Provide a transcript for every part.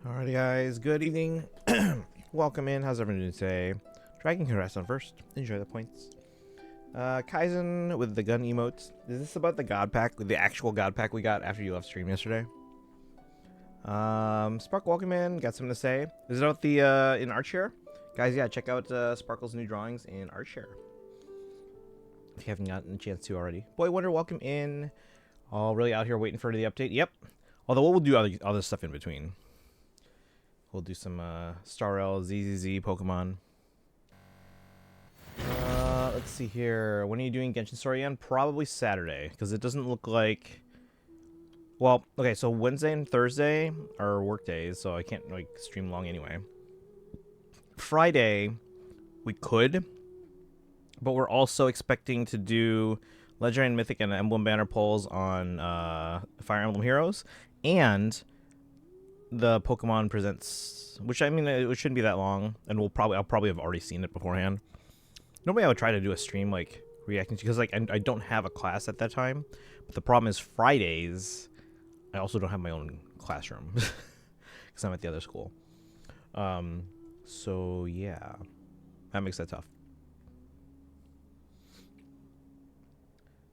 Alrighty guys, good evening. Welcome in. How's everyone doing today? Dragon can rest on first. Enjoy the points. Kaizen with the gun emotes. Is this about the god pack, the actual god pack we got after you left stream yesterday? Spark, welcome in. Got something to say? Is it out the in Artshare? Guys, yeah, check out Sparkle's new drawings in Artshare if you haven't gotten a chance to already. Boy Wonder, welcome in. All really out here waiting for the update. Yep. Although we'll do other stuff in between. We'll do some Star L, ZZZ, Pokemon. Let's see here. When are you doing Genshin Story again? Probably Saturday, because it doesn't look like... Well, okay, so Wednesday and Thursday are work days, so I can't like stream long anyway. Friday, we could, but we're also expecting to do Legendary and Mythic and Emblem Banner polls on Fire Emblem Heroes, and the Pokemon Presents, which I mean it shouldn't be that long, and I'll probably have already seen it beforehand. Normally I would try to do a stream like reacting to, because like I don't have a class at that time, but the problem is Fridays I also don't have my own classroom because I'm at the other school. So yeah, that makes that tough.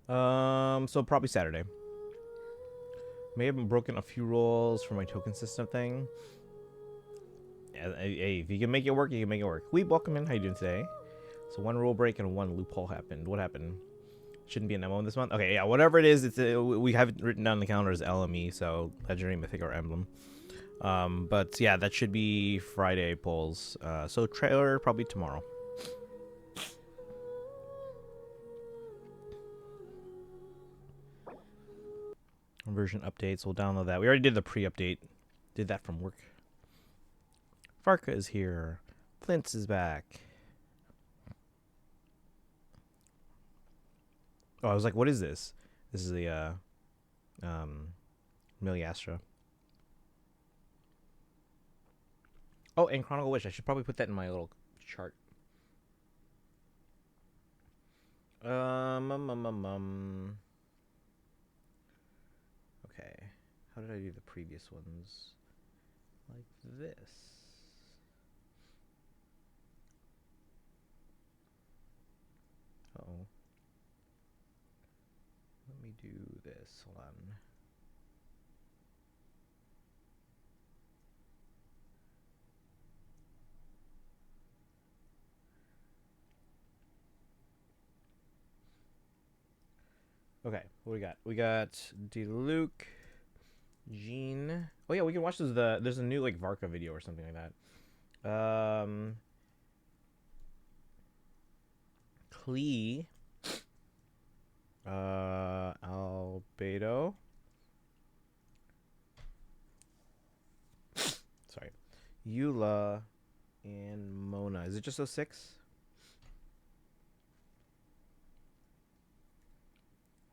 So probably Saturday. May have broken a few rules for my token system thing. Hey, if you can make it work, you can make it work. Weeb, welcome in. How you doing today? So one rule break and one loophole happened. What happened? Shouldn't be an MO this month. Okay, yeah, whatever it is, we have it written down on the calendar as LME, so Legendary, Mythic, or Emblem. But yeah, that should be Friday polls. So trailer probably tomorrow. Version updates. We'll download that. We already did the pre-update. Did that from work. Farka is here. Flint's is back. Oh, I was like, what is this? This is the Miliastra. Oh, and Chronicle Wish. I should probably put that in my little chart. Okay. How did I do the previous ones? Like this. Uh-oh. Let me do this. Hold on. Okay, what we got? We got Diluc, Jean. Oh yeah, we can watch those. There's a new like Varka video or something like that. Klee. Albedo. Sorry. Eula and Mona. Is it just those 6?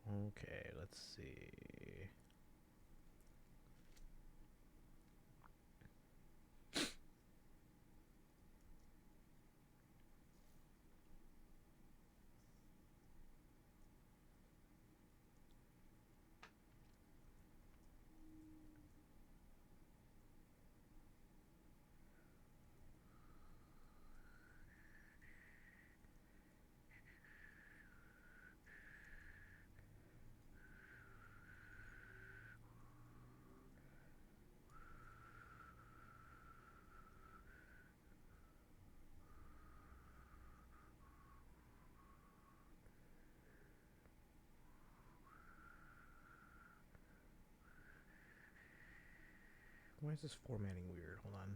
Okay, let's see. Why is this formatting weird? Hold on.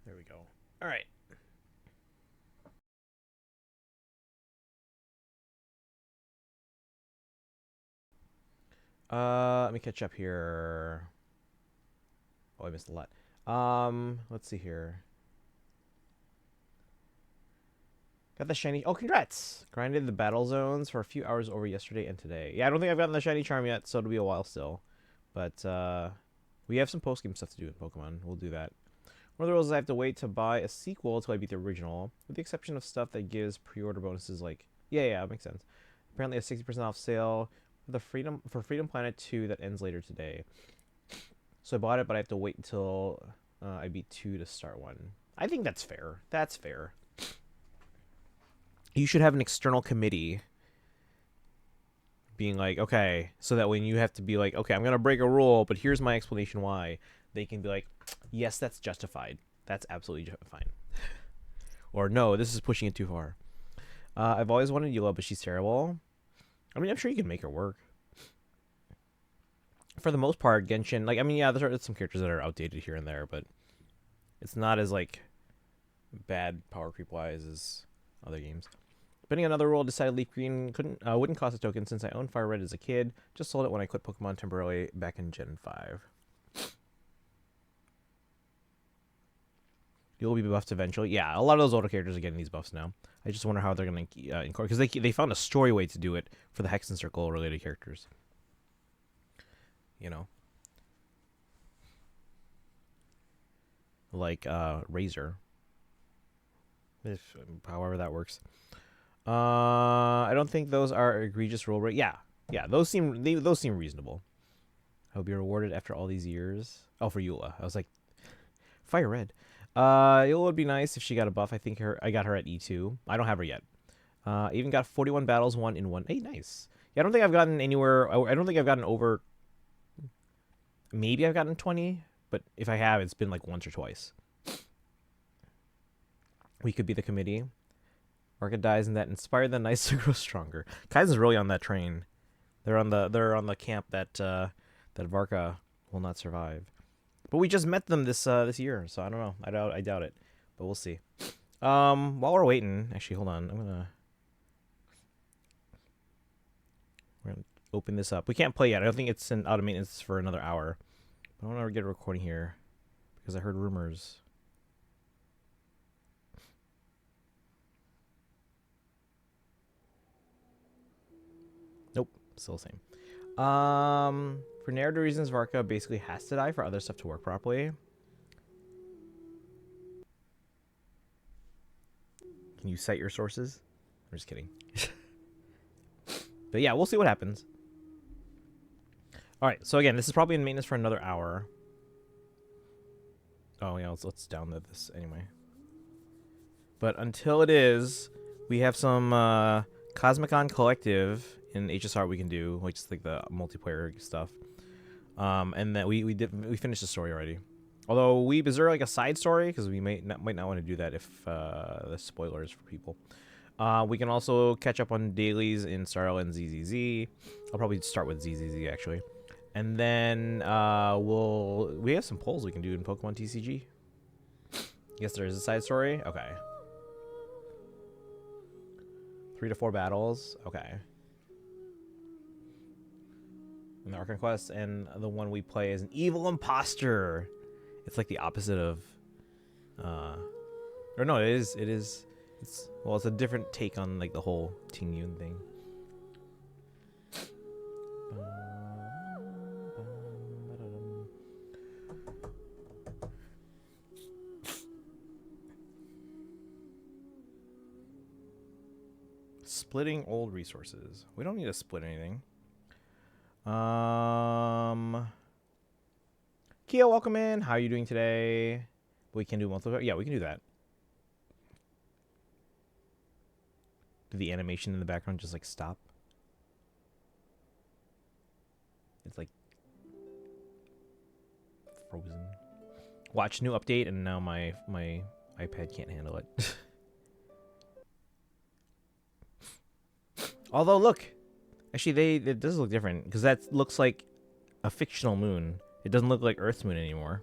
There we go. All right. Let me catch up here. Oh, I missed a lot. Let's see here. Got the shiny. Oh, congrats! Grinded the battle zones for a few hours over yesterday and today. Yeah, I don't think I've gotten the shiny charm yet, so it'll be a while still. But we have some post game stuff to do in Pokemon. We'll do that. One of the rules is I have to wait to buy a sequel until I beat the original, with the exception of stuff that gives pre-order bonuses like... Yeah, it makes sense. Apparently a 60% off sale for Freedom Planet 2 that ends later today. So I bought it, but I have to wait until I beat 2 to start 1. I think that's fair. That's fair. You should have an external committee being like, okay, so that when you have to be like, okay, I'm going to break a rule, but here's my explanation why, they can be like, yes, that's justified. That's absolutely fine. Or no, this is pushing it too far. I've always wanted Eula, but she's terrible. I mean, I'm sure you can make her work. For the most part, Genshin, like, I mean, yeah, there's some characters that are outdated here and there, but it's not as, like, bad power creep-wise as other games. Betting another rule, decided Leaf Green wouldn't cost a token since I owned Fire Red as a kid. Just sold it when I quit Pokemon temporarily back in Gen 5. You'll be buffed eventually. Yeah, a lot of those older characters are getting these buffs now. I just wonder how they're going to incorporate, because they found a story way to do it for the Hexen Circle related characters. You know, like Razor. However that works. I don't think those are egregious rule break. Yeah, those seem reasonable. I will be rewarded after all these years. Oh, for Eula, I was like, Fire Red. Eula would be nice if she got a buff. I got her at E2. I don't have her yet. Even got 41 battles won in 1. Hey, nice. Yeah, I don't think I've gotten anywhere. I don't think I've gotten over. Maybe I've gotten 20, but if I have, it's been like once or twice. We could be the committee. Varka dies, and that inspired the Knights to grow stronger. Kaizen's really on that train. They're on the camp that that Varka will not survive. But we just met them this year, so I don't know. I doubt it, but we'll see. While we're waiting, actually, hold on. We're gonna open this up. We can't play yet. I don't think it's in out of maintenance for another hour. But I want to get a recording here because I heard rumors. Nope, still the same. For narrative reasons, Varka basically has to die for other stuff to work properly. Can you cite your sources? I'm just kidding. But yeah, we'll see what happens. All right, so again, this is probably in maintenance for another hour. Oh yeah, let's download this anyway. But until it is, we have some Cosmicon Collective in HSR we can do, which is like the multiplayer stuff. And then we finished the story already. Although is there like a side story? Because we might not want to do that if the spoilers for people. We can also catch up on dailies in Starl and ZZZ. I'll probably start with ZZZ actually. And then we have some polls we can do in Pokemon TCG. Yes, there is a side story. Okay. 3 to 4 battles. Okay. And the Archon Quest, and the one we play is an evil imposter. It's like the opposite of or no, it is it's a different take on like the whole Ting Yun thing. Splitting old resources. We don't need to split anything. Kia, welcome in. How are you doing today? We can do multiple. Yeah, we can do that. Did the animation in the background just like stop? It's like frozen. Watch new update, and now my iPad can't handle it. Although, look, actually, it does look different because that looks like a fictional moon. It doesn't look like Earth's moon anymore.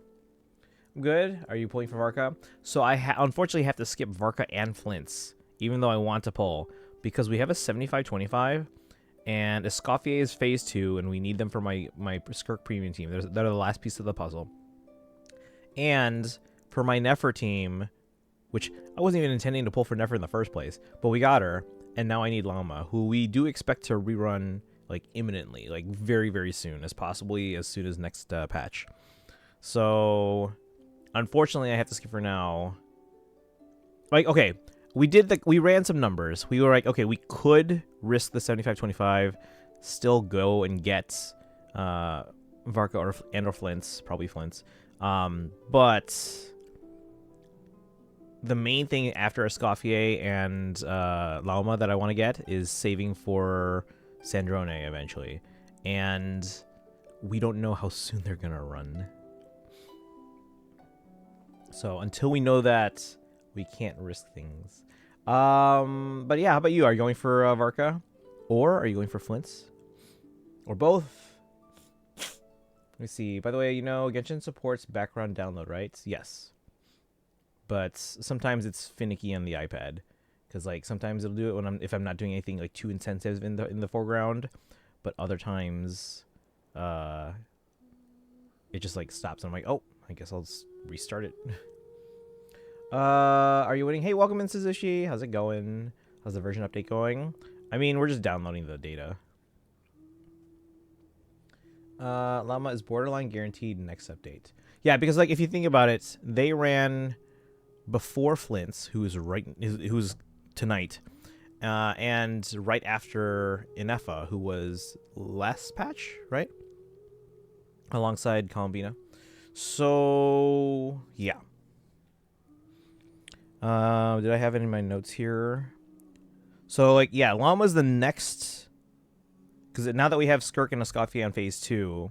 Good. Are you pulling for Varka? So I unfortunately have to skip Varka and Flint's, even though I want to pull, because we have a 75-25, and Escoffier is phase 2, and we need them for my Skirk premium team. They're the last piece of the puzzle. And for my Nefer team, which I wasn't even intending to pull for Nefer in the first place, but we got her. And now I need Llama, who we do expect to rerun like imminently, like very, very soon, as possibly as soon as next patch. So unfortunately, I have to skip for now. Like, okay, we ran some numbers. We were like, okay, we could risk the 75-25, still go and get Varka or Flints, probably Flints. But the main thing after Escoffier and Lauma that I want to get is saving for Sandrone eventually. And we don't know how soon they're going to run. So until we know that, we can't risk things. But yeah, how about you? Are you going for Varka? Or are you going for Flints? Or both? Let me see. By the way, you know, Genshin supports background download, right? Yes. But sometimes it's finicky on the iPad. Because, like, sometimes it'll do it when if I'm not doing anything, like, too intensive in the foreground. But other times, it just, like, stops. And I'm like, oh, I guess I'll just restart it. Are you waiting? Hey, welcome in, Suzushi. How's it going? How's the version update going? I mean, we're just downloading the data. Llama is borderline guaranteed next update. Yeah, because like if you think about it, they ran before Flint's, who's tonight, and right after Inefa, who was last patch, right? Alongside Columbina. So yeah. Did I have any of my notes here? So like yeah, Llama's the next. Because now that we have Skirk and Escoffier on phase 2,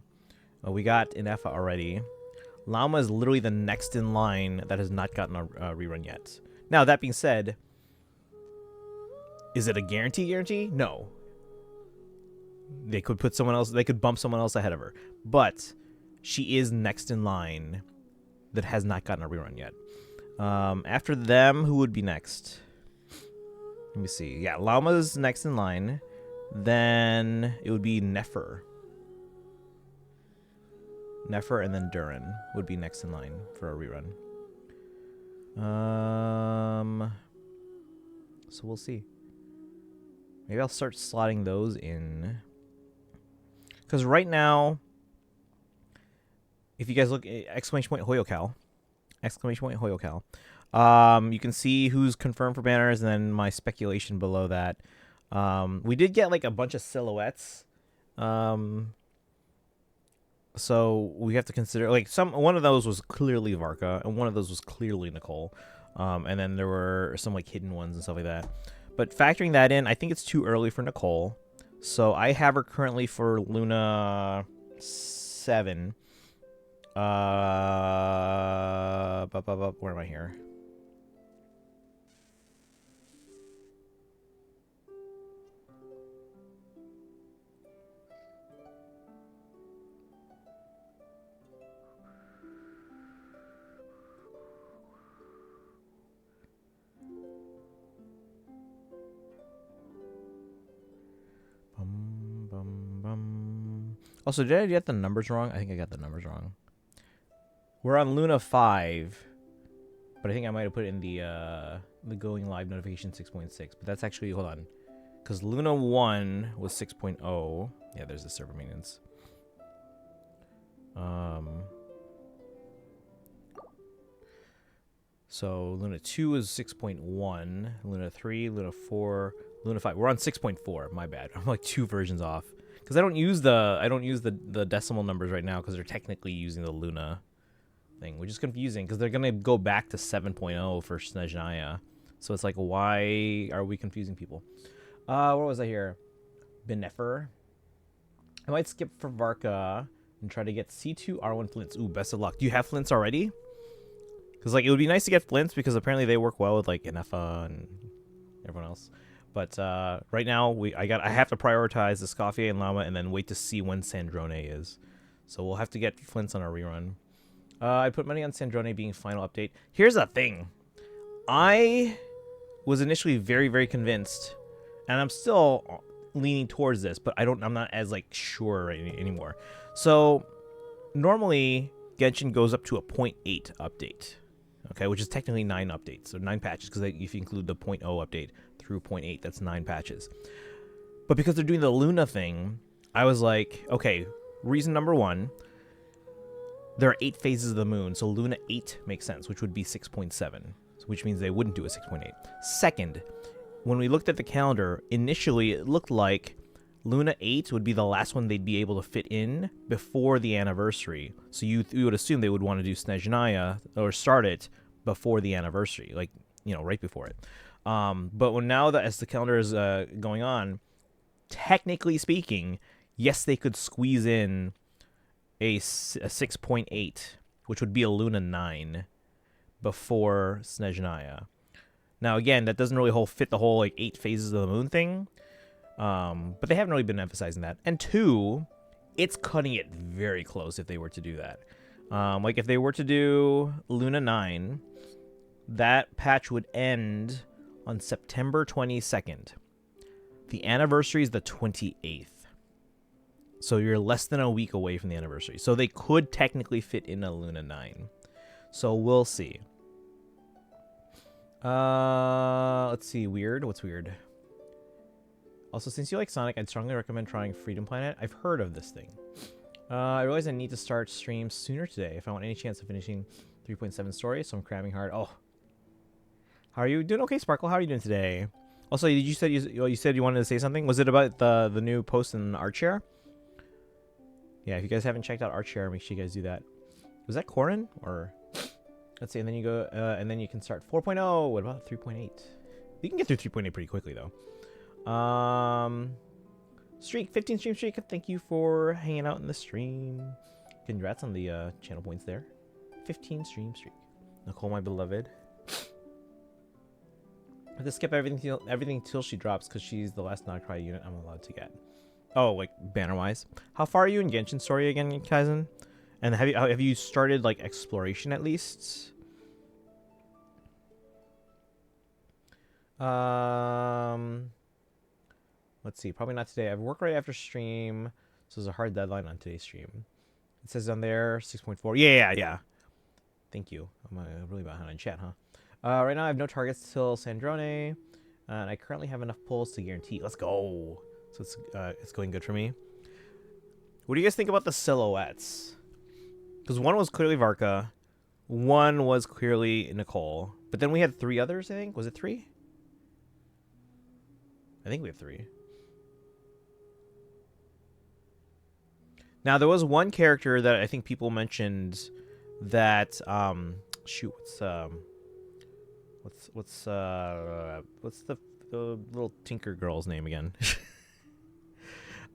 we got Inefa already. Llama is literally the next in line that has not gotten a rerun yet. Now, that being said, is it a guarantee? No. They could put someone else, they could bump someone else ahead of her. But she is next in line that has not gotten a rerun yet. After them, who would be next? Let me see. Yeah, Llama's next in line. Then it would be Nefer. Nefer and then Durin would be next in line for a rerun. So we'll see. Maybe I'll start slotting those in. Because right now, if you guys look at exclamation point Hoyocal, you can see who's confirmed for banners and then my speculation below that. We did get like a bunch of silhouettes. So we have to consider like one of those was clearly Varka and one of those was clearly Nicole. And then there were some like hidden ones and stuff like that. But factoring that in, I think it's too early for Nicole. So I have her currently for Luna 7. Where am I here? Also, did I get the numbers wrong? I think I got the numbers wrong. We're on Luna 5, but I think I might have put in the going live notification 6.6, but that's actually, hold on, because Luna 1 was 6.0. Yeah, there's the server maintenance. So Luna 2 is 6.1, Luna 3, Luna 4, Luna 5. We're on 6.4. My bad. I'm like 2 versions off. Because I don't use the decimal numbers right now because they're technically using the Luna thing, which is confusing because they're gonna go back to 7.0 for Snezhnaya. So it's like, why are we confusing people? What was I here? Benefer. I might skip for Varka and try to get C2 R1 Flints. Ooh, best of luck. Do you have Flints already? Because like it would be nice to get Flints because apparently they work well with like Inefa and everyone else. But right now, I have to prioritize the Escoffier and Llama and then wait to see when Sandrone is. So we'll have to get Flints on our rerun. I put money on Sandrone being final update. Here's the thing. I was initially very, very convinced, and I'm still leaning towards this, but I'm not as like sure anymore. So normally Genshin goes up to a 0.8 update. Okay, which is technically 9 updates, so 9 patches, because if you include the 0.0 update through 0.8, that's 9 patches. But because they're doing the Luna thing, I was like, okay, reason number 1, There are 8 phases of the moon, so Luna 8 makes sense, which would be 6.7, which means they wouldn't do a 6.8. Second, when we looked at the calendar, initially it looked like Luna 8 would be the last one they'd be able to fit in before the anniversary. So you would assume they would want to do Snezhnaya or start it before the anniversary, like, right before it. But now that as the calendar is going on, technically speaking, yes, they could squeeze in a 6.8, which would be a Luna 9 before Snezhnaya. Now, again, that doesn't really fit the whole 8 phases of the moon thing, but they haven't really been emphasizing that. And 2, it's cutting it very close if they were to do that. If they were to do Luna 9, that patch would end on September 22nd. The anniversary is the 28th. So you're less than a week away from the anniversary. So they could technically fit in a Luna 9. So we'll see. Let's see. Weird. What's weird? Also, since you like Sonic, I'd strongly recommend trying Freedom Planet. I've heard of this thing. I realize I need to start stream sooner today if I want any chance of finishing 3.7 story, so I'm cramming hard. Oh. How are you doing? Okay, Sparkle. How are you doing today? Also, you said you wanted to say something. Was it about the new post in ArtShare? Yeah, if you guys haven't checked out ArtShare, make sure you guys do that. Was that Corin? Or let's see, and then you go and then you can start 4.0. What about 3.8? You can get through 3.8 pretty quickly though. Streak, 15 stream streak. Thank you for hanging out in the stream. Congrats on the channel points there. 15 stream streak. Nicole, my beloved. I have to skip everything till she drops because she's the last non-cry unit I'm allowed to get. Oh, like banner-wise. How far are you in Genshin Story again, Kaizen? And have you started exploration at least? Let's see. Probably not today. I have work right after stream, so there's a hard deadline on today's stream. It says on there 6.4. Yeah. Thank you. I'm really behind on chat, huh? Right now I have no targets till Sandrone, and I currently have enough pulls to guarantee. Let's go. So it's going good for me. What do you guys think about the silhouettes? Because one was clearly Varka, one was clearly Nicole, but then we had 3 others. I think, was it 3? I think we have 3. Now there was one character that I think people mentioned that shoot, what's the little Tinker girl's name again?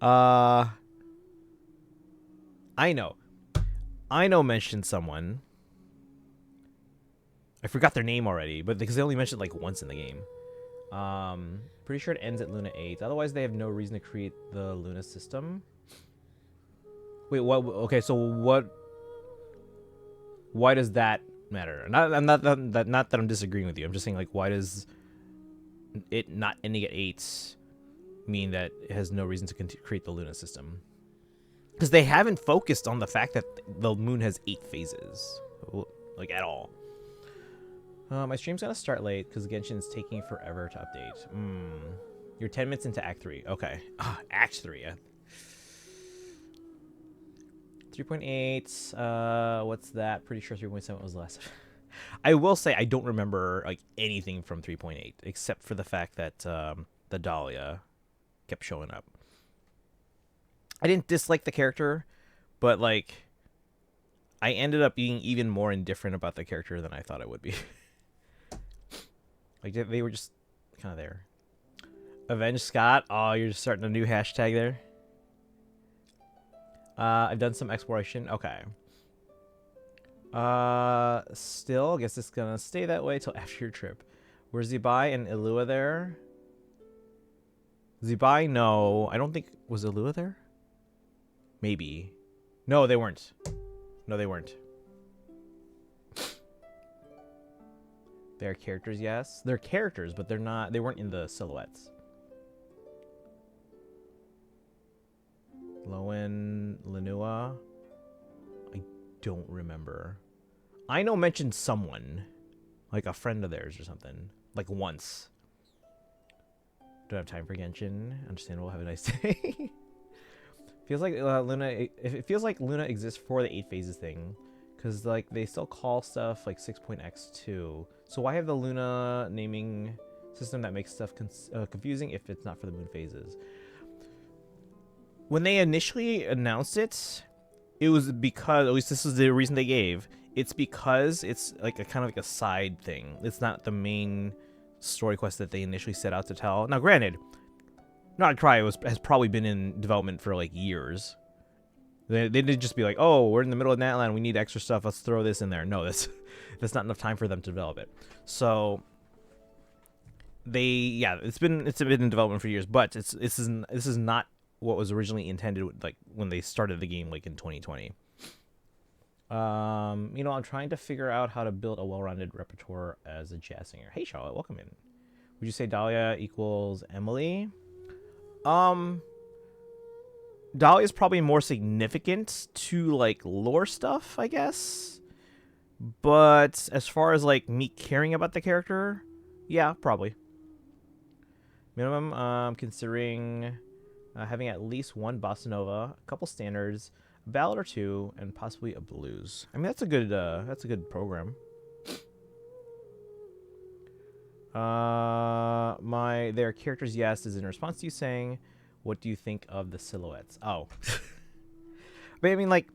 I know mentioned someone. I forgot their name already, but because they only mentioned once in the game. Pretty sure it ends at Luna 8. Otherwise, they have no reason to create the Luna system. Wait, what? Okay, so what? Why does that matter? Not that I'm disagreeing with you. I'm just saying, why does it not ending at 8 mean that it has no reason to create the Luna system? Because they haven't focused on the fact that the moon has 8 phases, at all. My stream's gonna start late because Genshin's taking forever to update. You're 10 minutes into Act 3. Okay. Act 3. 3.8. What's that? Pretty sure 3.7 was less. I will say I don't remember anything from 3.8 except for the fact that the Dahlia kept showing up. I didn't dislike the character, but I ended up being even more indifferent about the character than I thought I would be. They were just kind of there. Avenge Scott. Oh, you're just starting a new hashtag there. I've done some exploration. Okay. Still, I guess it's gonna stay that way till after your trip. Were Zibai and Ilua there? Zibai, no. I don't think... Was Ilua there? Maybe. No, they weren't. No, they weren't. They're characters, yes. They're characters, but they're not... They weren't in the silhouettes. Lowen, Lenua. I don't remember. I know mentioned someone. A friend of theirs or something. Once. Don't have time for Genshin. Understandable. Have a nice day. Feels like Luna... It feels like Luna exists for the 8 phases thing. Because, like, they still call stuff, like, 6.x2. So why have the Luna naming system that makes stuff confusing if it's not for the moon phases? When they initially announced it, it was because, at least this is the reason they gave, it's because it's, like, a kind of like a side thing. It's not the main story quest that they initially set out to tell. Now, granted, Not Cry has probably been in development for, like, years. They didn't just be like, oh, we're in the middle of Natlan, we need extra stuff, let's throw this in there. No, that's not enough time for them to develop it. So it's been in development for years, but this is not what was originally intended, like, when they started the game, like, in 2020. I'm trying to figure out how to build a well-rounded repertoire as a jazz singer. Hey, Charlotte, welcome in. Would you say Dahlia equals Emily? Dahlia is probably more significant to, like, lore stuff, I guess. But as far as, like, me caring about the character, yeah, probably. Minimum, considering having at least one bossa nova, a couple standards, a ballad or two, and possibly a blues. I mean, that's a good program. Their characters, yes, is in response to you saying, what do you think of the silhouettes? Oh. But I mean, like,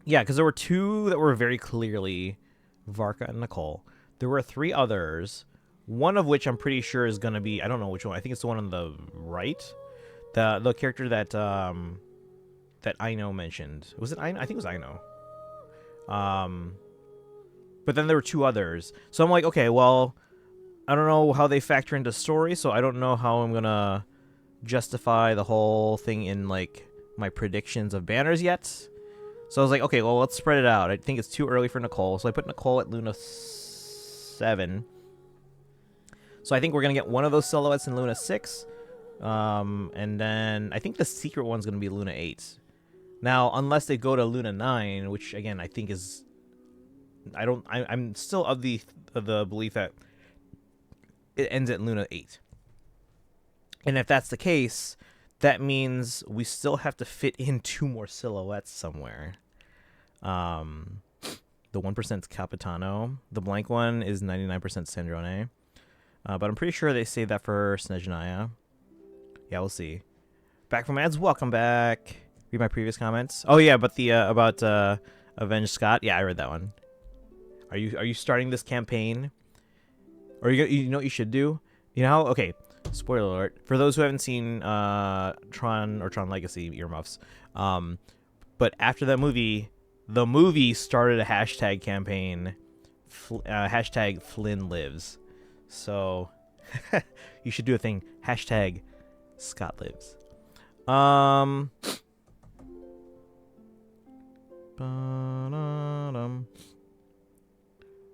yeah, because there were two that were very clearly Varka and Nicole. There were three others, one of which I'm pretty sure is going to be, I don't know which one. I think it's the one on the right. The character that Aino mentioned. Was it Aino? I think it was Aino. But then there were two others. So I'm like, okay, well, I don't know how they factor into story, so I don't know how I'm going to justify the whole thing in, like, my predictions of banners yet. So I was like, okay, well, let's spread it out. I think it's too early for Nicole, so I put Nicole at Luna 7. So I think we're going to get one of those silhouettes in Luna 6. And then I think the secret one's going to be Luna 8. Now, unless they go to Luna 9, which, again, I think is... I'm still of the belief that it ends at Luna 8. And if that's the case, that means we still have to fit in two more silhouettes somewhere. The 1%'s Capitano. The blank one is 99% Sandrone. But I'm pretty sure they saved that for Snezhnaya. Yeah, we'll see. Back from ads. Welcome back. Read my previous comments. Oh yeah, but the about Avenge Scott. Yeah, I read that one. Are you starting this campaign? Or you know what you should do? You know how, okay, spoiler alert. For those who haven't seen Tron or Tron Legacy earmuffs, but after that movie, the movie started a hashtag campaign, hashtag Flynn lives. So you should do a thing, hashtag Scott lives.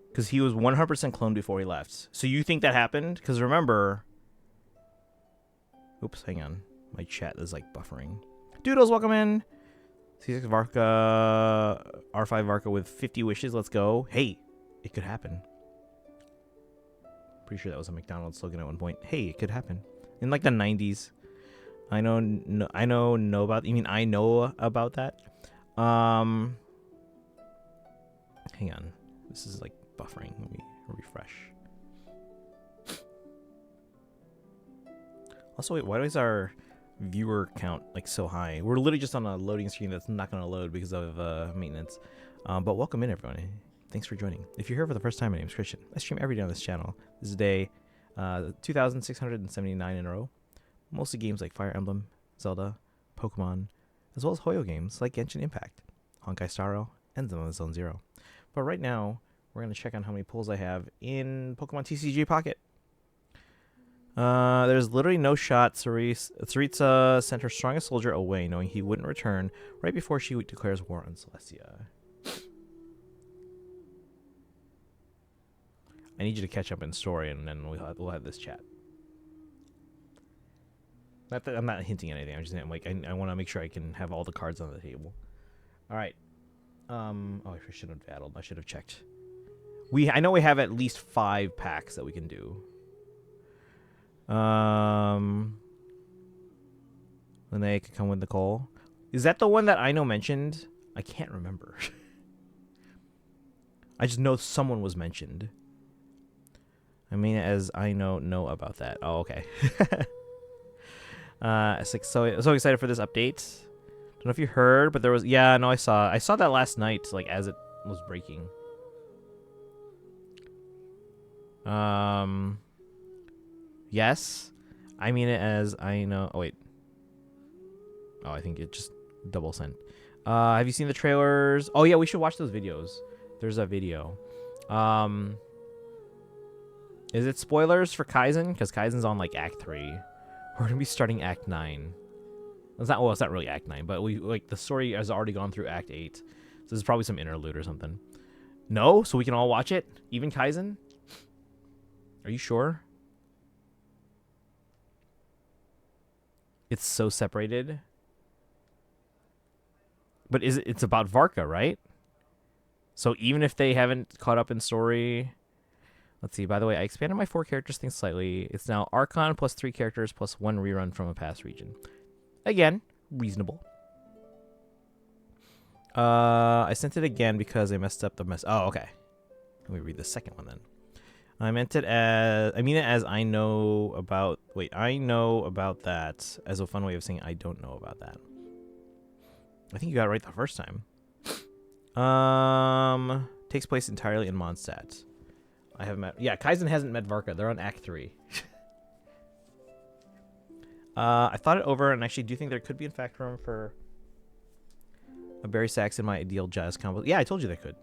Because he was 100% cloned before he left. So you think that happened? Because remember... Oops, hang on. My chat is, like, buffering. Doodles, welcome in. C6 Varka, R5 Varka with 50 wishes. Let's go. Hey, it could happen. Pretty sure that was a McDonald's slogan at one point. Hey, it could happen. In, like, the 90s. I know about... You mean I know about that? Hang on. This is, like, buffering. Let me refresh. Also, wait, why is our viewer count, like, so high? We're literally just on a loading screen that's not going to load because of maintenance. But welcome in, everybody. Thanks for joining. If you're here for the first time, my name is Christian. I stream every day on this channel. This is day 2,679 in a row. Mostly games like Fire Emblem, Zelda, Pokemon, as well as Hoyo games like Genshin Impact, Honkai Star Rail, and Zone Zero. But right now, we're going to check on how many pulls I have in Pokemon TCG Pocket. There's literally no shot Tsaritsa sent her strongest soldier away, knowing he wouldn't return right before she declares war on Celestia. I need you to catch up in story, and then we'll have this chat. Not that I'm not hinting at anything. I'm just saying, like, I want to make sure I can have all the cards on the table. All right. Oh, I should have battled. I should have checked. I know we have at least 5 packs that we can do. Linnea could come with Nicole. Is that the one that I know mentioned? I can't remember. I just know someone was mentioned. I mean, as I know about that. Oh, okay. It's like so excited for this update. Don't know if you heard, but there was I saw that last night, like as it was breaking. Yes. I mean it as I know. Oh wait. Oh, I think it just double sent. Have you seen the trailers? Oh yeah, we should watch those videos. There's a video. Is it spoilers for Kaizen? Because Kaizen's on like Act 3. We're gonna be starting Act 9. It's not really Act 9, but the story has already gone through Act 8. So this is probably some interlude or something. No? So we can all watch it? Even Kaizen? Are you sure? It's so separated. But it's about Varka, right? So even if they haven't caught up in story... Let's see. By the way, I expanded my 4 characters thing slightly. It's now Archon plus 3 characters plus 1 rerun from a past region. Again, reasonable. I sent it again because I messed up the mess. Oh, okay. Let me read the second one then. I meant it as... I mean it as I know about... Wait, I know about that as a fun way of saying I don't know about that. I think you got it right the first time. Takes place entirely in Mondstadt. I haven't met... Yeah, Kaizen hasn't met Varka. They're on Act 3. I thought it over and actually do think there could be in fact room for a Barry Saxon, my ideal jazz combo. Yeah, I told you they could.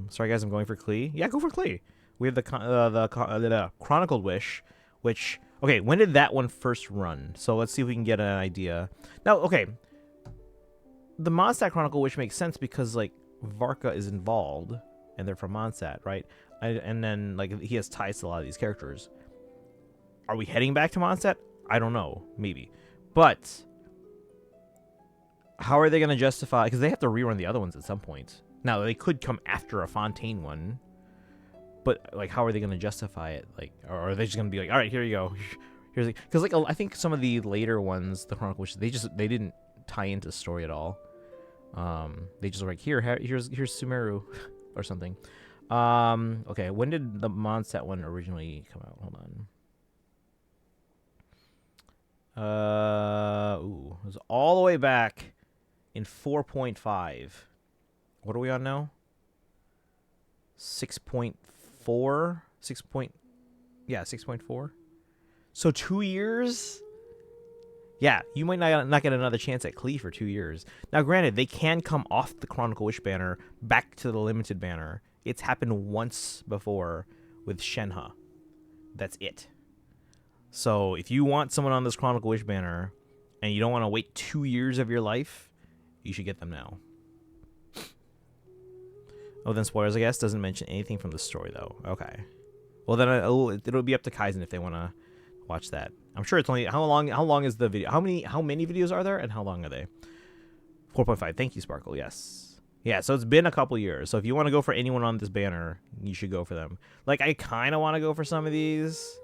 Sorry guys, I'm going for Klee. Yeah, go for Klee. We have the Chronicled Wish, which... Okay, when did that one first run? So let's see if we can get an idea. Now, okay. The Mondstadt Chronicle Wish makes sense because, like, Varka is involved, and they're from Mondstadt, right? And then, like, he has ties to a lot of these characters. Are we heading back to Mondstadt? I don't know. Maybe. But how are they going to justify... Because they have to rerun the other ones at some point. Now, they could come after a Fontaine one. But, like, how are they going to justify it? Like, or are they just going to be like, all right, here you go. Here's because, like, I think some of the later ones, the Chronicle Wishes, they didn't tie into story at all. They just were like, here's Sumeru or something. Okay, when did the Mondstadt one originally come out? Hold on. It was all the way back in 4.5. What are we on now? 6.4? 6.4. So 2 years? Yeah, you might not get another chance at Klee for 2 years. Now, granted, they can come off the Chronicle Wish banner back to the Limited banner. It's happened once before with Shenhe. That's it. So if you want someone on this Chronicle Wish banner and you don't want to wait 2 years of your life, you should get them now. Oh, then spoilers, I guess. Doesn't mention anything from the story, though. Okay. Well, then it'll be up to Kaizen if they want to watch that. I'm sure it's only... How long is the video? How many videos are there, and how long are they? 4.5. Thank you, Sparkle. Yes. Yeah, so it's been a couple years. So if you want to go for anyone on this banner, you should go for them. Like, I kind of want to go for some of these,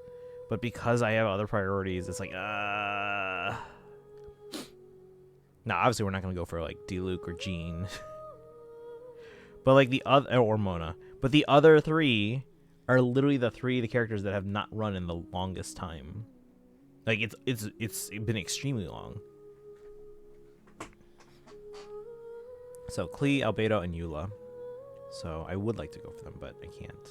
but because I have other priorities, it's like, Nah, obviously we're not going to go for, like, D-Luke or Jean. But, like, the other... Or Mona. But the other 3 are literally the characters that have not run in the longest time. Like, it's been extremely long. So, Klee, Albedo, and Eula. So, I would like to go for them, but I can't.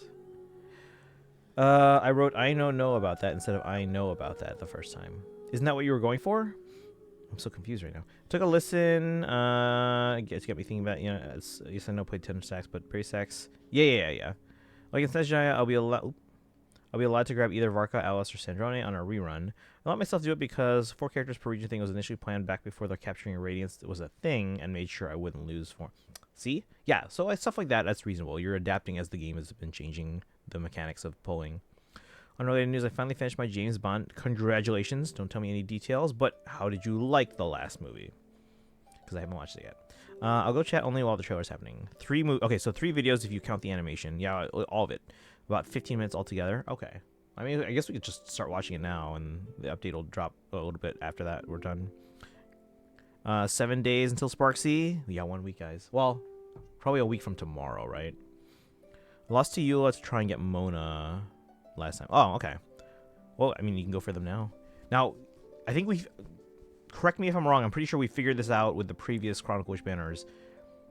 I wrote, I know about that instead of I know about that the first time. Isn't that what you were going for? I'm so confused right now. Took a listen. It's got me thinking about, yes, I know played tenor sax, but brace sax. Yeah. Like in Sejaya, I'll be allowed to grab either Varka, Alice, or Sandrone on a rerun. I let myself do it because 4 characters per region thing was initially planned back before the capturing Radiance was a thing, and made sure I wouldn't lose for. See? Yeah, so stuff like that, that's reasonable. You're adapting as the game has been changing the mechanics of pulling. Unrelated news, I finally finished my James Bond. Congratulations. Don't tell me any details, but how did you like the last movie? Because I haven't watched it yet. I'll go chat only while the trailer's happening. 3 videos if you count the animation. Yeah, all of it. About 15 minutes altogether. Okay. I mean, I guess we could just start watching it now, and the update will drop a little bit after that. We're done. 7 days until Sparksea. Yeah, 1 week, guys. Well, Probably a week from tomorrow, right? I lost to Eula to try and get Mona last time. Oh, okay. Well, I mean, you can go for them now. Now, I think we've... Correct me if I'm wrong. I'm pretty sure we figured this out with the previous Chronicle Wish banners.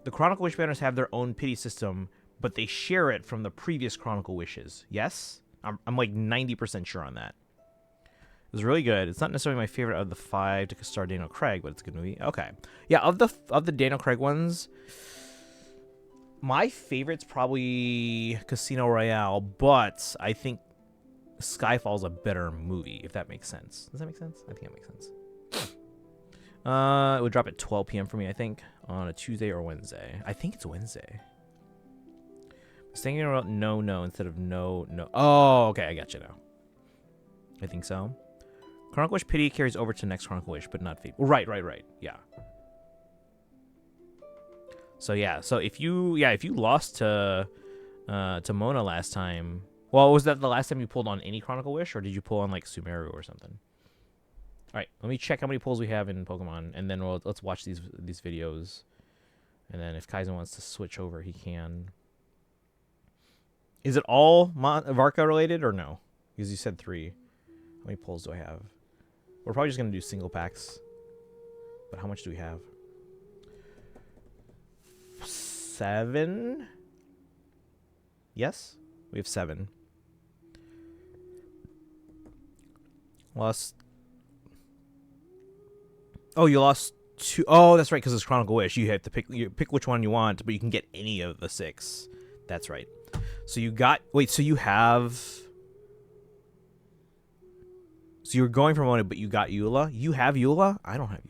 The Chronicle Wish banners have their own pity system, but they share it from the previous Chronicle Wishes. Yes? I'm like 90% sure on that. It was really good. It's not necessarily my favorite of the 5 to star Daniel Craig, but it's a good movie. Okay. Yeah, of the Daniel Craig ones, my favorite's probably Casino Royale, but I think Skyfall's a better movie, if that makes sense. Does that make sense? I think that makes sense. It would drop at 12 p.m. for me, I think, on a Tuesday or Wednesday. I think it's Wednesday. I was thinking about no instead of no. Oh, okay, I got you now. I think so. Chronicle Wish Pity carries over to next Chronicle Wish, but not Fate. Right. Yeah. So yeah, so if you lost to Mona last time, well, was that the last time you pulled on any Chronicle Wish, or did you pull on like Sumeru or something? All right, let me check how many pulls we have in Pokemon, and then let's watch these videos, and then if Kaizen wants to switch over, he can. Is it all Varka related or no? Because you said 3. How many pulls do I have? We're probably just gonna do single packs, but how much do we have? 7. Yes, we have 7. Lost. Oh, you lost 2. Oh, that's right, because it's Chronicle Wish. You have to pick which one you want, but you can get any of the 6. That's right. So you got... Wait, so you have... So you were going for Mona, but you got Eula? You have Eula? I don't have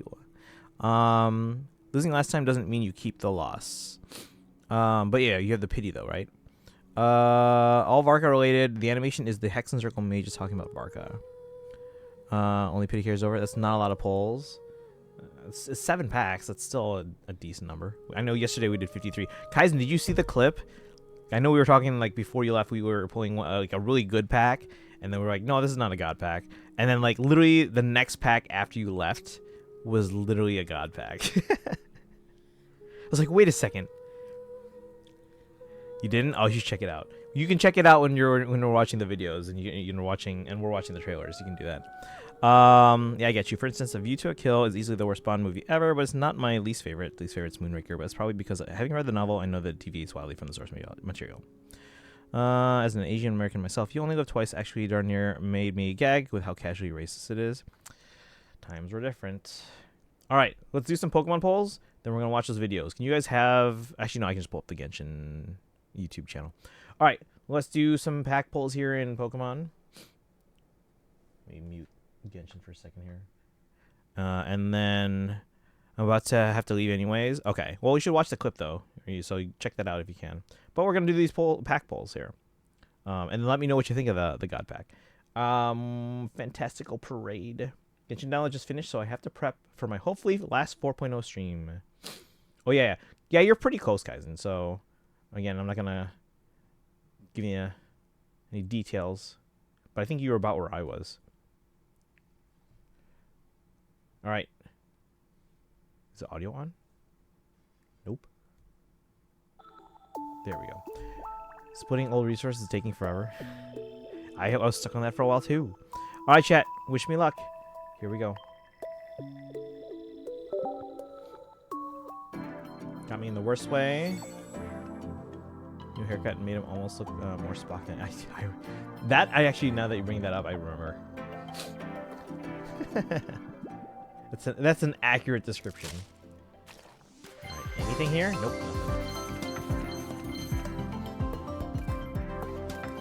Eula. Losing last time doesn't mean you keep the loss. But yeah, you have the pity, though, right? All Varka related. The animation is the Hexen Circle Mage is talking about Varka. Only pity carries over. That's not a lot of pulls. It's 7 packs. That's still a decent number. I know yesterday we did 53. Kaizen, did you see the clip? I know we were talking like before you left. We were pulling like a really good pack, and then we were like, no, this is not a god pack. And then like literally the next pack after you left was literally a god pack. I was like, wait a second. You didn't? Oh, you should check it out. You can check it out when we're watching the videos and we're watching the trailers. You can do that. Yeah, I get you. For instance, A View to a Kill is easily the worst Bond movie ever, but it's not my least favorite. Least favorite's Moonraker, but it's probably because having read the novel, I know that it deviates wildly from the source material. As an Asian American myself, You Only Live Twice actually darn near made me gag with how casually racist it is. Times were different. All right, let's do some Pokemon polls. Then we're gonna watch those videos. Can you guys have? Actually, no. I can just pull up the Genshin YouTube channel. All right, let's do some pack polls here in Pokemon. Let me mute Genshin for a second here. And then I'm about to have to leave anyways. Okay, well, we should watch the clip, though. So check that out if you can. But we're going to do these pack polls here. And let me know what you think of the God Pack. Fantastical Parade. Genshin Download just finished, so I have to prep for my hopefully last 4.0 stream. Oh, yeah. Yeah, you're pretty close, Kaizen. So, again, I'm not going to give you any details. But I think you were about where I was. All right. Is the audio on? Nope. There we go. Splitting old resources is taking forever. I was stuck on that for a while too. All right, chat. Wish me luck. Here we go. Got me in the worst way. New haircut made him almost look more Spock than I actually, now that you bring that up, I remember. That's an accurate description. All right, anything here? Nope.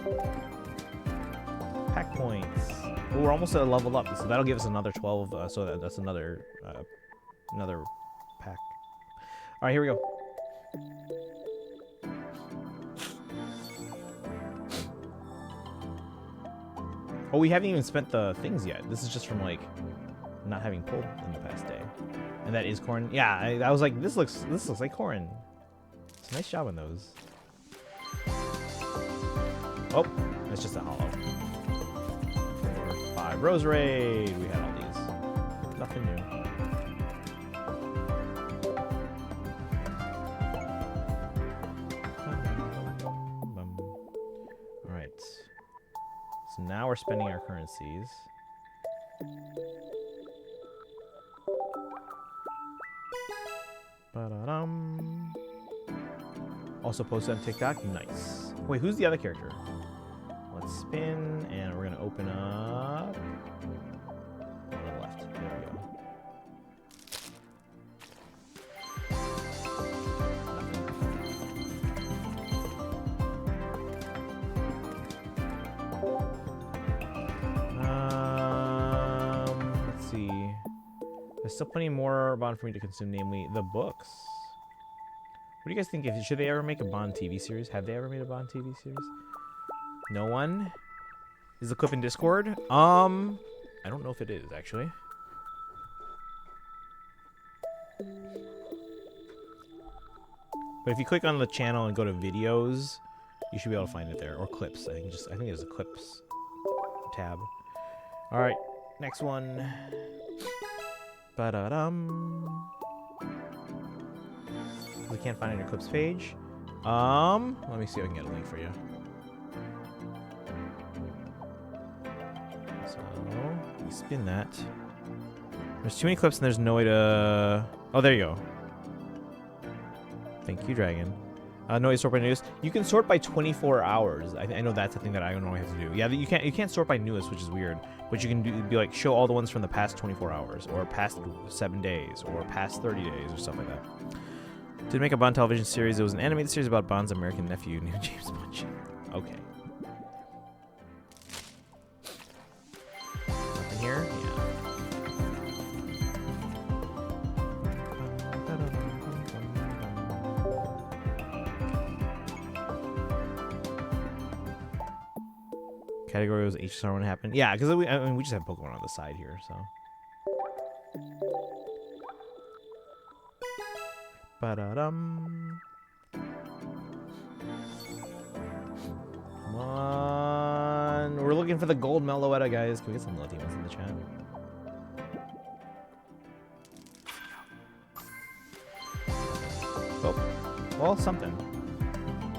Nothing. Pack points. Oh, we're almost at a level up, so that'll give us another 12. So that's another pack. All right, here we go. Oh, we haven't even spent the things yet. This is just from like not having pulled in the past day. And that is corn. Yeah, I was like, this looks like corn. It's a nice job on those. Oh, it's just a hollow. 4, 5. Rose Raid. We had all these. Nothing new. So now we're spending our currencies. Ba-da-dum. Also posted on TikTok. Nice. Wait, who's the other character? Let's spin, and we're gonna open up. On the left. There we go. Let's see. There's still plenty more Bond for me to consume, namely the books. What do you guys think? Should they ever make a Bond TV series? Have they ever made a Bond TV series? No one? Is the clip in Discord? I don't know if it is, actually. But if you click on the channel and go to videos, you should be able to find it there. Or clips. I think there's a clips tab. Alright, next one. Ba-da-dum. I can't find it on your clips page. Let me see if I can get a link for you. So, you spin that. There's too many clips and there's no way to... Oh, there you go. Thank you, Dragon. No way to sort by newest. You can sort by 24 hours. I know that's the thing that I don't know I have to do. Yeah, you can't sort by newest, which is weird. But you can be like, show all the ones from the past 24 hours, or past 7 days, or past 30 days, or stuff like that. Did make a Bond television series. It was an animated series about Bond's American nephew, named James Bond. Okay. Nothing here? Yeah. Category was HSR when it happened. Yeah, because we just have Pokemon on the side here, so. Ba-da-dum. Come on. We're looking for the gold Meloetta, guys. Can we get some lucky ones in the chat? Oh. Well, something.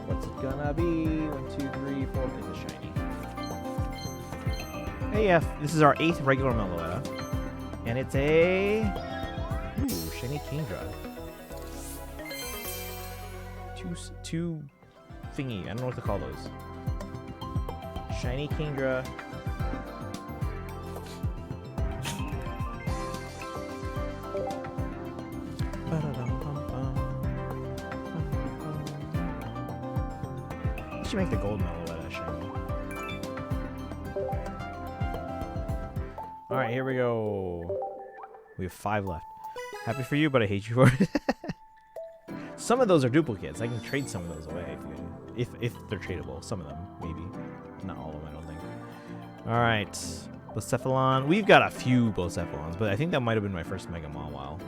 What's it gonna be? 1, 2, 3, 4. It's a shiny. Hey, yeah. This is our 8th regular Meloetta. And it's a... Ooh, shiny Kingdra. Two thingy. I don't know what to call those. Shiny Kingdra. You should make the gold Meloetta shiny. Alright, here we go. We have 5 left. Happy for you, but I hate you for it. Some of those are duplicates. I can trade some of those away if they're tradable. Some of them, maybe. Not all of them, I don't think. Alright. Blacephalon. We've got a few Blacephalons, but I think that might have been my first Mega Mawile.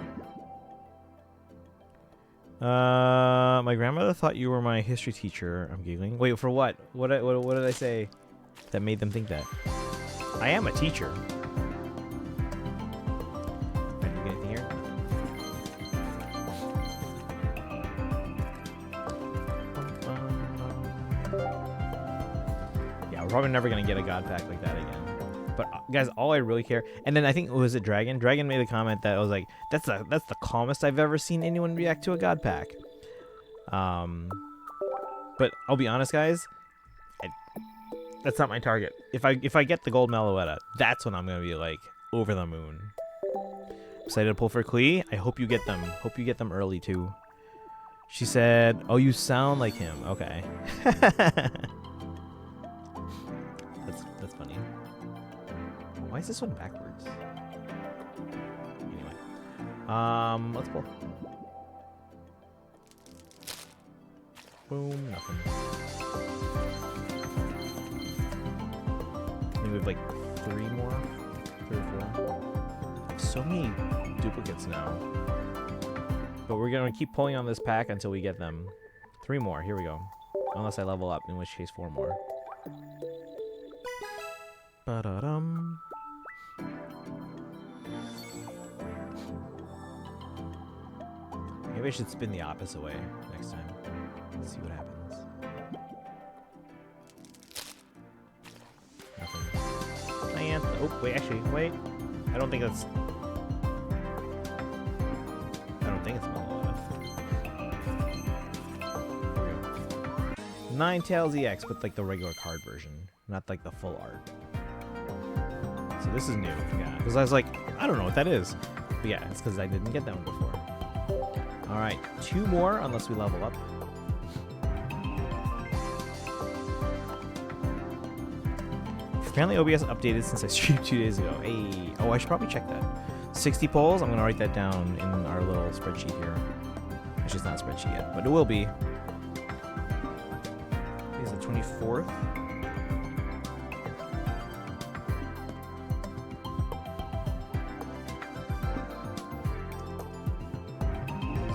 My grandmother thought you were my history teacher. I'm giggling. Wait, for what? What did I say that made them think that? I am a teacher. Probably never gonna get a god pack like that again. But guys, all I really care, and then I think was it Dragon? Dragon made a comment that I was like, that's the calmest I've ever seen anyone react to a god pack. But I'll be honest, guys, that's not my target. If I get the gold Meloetta, that's when I'm gonna be like over the moon. Excited to pull for Klee. I hope you get them. Hope you get them early too. She said, "Oh, you sound like him." Okay. That's funny. Why is this one backwards? Anyway. Let's pull. Boom, nothing. I think we have like 3 more. 3 or 4. So many duplicates now. But we're gonna keep pulling on this pack until we get them. 3 more, here we go. Unless I level up, in which case 4 more. Ba-da-dum. Maybe I should spin the opposite way next time. Let's see what happens. Wait, actually, wait. I don't think it's Meloetta. Ninetales EX, but like the regular card version, not like the full art. So this is new, yeah. Because I was like, I don't know what that is. But yeah, it's because I didn't get that one before. All right, 2 more unless we level up. Apparently OBS updated since I streamed 2 days ago. Hey, oh, I should probably check that. 60 polls. I'm gonna write that down in our little spreadsheet here. Which is not a spreadsheet yet, but it will be. Is the 24th?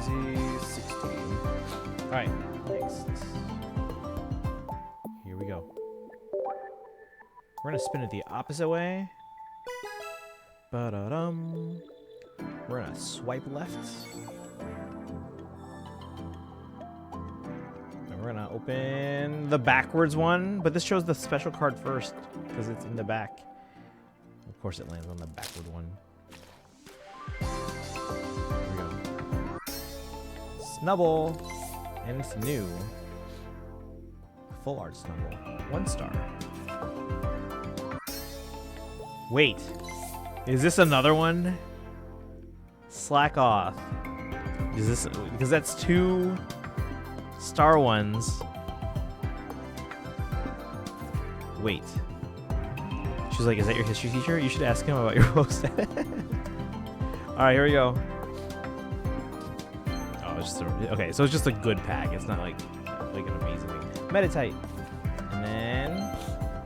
Z16. All right, next. Here we go. We're gonna spin it the opposite way. Ba-da-dum. We're gonna swipe left. And we're gonna open the backwards one, but this shows the special card first because it's in the back. Of course it lands on the backward one. Here we go. Snubble. And it's new. Full art Snubble. 1 star. Wait, is this another one? Slack off. Is this because that's 2 star ones? Wait. She's like, is that your history teacher? You should ask him about your post. All right, here we go. Oh, it's just okay. So it's just a good pack. It's not like an amazing thing. Meditite, and then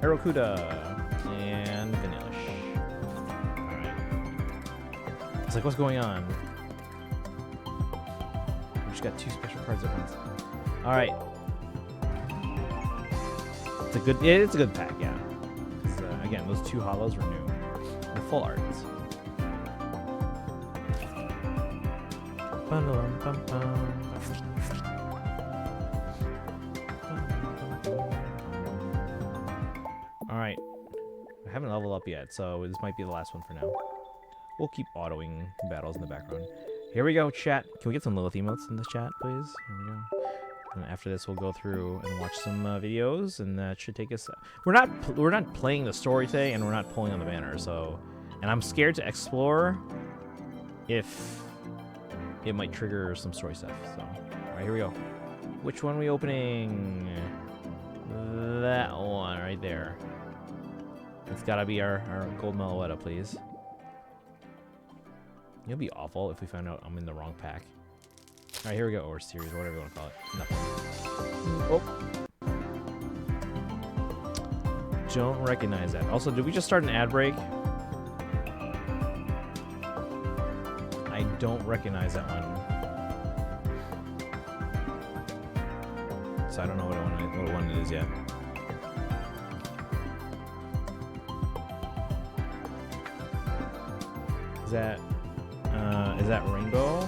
Aerokuda and Vanilla. It's like, what's going on? We just got 2 special cards at once. All right. It's a good. Yeah, it's a good pack. Yeah. Again, those 2 holos were new. The full arts. All right. I haven't leveled up yet, so this might be the last one for now. We'll keep autoing battles in the background. Here we go, chat. Can we get some Lilith emotes in the chat, please? Here we go. And after this, we'll go through and watch some videos, and that should take us. We're not playing the story today, and we're not pulling on the banner. So, and I'm scared to explore if it might trigger some story stuff. So, all right, here we go. Which one are we opening? That one right there. It's gotta be our gold Meloetta, please. It'll be awful if we find out I'm in the wrong pack. Alright, here we go. Or series, or whatever you want to call it. Nothing. Oh. Don't recognize that. Also, did we just start an ad break? I don't recognize that one. So I don't know what one it is yet. Is that rainbow?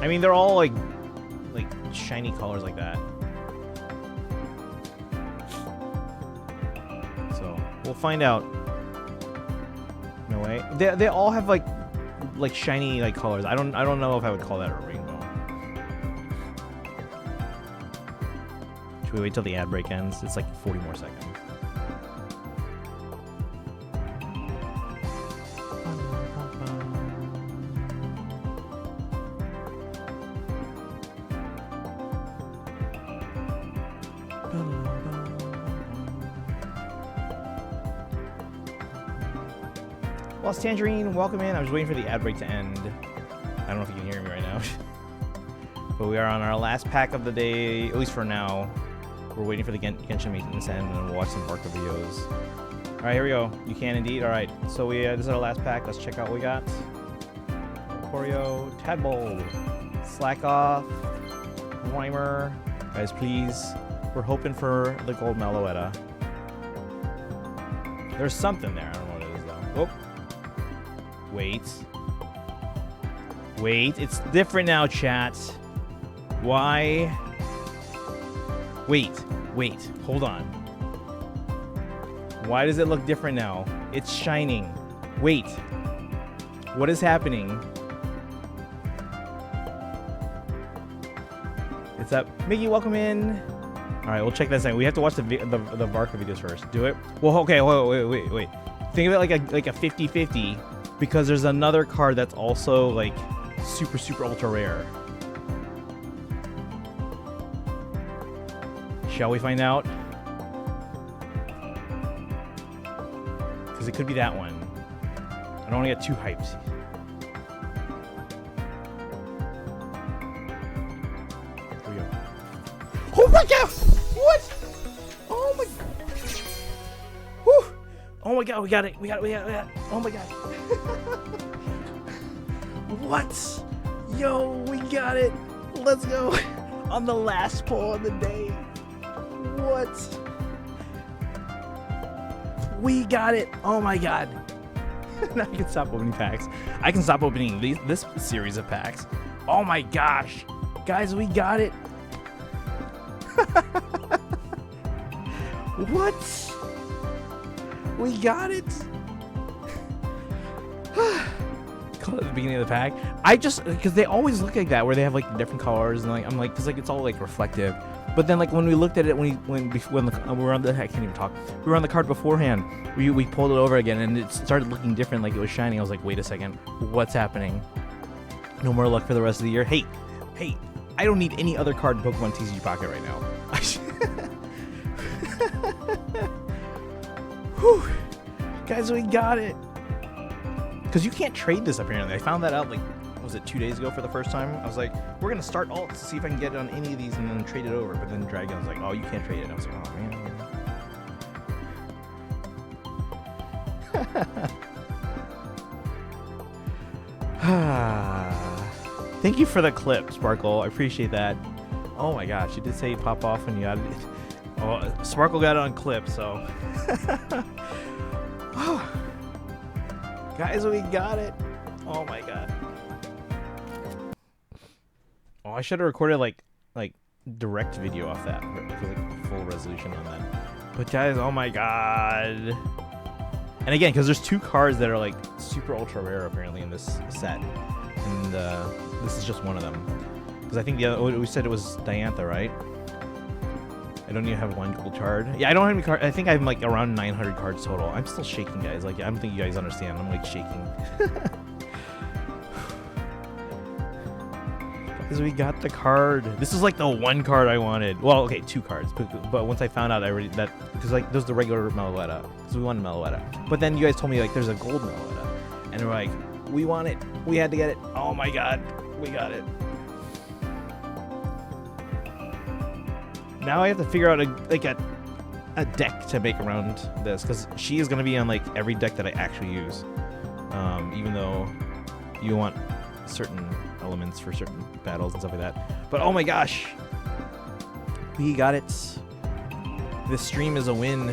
I mean, they're all like shiny colors like that. So we'll find out. No way. They all have like shiny colors. I don't know if I would call that a rainbow. Should we wait till the ad break ends? It's like 40 more seconds. Lost Tangerine, welcome in. I was waiting for the ad break to end. I don't know if you can hear me right now. But we are on our last pack of the day, at least for now. We're waiting for the Genshin maintenance to end, and then we'll watch some Barca videos. All right, here we go. You can indeed. All right, so this is our last pack. Let's check out what we got. Choreo, Tadpole, Slack Off, Rhymer. Guys, please. We're hoping for the gold Meloetta. There's something there. I don't know what it is, though. Oh. Wait, it's different now, chat. Why? Wait, hold on. Why does it look different now? It's shining. Wait. What is happening? It's up. Miggy, welcome in. All right, we'll check that second. We have to watch the Varka videos first. Do it. Well, okay. Wait. Think of it like a 50-50 because there's another card that's also like super ultra rare. Shall we find out? Because it could be that one. I don't want to get too hyped. Here we go. Oh my god! What? Oh my... Whew. Oh my god, we got it. Oh my god. What? Yo, we got it. Let's go. On the last poll of the day. What? We got it. Oh my god. Now I can stop opening packs. I can stop opening this series of packs. Oh my gosh. Guys, we got it. What? We got it. Call it the beginning of the pack. I just, because they always look like that, where they have like the different colors, and like I'm like, because like it's all like reflective. But then like when we looked at it, when we were on the, I can't even talk. We were on the card beforehand. We pulled it over again, and it started looking different, like it was shining. I was like, wait a second, what's happening? No more luck for the rest of the year. Hey, I don't need any other card in Pokemon TCG Pocket right now. Whew. Guys, we got it. Because you can't trade this apparently. I found that out like, was it 2 days ago for the first time? I was like, we're gonna start alts to see if I can get it on any of these and then trade it over. But then Dragon was like, oh, you can't trade it. And I was like, oh man. Thank you for the clip, Sparkle. I appreciate that. Oh my gosh, you did say pop off when you got it. Oh, Sparkle got it on clip, so. Guys, we got it. Oh my god. Oh, I should have recorded like direct video off that, like full resolution on that. But guys, oh my god. And again, because there's two cards that are like super ultra rare apparently in this set, and this is just one of them. Because I think the other, we said it was Diantha, right? I don't even have one gold card. Yeah, I don't have any cards. I think I have like around 900 cards total. I'm still shaking, guys. Like, I don't think you guys understand. I'm like shaking. Because we got the card. This is like the one card I wanted. Well, okay, two cards. But once I found out, because like there's the regular Meloetta. Because we wanted Meloetta. But then you guys told me like there's a gold Meloetta. And we're like, we want it. We had to get it. Oh my god. We got it. Now I have to figure out a deck to make around this, because she is going to be on like every deck that I actually use, even though you want certain elements for certain battles and stuff like that. But oh my gosh, we got it. This stream is a win.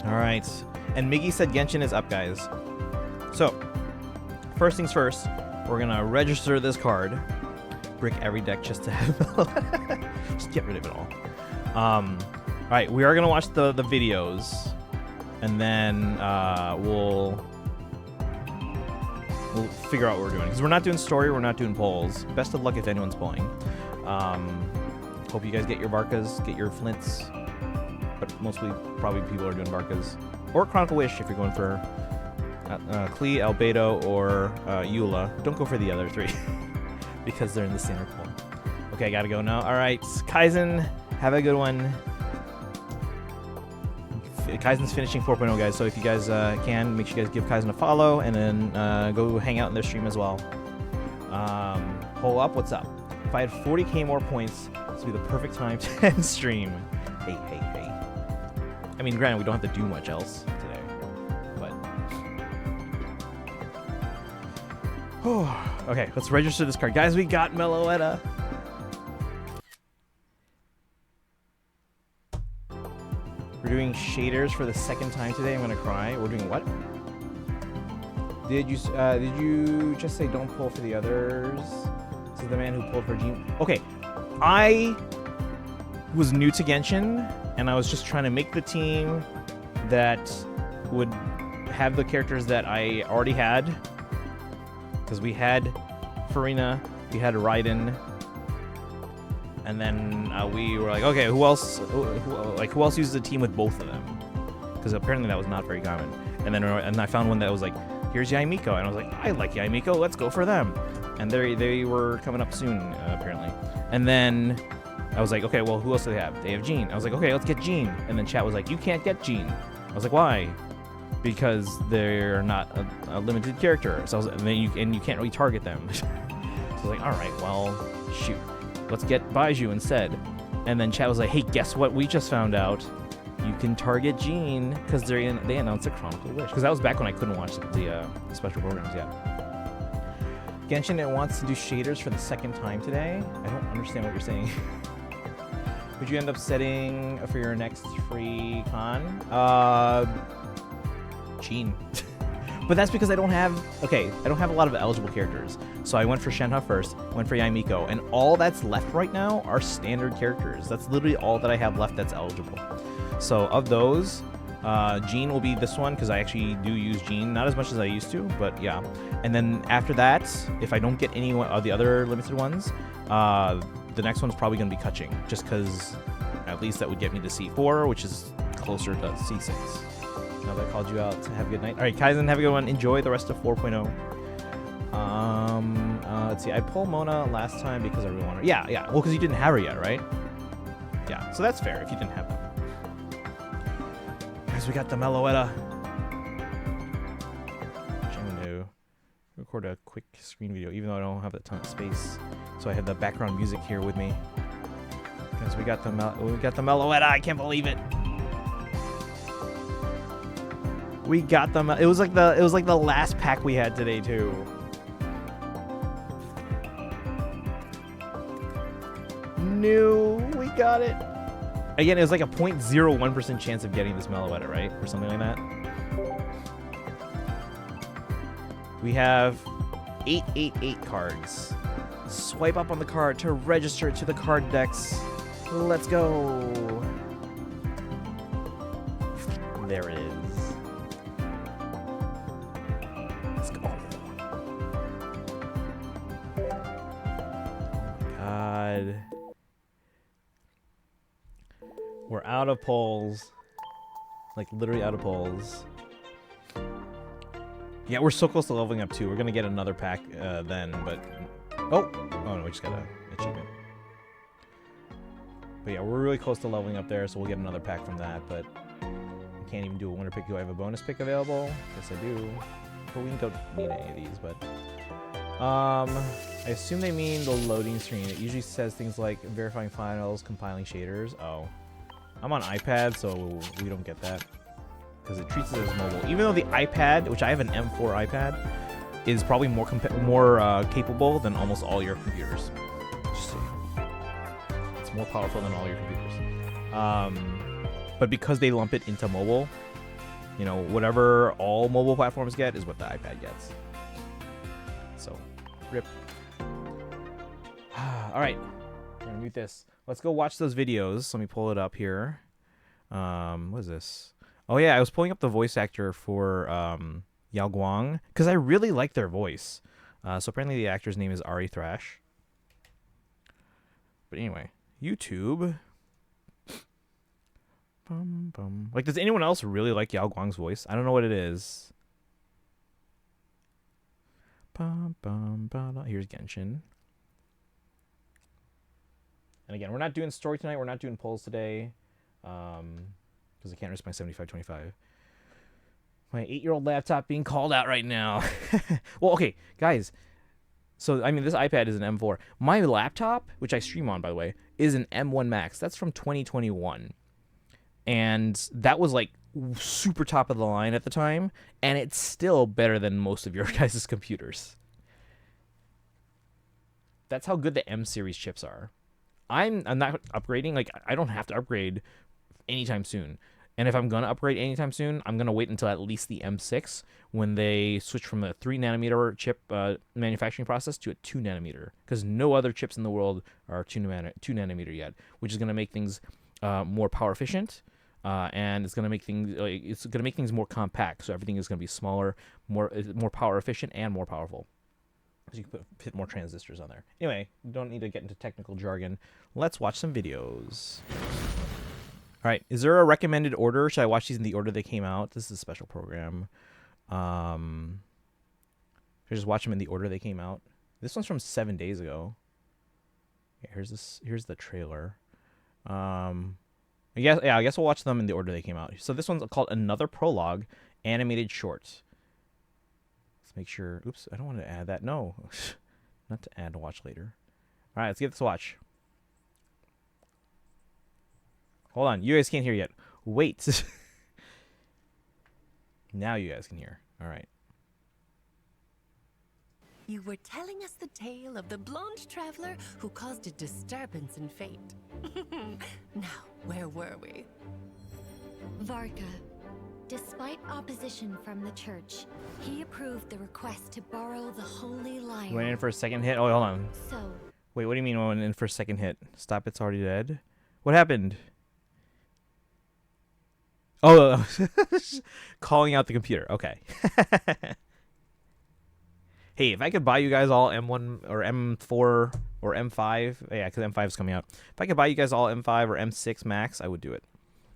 All right, and Miggy said Genshin is up, guys. So first things first. We're gonna register this card, brick every deck just to have, just get rid of it all. All right, we are gonna watch the videos, and then we'll figure out what we're doing, because we're not doing story, we're not doing polls. Best of luck if anyone's pulling. Hope you guys get your Varkas, get your Flints, but mostly probably people are doing Varkas or Chronicle Wish if you're going for Klee, Albedo, or Eula. Don't go for the other three because they're in the center pool. Okay, I gotta go now. All right, Kaizen, have a good one. Kaizen's finishing 4.0, guys, so if you guys can, make sure you guys give Kaizen a follow, and then go hang out in their stream as well. Pull up, what's up? If I had 40k more points, this would be the perfect time to end stream. Hey. I mean, granted, we don't have to do much else today, but... Okay, let's register this card. Guys, we got Meloetta. We're doing shaders for the second time today. I'm gonna cry. We're doing what? Did you just say don't pull for the others? This is the man who pulled for Gene. Okay, I was new to Genshin, and I was just trying to make the team that would have the characters that I already had, because we had Farina, we had Raiden, and then we were like, okay, who else uses a team with both of them? Because apparently that was not very common. And then I found one that was like, here's Yaimiko, and I was like, I like Yaimiko, let's go for them. And they were coming up soon, apparently. And then I was like, okay, well, who else do they have? They have Jean. I was like, okay, let's get Jean. And then chat was like, you can't get Jean. I was like, why? Because they're not a limited character. So you can't really target them. So I was like, all right, well, shoot, let's get Baiju instead. And then chat was like, hey, guess what? We just found out. You can target Jean because they announced a Chronicle Wish. Because that was back when I couldn't watch the special programs yet. Genshin, it wants to do shaders for the second time today. I don't understand what you're saying. Would you end up setting for your next free con? Jean. But that's because I don't have a lot of eligible characters. So I went for Shenhe first, went for Yaimiko, and all that's left right now are standard characters. That's literally all that I have left that's eligible. So of those, Jean will be this one because I actually do use Jean, not as much as I used to, but yeah. And then after that, if I don't get any of the other limited ones, the next one's probably going to be Kaching, just because at least that would get me to C4, which is closer to C6. Now that I called you out, have a good night. All right, Kaizen, have a good one. Enjoy the rest of 4.0. Let's see. I pulled Mona last time because I really wanted her. Yeah. Well, because you didn't have her yet, right? Yeah, so that's fair if you didn't have them. Guys, we got the Meloetta. I'm going to record a quick screen video, even though I don't have a ton of space. So I have the background music here with me. Guys, we got the Meloetta. I can't believe it. We got them. It was like the last pack we had today too. No, we got it. Again, it was like a 0.01% chance of getting this Meloetta, right? Or something like that. We have 888 cards. Swipe up on the card to register to the card decks. Let's go. There it is. Let's go. Oh my god. We're out of polls. Like, literally out of polls. Yeah, we're so close to leveling up too. We're gonna get another pack then, but... Oh no, we just got an achievement. But yeah, we're really close to leveling up there, so we'll get another pack from that, but... I can't even do a winner pick. Do I have a bonus pick available? Yes, I do. But we don't need any of these, but... I assume they mean the loading screen. It usually says things like verifying files, compiling shaders. Oh. I'm on iPad, so we don't get that. Because it treats it as mobile. Even though the iPad, which I have an M4 iPad, is probably more capable than almost all your computers. Just so you know. It's more powerful than all your computers. But because they lump it into mobile, you know, whatever all mobile platforms get is what the iPad gets. So, rip. All right, I'm gonna mute this. Let's go watch those videos. Let me pull it up here. What is this? Oh yeah, I was pulling up the voice actor for Yao Guang because I really like their voice. So apparently the actor's name is Ari Thrash. But anyway, YouTube. Like, does anyone else really like Yao Guang's voice? I don't know what it is. Here's Genshin. And again, we're not doing story tonight. We're not doing polls today. Because I can't risk my 7525. My 8-year-old laptop being called out right now. Well, okay, guys. So, I mean, this iPad is an M4. My laptop, which I stream on, by the way, is an M1 Max. That's from 2021. And that was, like, super top of the line at the time. And it's still better than most of your guys' computers. That's how good the M series chips are. I'm not upgrading. Like, I don't have to upgrade anytime soon. And if I'm going to upgrade anytime soon, I'm going to wait until at least the M6 when they switch from a 3nm chip manufacturing process to a 2nm. Because no other chips in the world are 2nm yet, which is going to make things more power efficient, and it's gonna make things more compact. So everything is gonna be smaller, more power efficient, and more powerful. So you can fit more transistors on there. Anyway, don't need to get into technical jargon. Let's watch some videos. All right, is there a recommended order? Should I watch these in the order they came out? This is a special program. Should I just watch them in the order they came out? This one's from 7 days ago. Yeah, here's the trailer. I guess we'll watch them in the order they came out. So this one's called Another Prologue, animated short. Let's make sure. Oops, I don't want to add that. No, not to add to watch later. All right, let's give this a watch. Hold on, you guys can't hear yet. Wait. Now you guys can hear. All right. You were telling us the tale of the blonde traveler who caused a disturbance in fate. Now, where were we? Varka. Despite opposition from the church, he approved the request to borrow the holy lyre. Went in for a second hit. Oh, hold on. So. Wait, what do you mean went in for a second hit? Stop, it's already dead. What happened? Oh, calling out the computer. Okay. Hey, if I could buy you guys all M1 or M4 or M5, yeah, because M5 is coming out. If I could buy you guys all M5 or M6 Max, I would do it.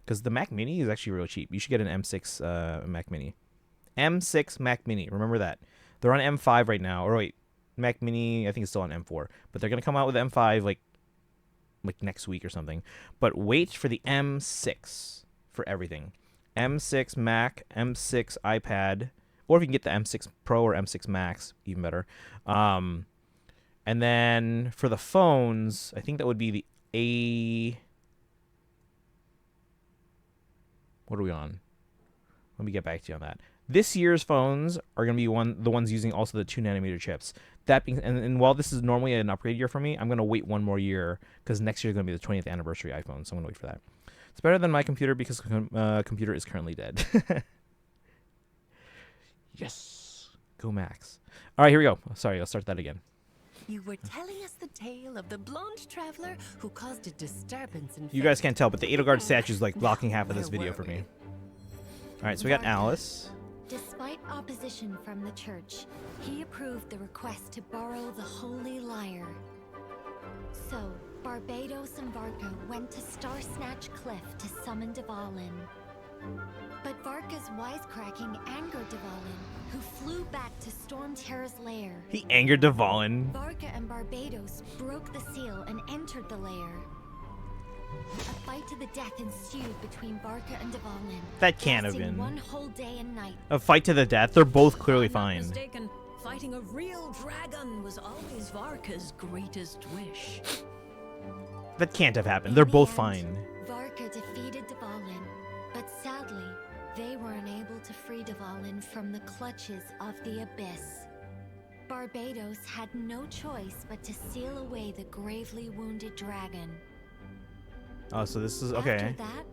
Because the Mac Mini is actually real cheap. You should get an M6 Mac Mini. M6 Mac Mini. Remember that. They're on M5 right now. Or wait, Mac Mini, I think it's still on M4. But they're going to come out with M5 like next week or something. But wait for the M6 for everything. M6 Mac, M6 iPad, or if you can get the M6 Pro or M6 Max, even better. And then for the phones, I think that would be the A... What are we on? Let me get back to you on that. This year's phones are going to be the ones using also the 2nm chips. That being, and while this is normally an upgrade year for me, I'm going to wait one more year because next year is going to be the 20th anniversary iPhone, so I'm going to wait for that. It's better than my computer because computer is currently dead. Yes. Go Max. All right, here we go. Sorry, I'll start that again. You were telling us the tale of the blonde traveler who caused a disturbance in fate. You guys can't tell, but the Edelgard statue is like blocking half of this video for me. All right, so we got Alice. Despite opposition from the church, he approved the request to borrow the holy lyre. So, Barbados and Varka went to Star Snatch Cliff to summon Dvalin. But Varka's wisecracking angered Dvalin, who flew back to Storm Terra's lair. He angered Dvalin. Varka and Barbados broke the seal and entered the lair. A fight to the death ensued between Varka and Dvalin. That can't have been. One whole day and night. A fight to the death? They're both clearly fine. Mistaken, fighting a real dragon was always Varka's greatest wish. That can't have happened. They're both fine. Varka defeated Dvalin, but sadly, they were unable to free Dvalin from the clutches of the abyss. Barbados had no choice but to seal away the gravely wounded dragon. Oh, so this is okay. After that,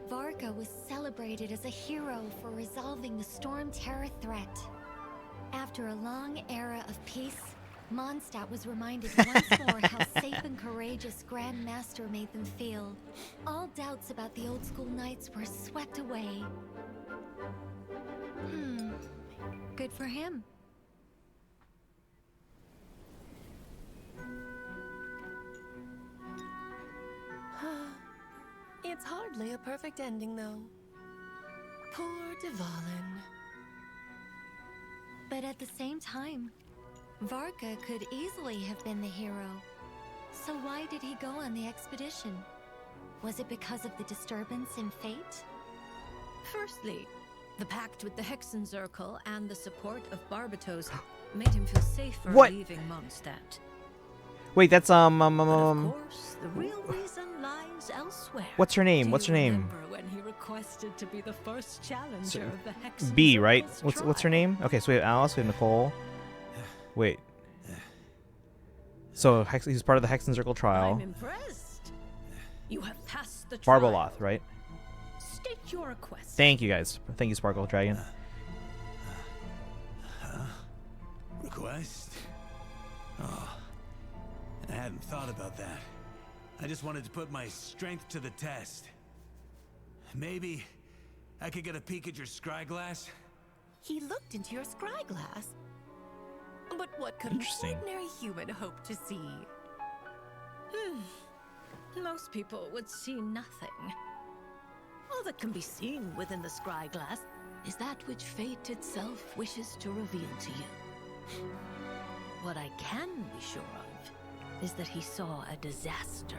Varka was celebrated as a hero for resolving the Storm Terror threat. After a long era of peace, Mondstadt was reminded once more how safe and courageous Grand Master made them feel. All doubts about the old school knights were swept away. Good for him. It's hardly a perfect ending, though. Poor Dvalin. But at the same time, Varka could easily have been the hero. So why did he go on the expedition? Was it because of the disturbance in fate? Firstly, the pact with the Hexenzirkel and the support of Barbatos made him feel safer leaving Mondstadt. Wait, that's But of course, the real reason lies elsewhere. What's her name? What's her name? Remember when he requested to be the first challenger of the Hexenzirkel's B, right? What's her trial? name? Okay, so we have Alice, we have Nicole. Wait. So he's part of the Hexenzirkel trial. I'm impressed. You have passed the trial. Barbaloth, right? State your request. Thank you guys. Thank you, Sparkle Dragon. Request? Oh, I hadn't thought about that. I just wanted to put my strength to the test. Maybe I could get a peek at your scry glass? He looked into your scry glass. But what could an Interesting. ordinary human hope to see? Most people would see nothing. All that can be seen within the scry glass is that which fate itself wishes to reveal to you. What I can be sure of is that he saw a disaster.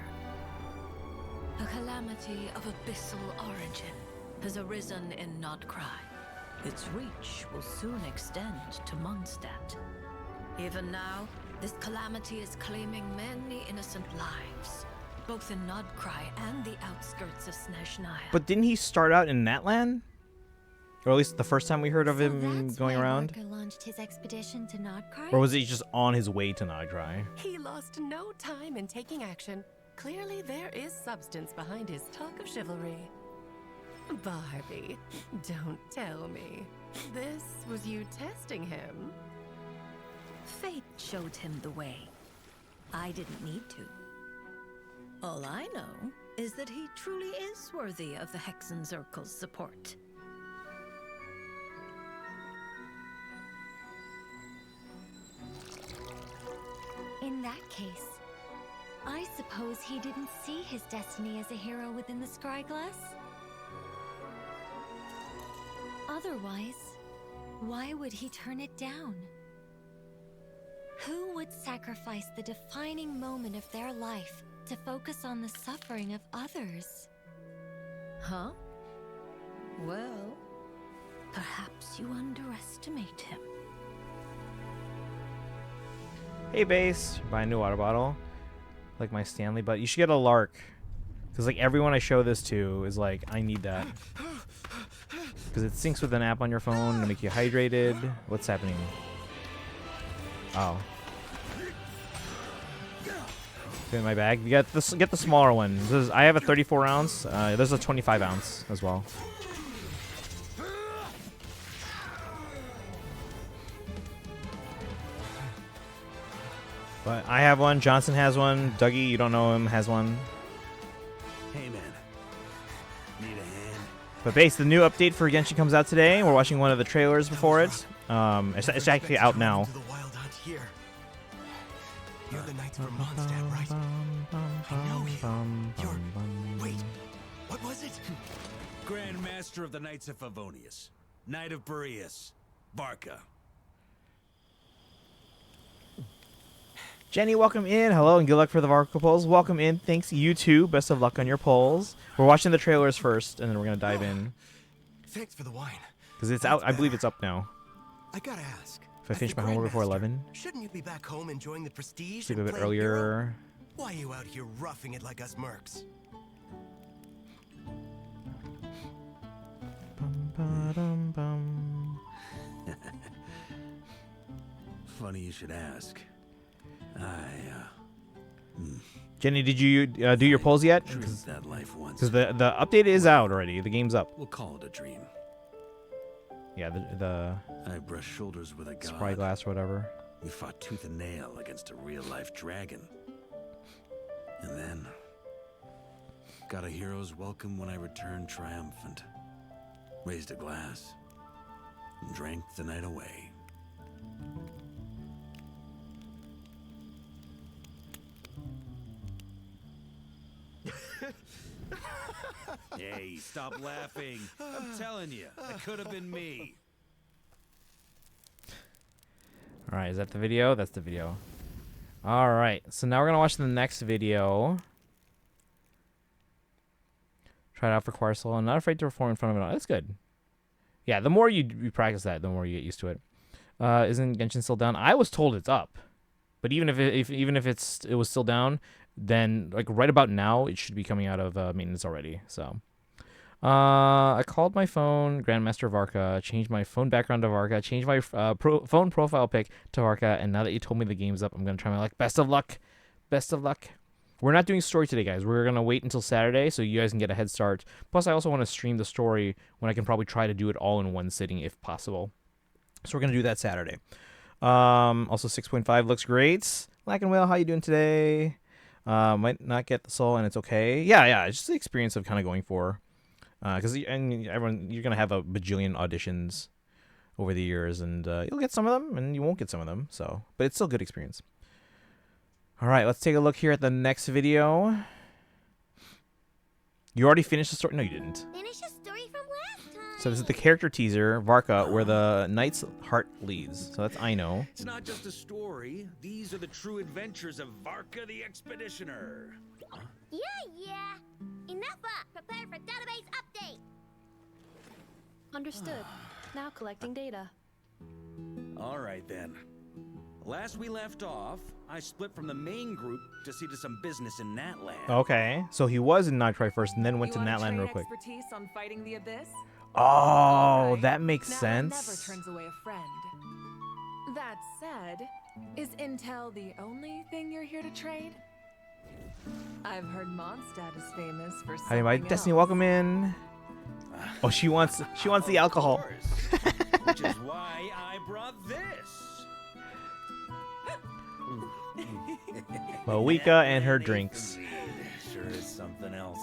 A calamity of abyssal origin has arisen in Nodcry. Its reach will soon extend to Mondstadt. Even now, this calamity is claiming many innocent lives, both in Nodcry and the outskirts of Snezhnaya. But didn't he start out in Natlan? Or at least the first time we heard of So him that's going why around? Barker launched his expedition to Nodcry? Or was he just on his way to Nogdry? He lost no time in taking action. Clearly, there is substance behind his talk of chivalry. Barbie, don't tell me. This was you testing him? Fate showed him the way. I didn't need to. All I know is that he truly is worthy of the Hexenzirkel's support. In that case, I suppose he didn't see his destiny as a hero within the Scryglass? Otherwise, why would he turn it down? Who would sacrifice the defining moment of their life to focus on the suffering of others? Huh? Well, perhaps you underestimate him. Hey, Base, buy a new water bottle. Like my Stanley, but you should get a Lark. Because like everyone I show this to is like, I need that. Because it syncs with an app on your phone to make you hydrated. What's happening? Oh. Get in my bag. You get the smaller one. I have a 34 ounce. There's a 25 ounce as well. But I have one. Johnson has one. Dougie, you don't know him, has one. Hey man, need a hand? But Base, the new update for Genshin comes out today. We're watching one of the trailers before it. It's actually out now. To the wild hunt here. You're the knights from Mondstadt, right? I know you. You're... Wait, what was it? Grand Master of the Knights of Favonius, Knight of Boreas, Barca. Jenny, welcome in. Hello, and good luck for the Varka polls. Welcome in. Thanks, you too. Best of luck on your polls. We're watching the trailers first, and then we're going to dive in. Thanks for the wine. Because it's out. I believe it's up now. I gotta ask. If I as finish the my homework before Grandmaster, 11. Shouldn't you be back home enjoying the prestige Sleep a and bit playing hero? earlier. Why are you out here roughing it like us mercs? Bum, ba-dum, bum. Funny you should ask. Jenny, did you do your polls yet? Dreamed that life once. Because the update is out already. The game's up. We'll call it a dream. Yeah, the I brushed shoulders with a god. Spyglass or whatever. We fought tooth and nail against a real-life dragon. And then... got a hero's welcome when I returned triumphant. Raised a glass. And drank the night away. Hey, stop laughing. I'm telling you, that could have been me. All right, is that the video? That's the video. All right, so now we're going to watch the next video. Try it out for Quarsel. I'm not afraid to perform in front of it. That's good. Yeah, the more you practice that, the more you get used to it. Isn't Genshin still down? I was told it's up. But even if it was still down, then like right about now, it should be coming out of maintenance already. So I called my phone Grandmaster Varka, changed my phone background to Varka, changed my phone profile pic to Varka, and now that you told me the game's up, I'm gonna try my luck. Best of luck. Best of luck. We're not doing story today, guys. We're gonna wait until Saturday so you guys can get a head start. Plus, I also want to stream the story when I can probably try to do it all in one sitting if possible. So we're gonna do that Saturday. Also 6.5 looks great. Lack and Whale, how you doing today? Might not get the soul, and it's okay. Yeah. It's just the experience of kind of going for, because everyone, you're gonna have a bajillion auditions over the years, and you'll get some of them, and you won't get some of them. So, but it's still a good experience. All right, let's take a look here at the next video. You already finished the story? No, you didn't. Finish a story from last time. So this is the character teaser, Varka, where the knight's heart leads. So that's Aino. It's not just a story. These are the true adventures of Varka the Expeditioner. Yeah. Enough up. Prepare for database update. Understood. Now collecting data. All right, then. Last we left off, I split from the main group to see to some business in Natland. Okay, so he was in Nitri first, and then went to Natland real quick. Expertise on fighting the abyss? Oh, Okay. that makes Now, sense. never turns away a friend. That said, is intel the only thing you're here to trade? I've heard Mondstadt is famous for Hi, something my Destiny, else. welcome in. Oh, she wants the alcohol. Of course, which is why I brought this. Moika and her drinks. Sure is something else.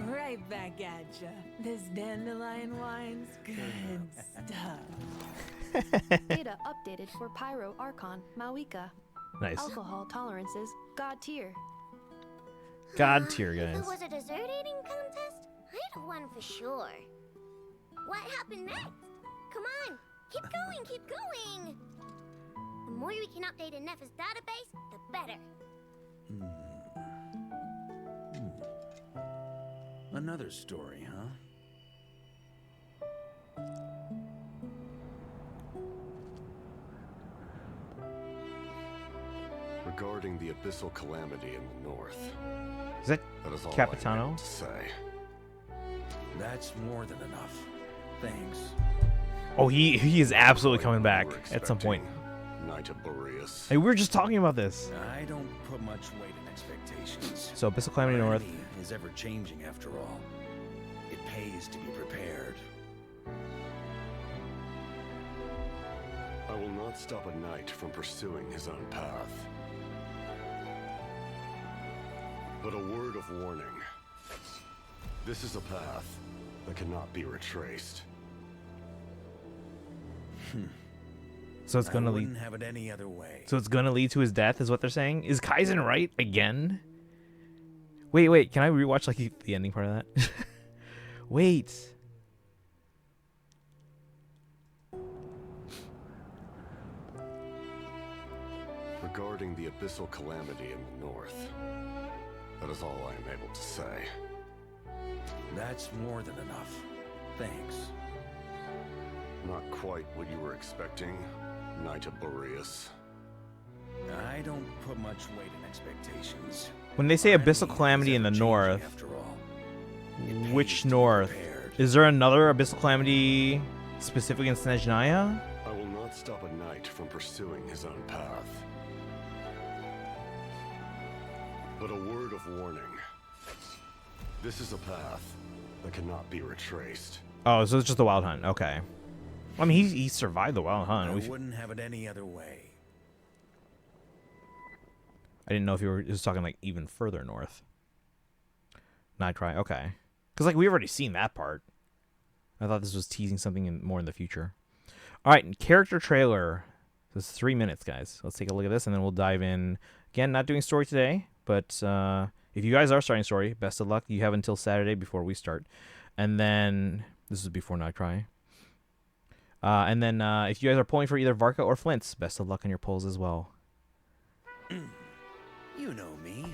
Right back at ya. This dandelion wine's good stuff. Data updated for Pyro Archon Mawika. Nice. Alcohol tolerances God tier. God tier, If guys. it was a dessert eating contest, I'd have won for sure. What happened next? Come on, keep going. The more we can update in Neffa's database, the better. Another story, huh? Regarding the abyssal calamity in the north, Is that that is all Capitano? I have to say. That's more than enough. Thanks. Oh, he is absolutely Quite coming what back you were at some point. expecting, Knight of Boreas. Hey, we were just talking about this. I don't put much weight in expectations. So Abyssal Calamity Our North. enemy is ever changing after all. It pays to be prepared. I will not stop a knight from pursuing his own path. But a word of warning. This is a path that cannot be retraced. So it's gonna I lead. wouldn't have it any other way. So it's gonna lead to his death, is what they're saying. Is Kaizen right again? Wait. Can I rewatch like the ending part of that? Wait. Regarding the abyssal calamity in the north, that is all I am able to say. That's more than enough. Thanks. Not quite what you were expecting, Knight of Boreas. I don't put much weight in expectations. When they say Our Abyssal enemy is Calamity in ever the changing north, after all. It pays which to be north? prepared. Is there another Abyssal Calamity specific in Snezhnaya? I will not stop a knight from pursuing his own path. But a word of warning. This is a path that cannot be retraced. Oh, so it's just the Wild Hunt. Okay. I mean, he survived the Wild Hunt. I We've- wouldn't have it any other way. I didn't know if you were just talking like even further north. Nitri, okay. Because like we've already seen that part. I thought this was teasing something more in the future. All right, character trailer. This is 3 minutes, guys. Let's take a look at this, and then we'll dive in. Again, not doing story today, but if you guys are starting story, best of luck. You have until Saturday before we start. And then, this is before Nitri. And then if you guys are pulling for either Varka or Flint's, best of luck on your polls as well. You know me.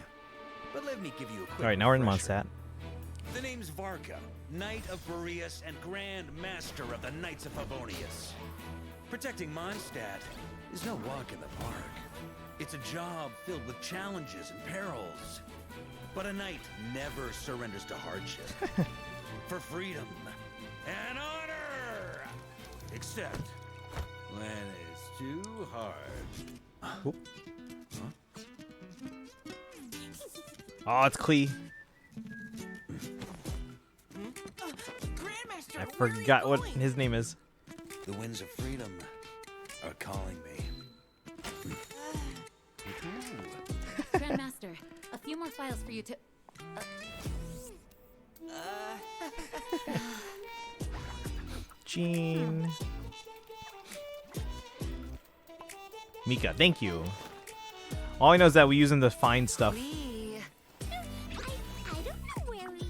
But let me give you a quick All right, now we're in refresher. Mondstadt. The name's Varka, Knight of Boreas and Grand Master of the Knights of Favonius. Protecting Mondstadt is no walk in the park. It's a job filled with challenges and perils. But a knight never surrenders to hardship. For freedom and honor! Except when it's too hard. Oop. Oh, it's Klee. Grandmaster, I forgot what his name is. The winds of freedom are calling me. Grandmaster, a few files for you to... Jean. Mika, thank you. All I know is that we use them to find stuff. We... I don't know where he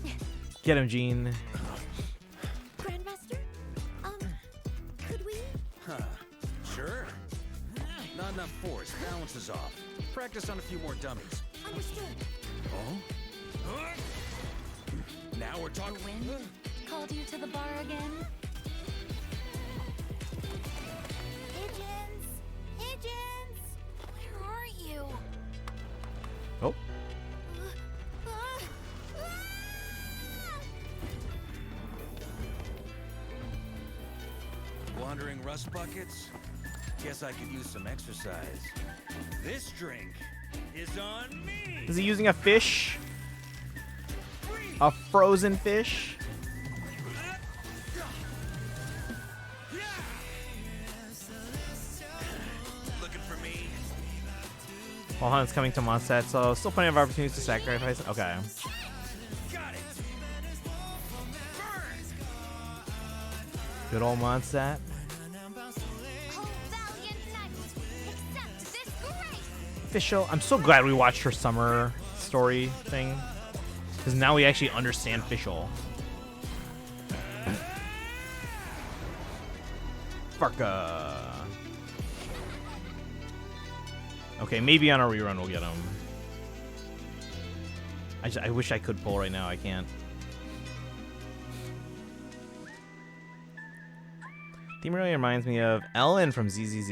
is. Get him, Jean. Grandmaster? Could we? Huh. Sure. Not enough force. Balance is off. Practice on a few more dummies. Understood. Oh? Now we're The talking. wind called you to the bar again? Pigeons! Pigeons! Where are you? Oh. Wandering rust buckets? Guess I could use some exercise. This drink is on me! Is he using a fish? A frozen fish? Looking for me? Well, Hunt's coming to Mondstadt, so still plenty of opportunities to sacrifice. Okay. Got it! Burn! Good old Mondstadt. Oh, valiant knights, accept this grace! Official. I'm so glad we watched her summer story thing. Because now we actually understand Fischl. Farka. Okay, maybe on a rerun we'll get him. I wish I could pull right now. I can't. Theme really reminds me of Ellen from ZZZ.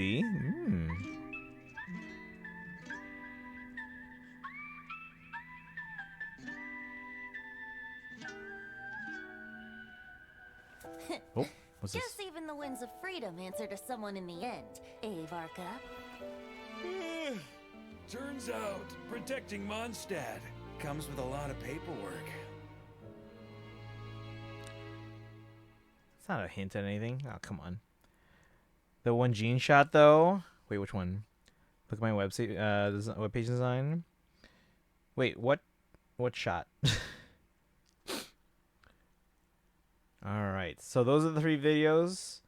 Oh, what's this? Just even the winds of freedom answer to someone in the end, eh, Varka? Turns out, protecting Mondstadt comes with a lot of paperwork. It's not a hint at anything. Oh, come on. The one Gene shot, though. Wait, which one? Look at my website, webpage design. Wait, what shot? All right, so those are the 3 videos.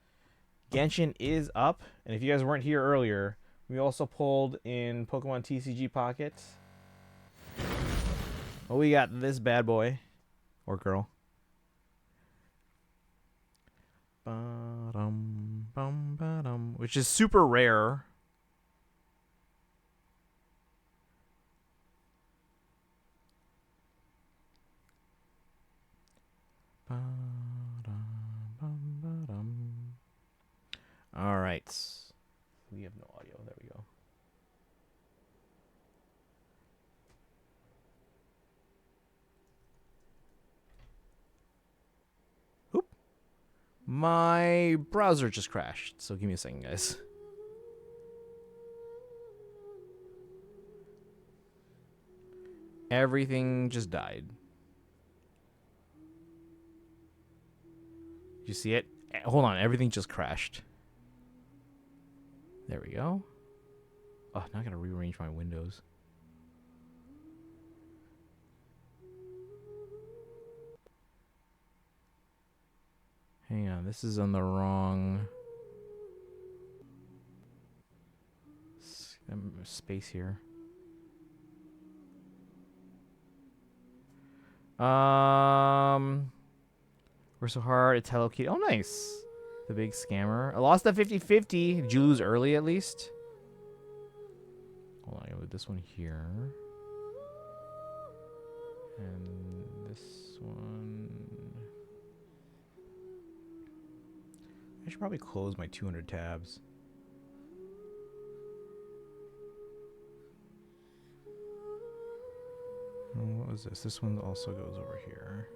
Genshin is up, and if you guys weren't here earlier, we also pulled in Pokemon TCG Pocket. Oh, we got this bad boy or girl. Ba-dum, bum, ba-dum, which is super rare. All right. We have no audio. There we go. Oop. My browser just crashed, so give me a second, guys. Everything just died. Did you see it? Hold on, everything just crashed. There we go. Oh, now I gotta rearrange my windows. Hang on, this is on the wrong space here. We're so hard. It's Hello Kitty. Oh, nice. The big scammer. I lost that 50-50. Did you lose early at least? Hold on, I'm gonna move this one here. And this one. I should probably close my 200 tabs. What was this? This one also goes over here.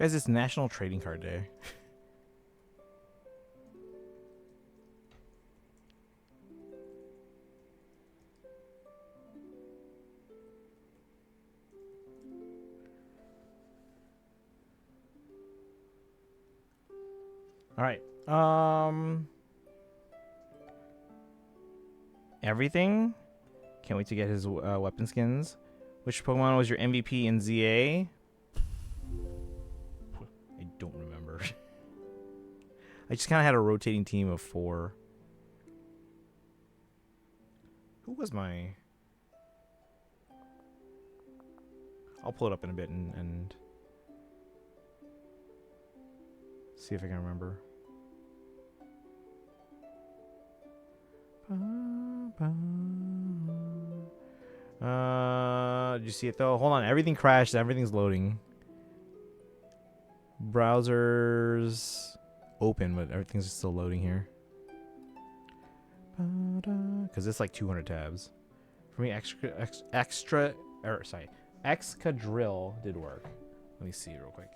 Guys, it's National Trading Card Day. All right. Everything. Can't wait to get his weapon skins. Which Pokemon was your MVP in ZA? I don't remember. I just kind of had a rotating team of 4. Who was my... I'll pull it up in a bit and see if I can remember. Did you see it though? Hold on, everything crashed. Everything's loading. Browsers open, but everything's still loading here. Because it's like 200 tabs. For me, Excadrill did work. Let me see real quick.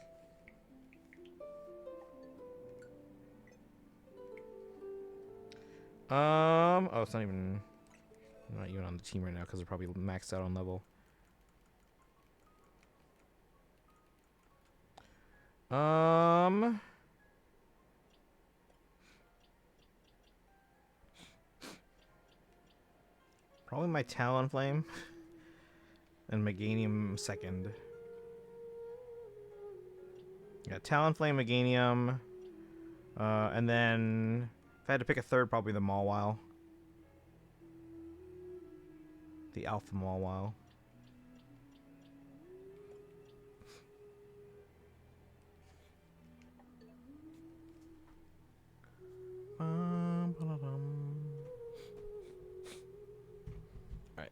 Oh, it's not even. I'm not even on the team right now because they're probably maxed out on level. Probably my Talonflame and Meganium second. Yeah, Talonflame, Meganium, and then if I had to pick a third, probably the Mawile. The Alpha Mawile. Alright.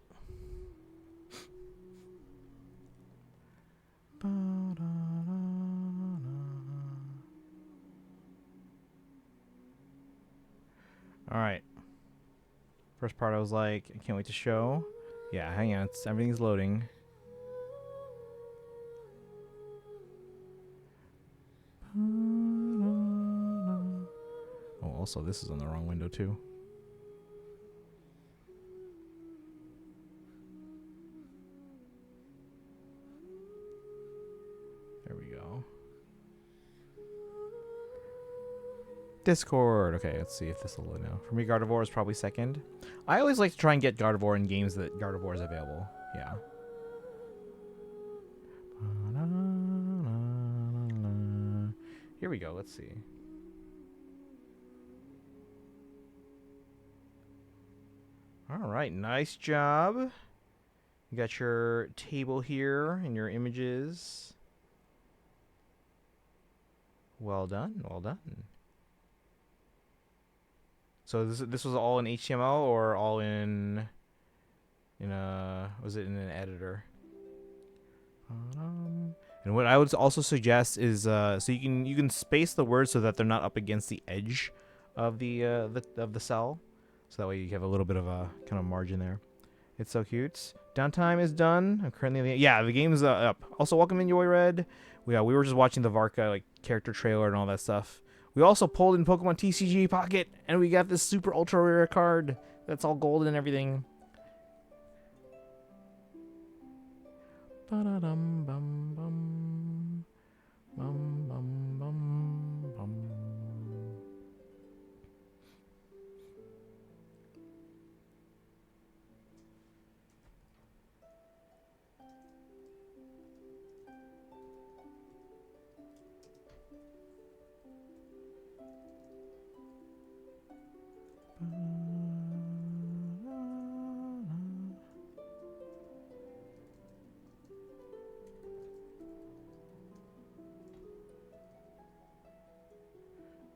Alright. First part I was like, I can't wait to show. Yeah, hang on, everything's loading. Oh, also this is on the wrong window too. There we go. Discord. Okay, let's see if this will load now. For me, Gardevoir is probably second. I always like to try and get Gardevoir in games that Gardevoir is available. Yeah. Here we go. Let's see. All right, nice job. You got your table here and your images. Well done. Well done. So this was all in HTML or all in was it in an editor? And what I would also suggest is so you can space the words so that they're not up against the edge of the cell, so that way you have a little bit of a kind of margin there. It's so cute. Downtime is done. I'm currently the game's up. Also, welcome in Red. We were just watching the Varka like character trailer and all that stuff. We also pulled in Pokemon TCG Pocket, and we got this super ultra rare card that's all golden and everything. Ba-da-dum bum bum bum bum bum bum.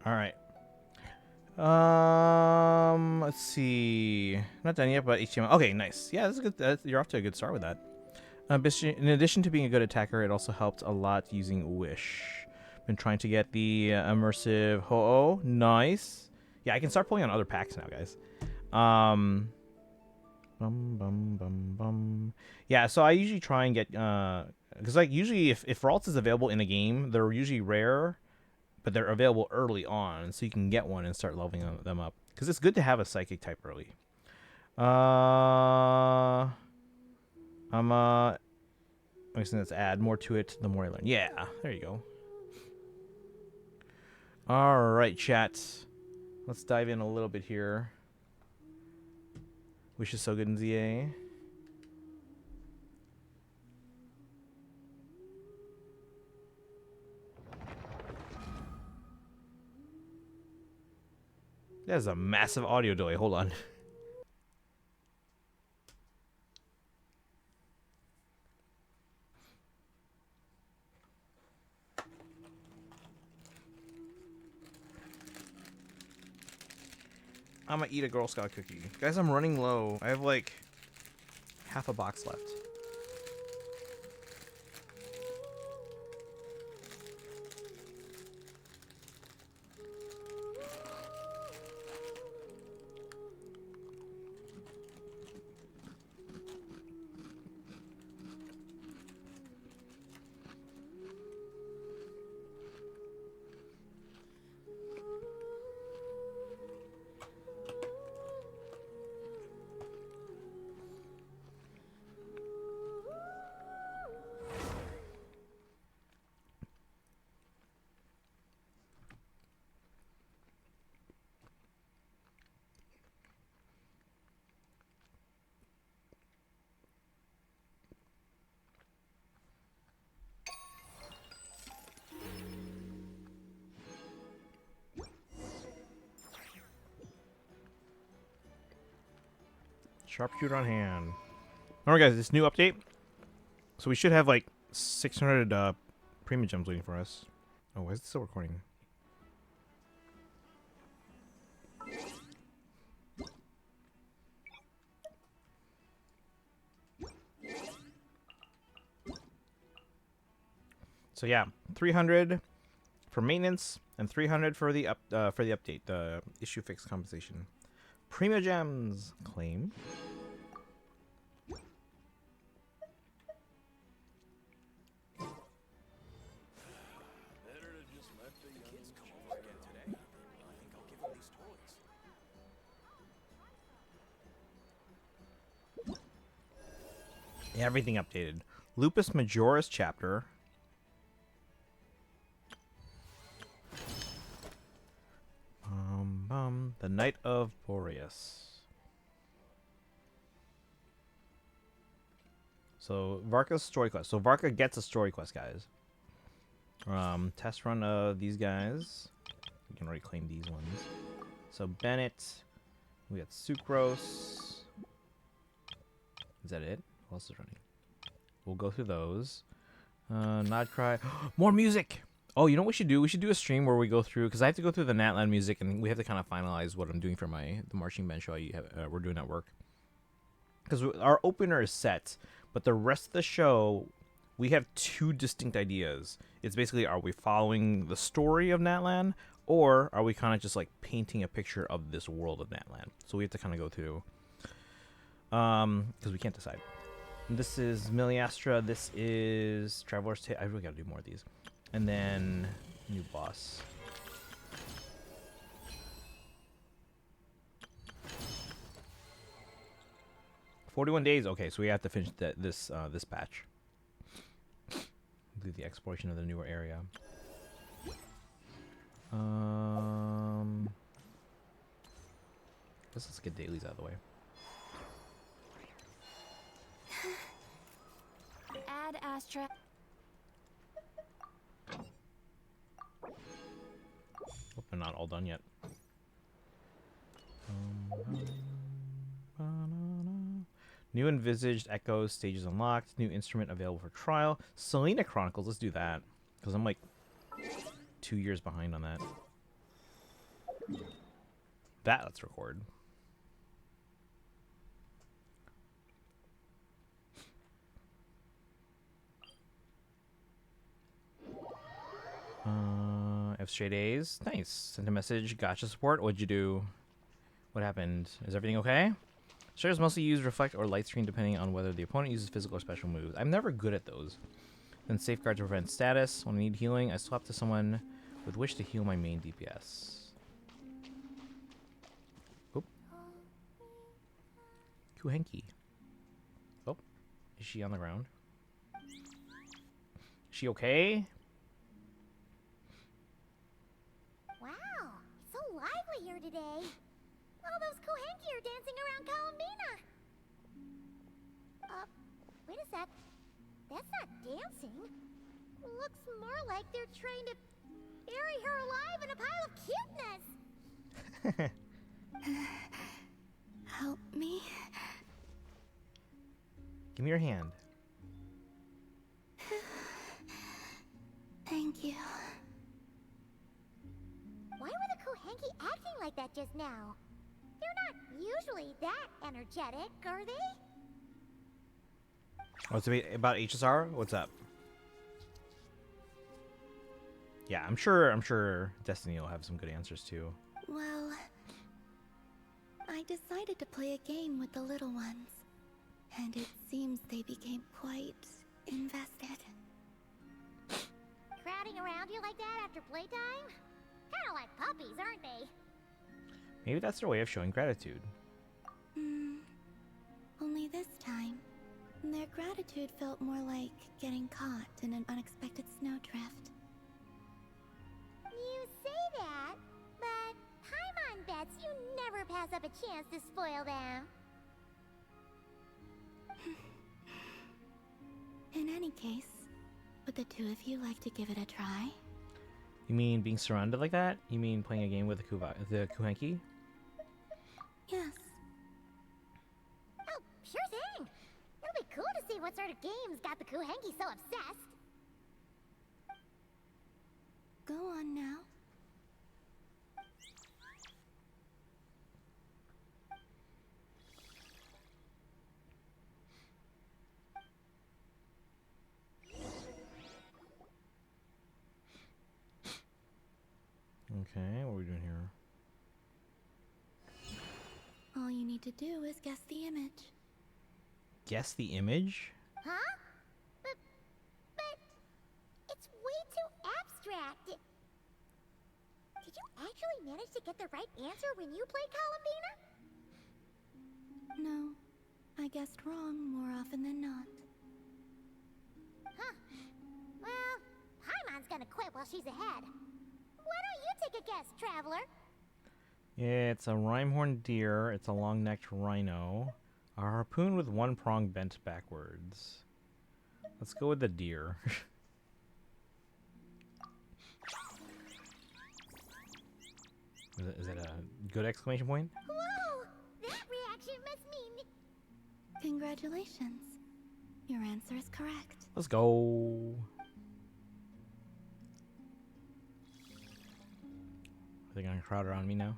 All right. Let's see. Not done yet, but HTML. Okay, nice. Yeah, that's a good. You're off to a good start with that. In addition to being a good attacker, it also helped a lot using Wish. Been trying to get the immersive Ho-Oh. Nice. Yeah, I can start pulling on other packs now, guys. Bum bum bum bum. Yeah, so I usually try and get Because like usually if Ralts is available in a game, they're usually rare, but they're available early on, so you can get one and start leveling them up. Because it's good to have a psychic type early. I guess let's add more to it the more I learn. Yeah, there you go. All right, chat. Let's dive in a little bit here. Wish is so good in ZA. That is a massive audio delay. Hold on. I'm gonna eat a Girl Scout cookie. Guys, I'm running low. I have like half a box left. Sharpshooter on hand. Alright guys, this new update. So we should have like 600 premium gems waiting for us. Oh, why is it still recording? So yeah, 300 for maintenance and 300 for the update, the issue fix compensation. Premium gems claim. Everything updated. Lupus Majoris chapter. The Night of Boreas. So Varka's story quest. So Varka gets a story quest, guys. Test run of these guys. We can already claim these ones. So Bennett. We got Sucrose. Is that it? What else is running? We'll go through those. Nodcry. More music! Oh, you know what we should do? We should do a stream where we go through, because I have to go through the Natland music, and we have to kind of finalize what I'm doing for the marching band show we're doing at work. Because our opener is set, but the rest of the show, we have two distinct ideas. It's basically, are we following the story of Natland, or are we kind of just like painting a picture of this world of Natland? So we have to kind of go through, because we can't decide. This is Miliastra. This is Traveler's Tale. I really got to do more of these. And then new boss. "41 days." Okay, so we have to finish this batch. Do the exploration of the newer area. Let's get dailies out of the way. Add Astra. Hope they're not all done yet. New envisaged echoes, stages unlocked, new instrument available for trial. Selena Chronicles, let's do that. Because I'm like 2 years behind on that. Let's record. F straight A's. Nice. Sent a message. Gotcha support. What'd you do? What happened? Is everything okay? Shares mostly use reflect or light screen depending on whether the opponent uses physical or special moves. I'm never good at those. Then safeguard to prevent status. When I need healing, I swap to someone with wish to heal my main DPS. Oop. Kuhenki. Oh, is she on the ground? Is she okay? Wow, it's so lively here today. All those Kohenki are dancing around Columbina. Wait a sec. That's not dancing. Looks more like they're trying to bury her alive in a pile of cuteness. Help me. Give me your hand. Thank you. Why were the Kohenki acting like that just now? They're not usually that energetic, are they? Oh, it's about HSR? What's up? Yeah, I'm sure Destiny will have some good answers too. Well, I decided to play a game with the little ones, and it seems they became quite invested. Crowding around you like that after playtime? Kinda like puppies, aren't they? Maybe that's their way of showing gratitude. Only this time, their gratitude felt more like getting caught in an unexpected snowdrift. You say that, but Paimon bets you never pass up a chance to spoil them. In any case, would the two of you like to give it a try? You mean being surrounded like that? You mean playing a game with the Kuhenki? Yes. Oh, sure thing. It'll be cool to see what sort of games got the Kuhenki so obsessed. Go on now. Okay, what are we doing here? All you need to do is guess the image. Guess the image? Huh? But it's way too abstract. Did you actually manage to get the right answer when you played Columbina? No, I guessed wrong more often than not. Huh. Well, Paimon's gonna quit while she's ahead. Why don't you take a guess, Traveler? It's a rhyme-horned deer. It's a long-necked rhino. A harpoon with one prong bent backwards. Let's go with the deer. Is it a good exclamation point? Whoa! That reaction must mean... Congratulations. Your answer is correct. Let's go. Are they gonna crowd around me now?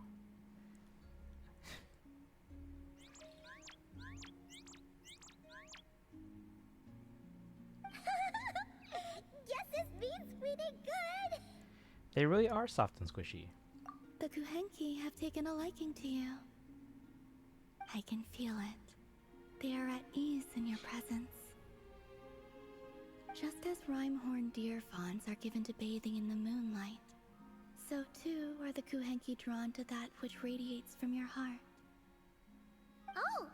Guess this means we did good! They really are soft and squishy. The Kuhenki have taken a liking to you. I can feel it. They are at ease in your presence. Just as rhyme-horned deer fawns are given to bathing in the moonlight, so too are the Kuhenki drawn to that which radiates from your heart. Oh!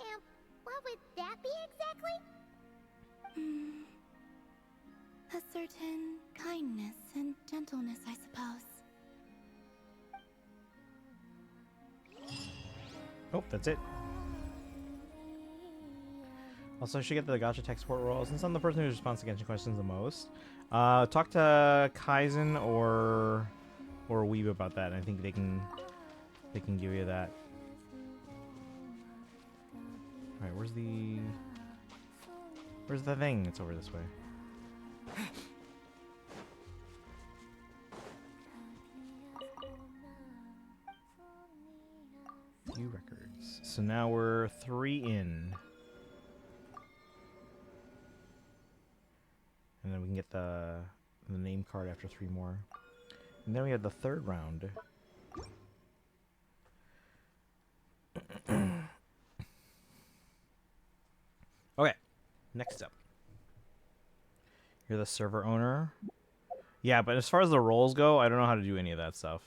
And what would that be exactly? A certain kindness and gentleness, I suppose. Oh, that's it. Also, I should get the gacha tech support role since I'm the person who responds to Genshin questions the most. Talk to Kaizen or Weeb about that. I think they can give you that. All right, where's the thing? It's over this way. View records. So now we're 3 in. And then we can get the name card after 3 more. And then we have the 3rd round. Okay, next up. You're the server owner. Yeah, but as far as the roles go, I don't know how to do any of that stuff.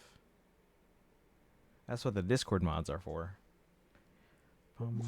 That's what the Discord mods are for. Confirm.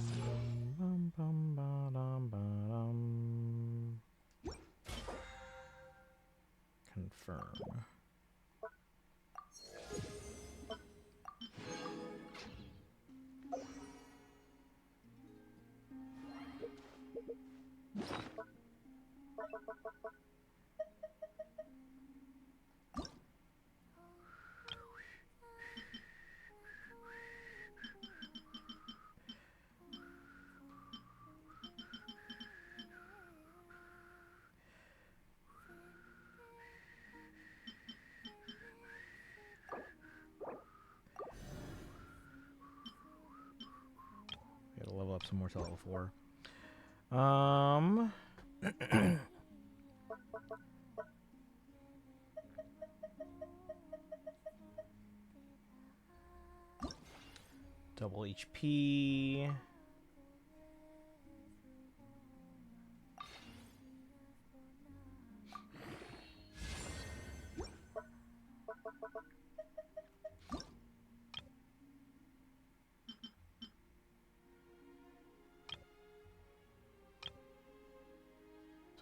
Gotta level up some more to level 4. Double HP.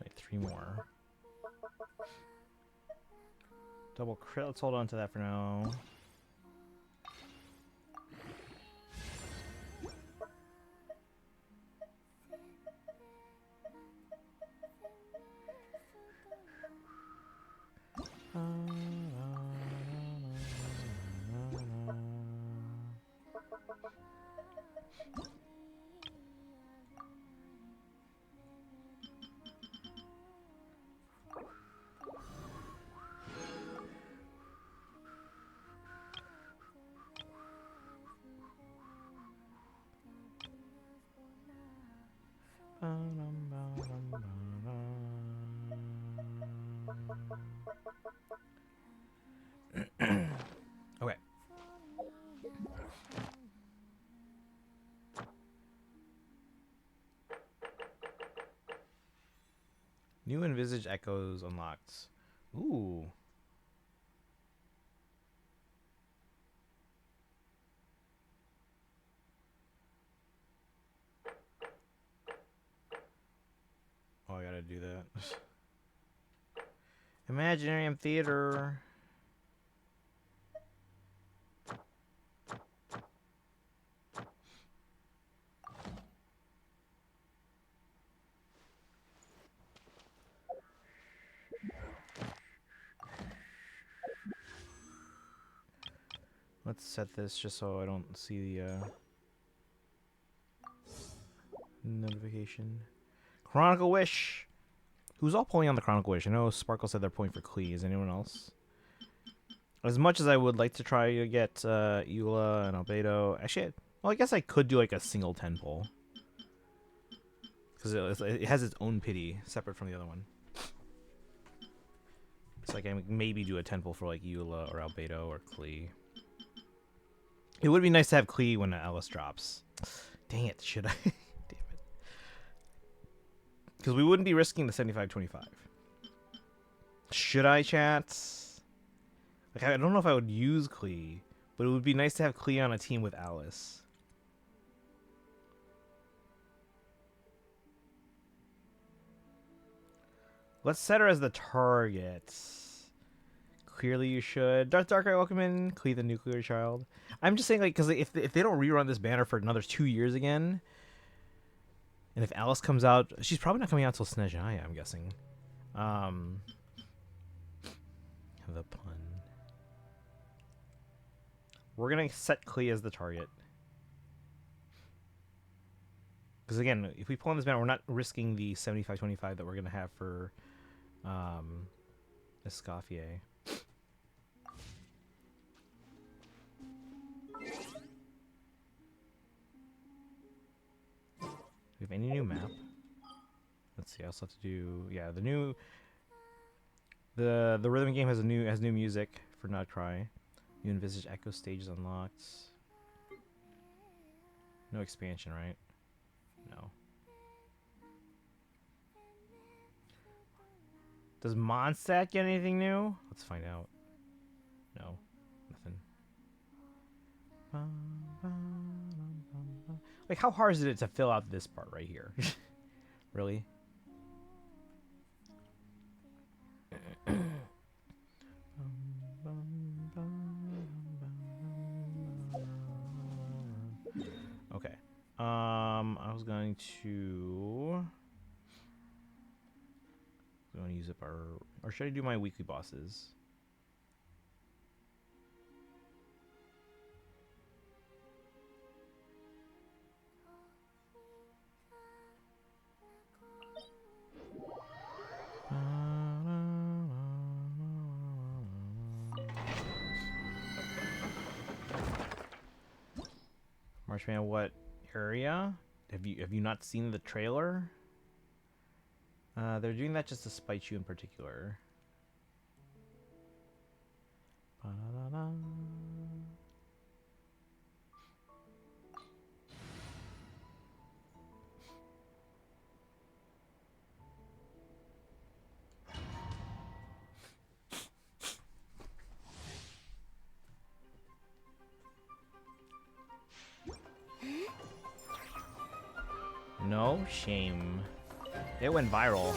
Like 3 more. Double crit. Let's hold on to that for now. Okay. New envisage echoes unlocked. Ooh. Oh, I gotta do that. Imaginarium Theater. Let's set this just so I don't see the notification. Chronicle Wish. Who's all pulling on the Chronicle Wish? I know Sparkle said they're pulling for Klee. Is anyone else? As much as I would like to try to get Eula and Albedo, actually, well, I guess I could do like a single 10 pull. Because it has its own pity, separate from the other one. So I can maybe do a 10 pull for like Eula or Albedo or Klee. It would be nice to have Klee when Alice drops. Dang it, should I? Damn it. Because we wouldn't be risking the 75-25. Should I, chat? Like, I don't know if I would use Klee, but it would be nice to have Klee on a team with Alice. Let's set her as the target. Clearly you should. Dark Eye welcome in. Klee the nuclear child. I'm just saying, like, because if they don't rerun this banner for another 2 years again, and if Alice comes out, she's probably not coming out till Snezhaya, I'm guessing. The pun. We're gonna set Klee as the target. Because again, if we pull on this banner, we're not risking the 75-25 that we're gonna have for Escoffier. Do we have any new map? Let's see. I also have to do the rhythm game has new music for Not Cry. New envisage echo stages unlocked. No expansion, right? No. Does Mondstadt get anything new? Let's find out. No, nothing. Like, how hard is it to fill out this part right here? Really? Okay. I was going to use up our, or should I do my weekly bosses? Marshman, what area? Have you not seen the trailer? They're doing that just to spite you in particular. Ba-da-da-da. No shame. It went viral.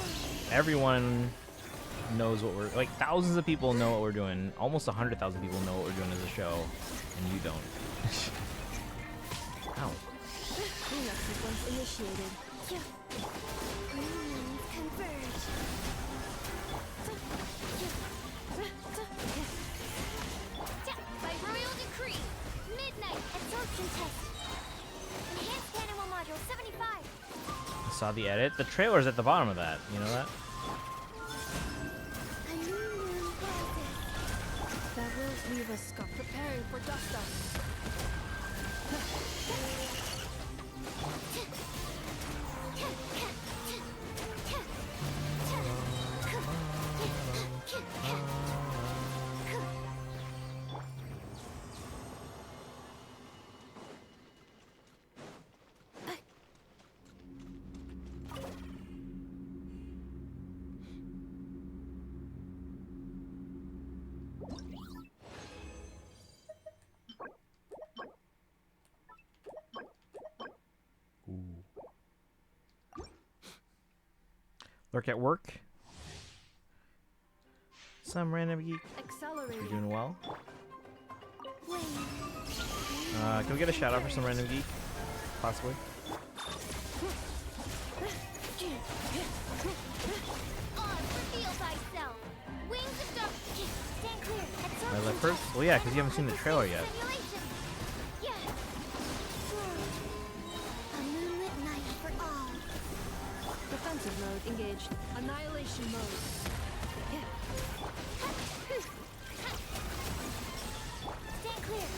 Everyone knows what we're like. Thousands of people know what we're doing. Almost 100,000 people know what we're doing as a show, and you don't. Ow. Cleanup sequence initiated. Converge. By royal decree, midnight absorption test. Enhanced animal module 75. Saw the edit. The trailer's at the bottom of that. You know that? That will leave us Scott preparing for dust up. Lurk at work. Some random geek. Accelerate. You're doing well. Can we get a shout out for some random geek? Possibly. My leopard? Well, yeah, because you haven't seen the trailer yet. Defensive mode engaged. Annihilation mode. Stand clear.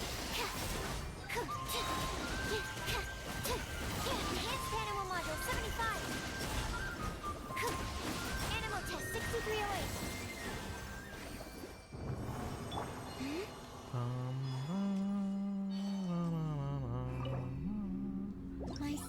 Enhanced animal module 75. Animal test 6308. Nice.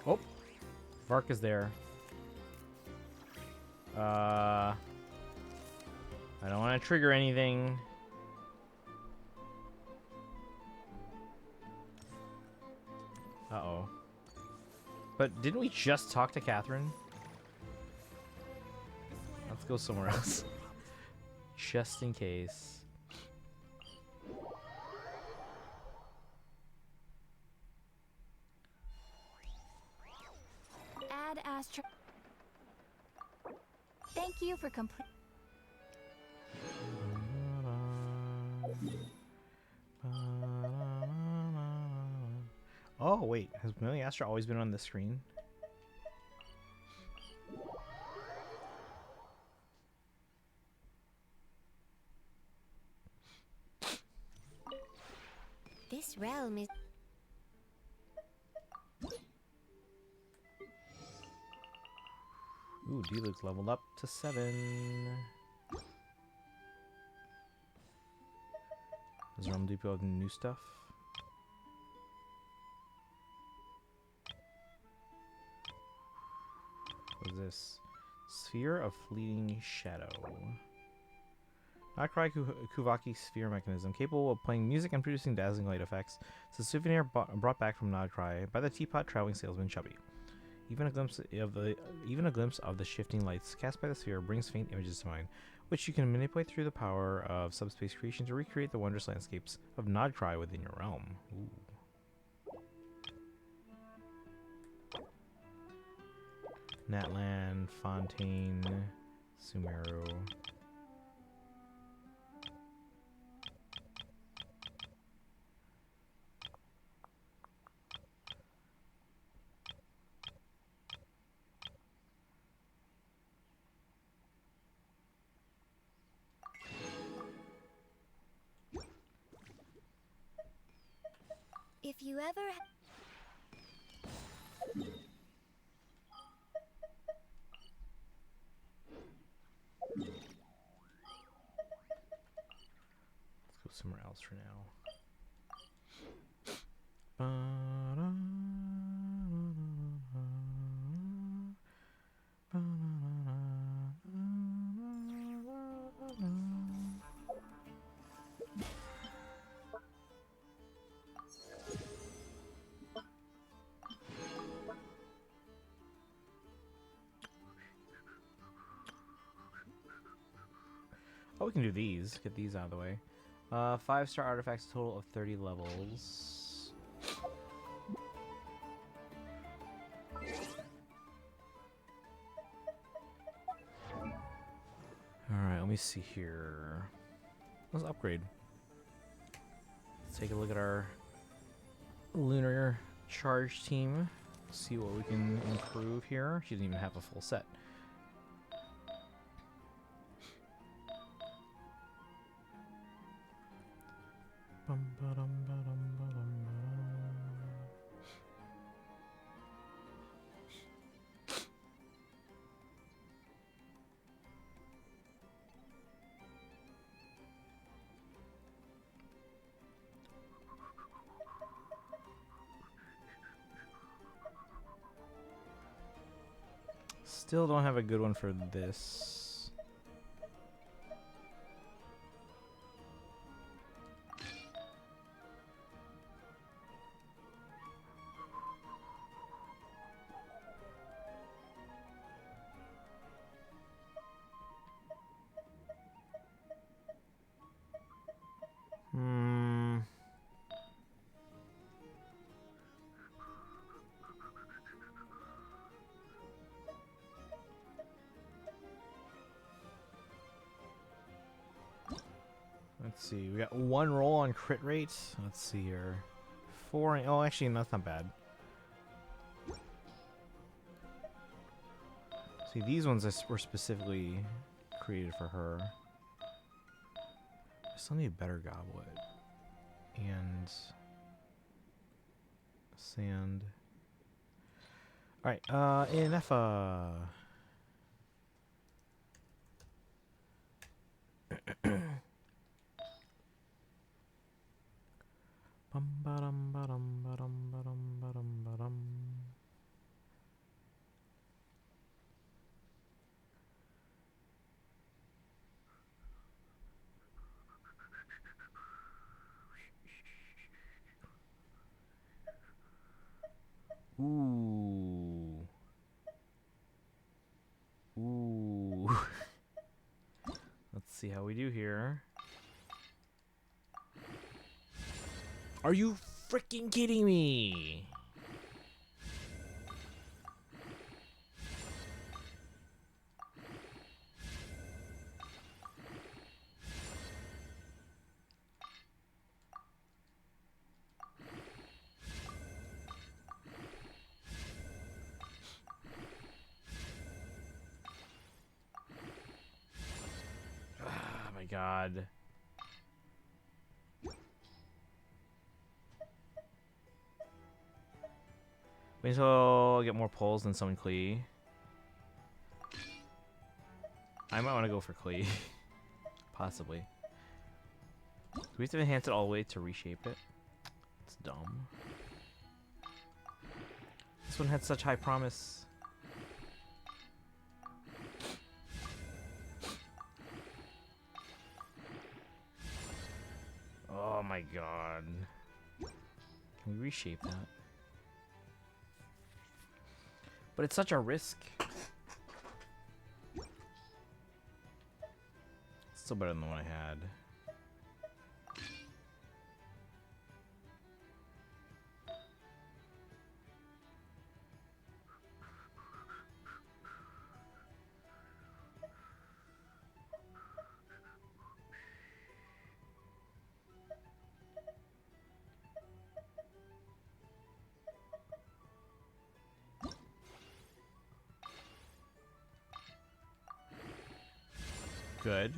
Oh, Vark is there. I don't want to trigger anything. Uh-oh. But didn't we just talk to Catherine? Let's go somewhere else. Just in case. Add Astra. Thank you for complete. Oh wait, has Millie Astra always been on the screen? This realm is... Ooh, D-Luke's leveled up to 7. Does Realm Depot have new stuff? What is this? Sphere of Fleeting Shadow. Noctri Kuvaki Sphere Mechanism, capable of playing music and producing dazzling light effects. It's a souvenir brought back from Noctri by the teapot traveling salesman Chubby. Even a glimpse of the shifting lights cast by the sphere brings faint images to mind, which you can manipulate through the power of subspace creation to recreate the wondrous landscapes of Noctri within your realm. Ooh. Natlan, Fontaine, Sumeru. If you ever... Let's go somewhere else for now. Oh, we can do these. Get these out of the way. 5-star artifacts, total of 30 levels. Alright, let me see here. Let's upgrade. Let's take a look at our lunar charge team. See what we can improve here. She doesn't even have a full set. Still don't have a good one for this. Let's see. We got 1 roll on crit rate. Let's see here. 4. Oh, actually, that's not bad. See, these ones were specifically created for her. I still need a better goblet. And sand. Alright, Inefa. Bum ba-dum ba-dum ba-dum ba-dum ba-dum ba-dum. Ooh. Ooh. Let's see how we do here. Are you freaking kidding me? my god. Wait until I get more pulls than summon Klee. I might want to go for Klee. Possibly. Do we have to enhance it all the way to reshape it? It's dumb. This one had such high promise. Oh my god. Can we reshape that? But it's such a risk. Still better than the one I had. Good.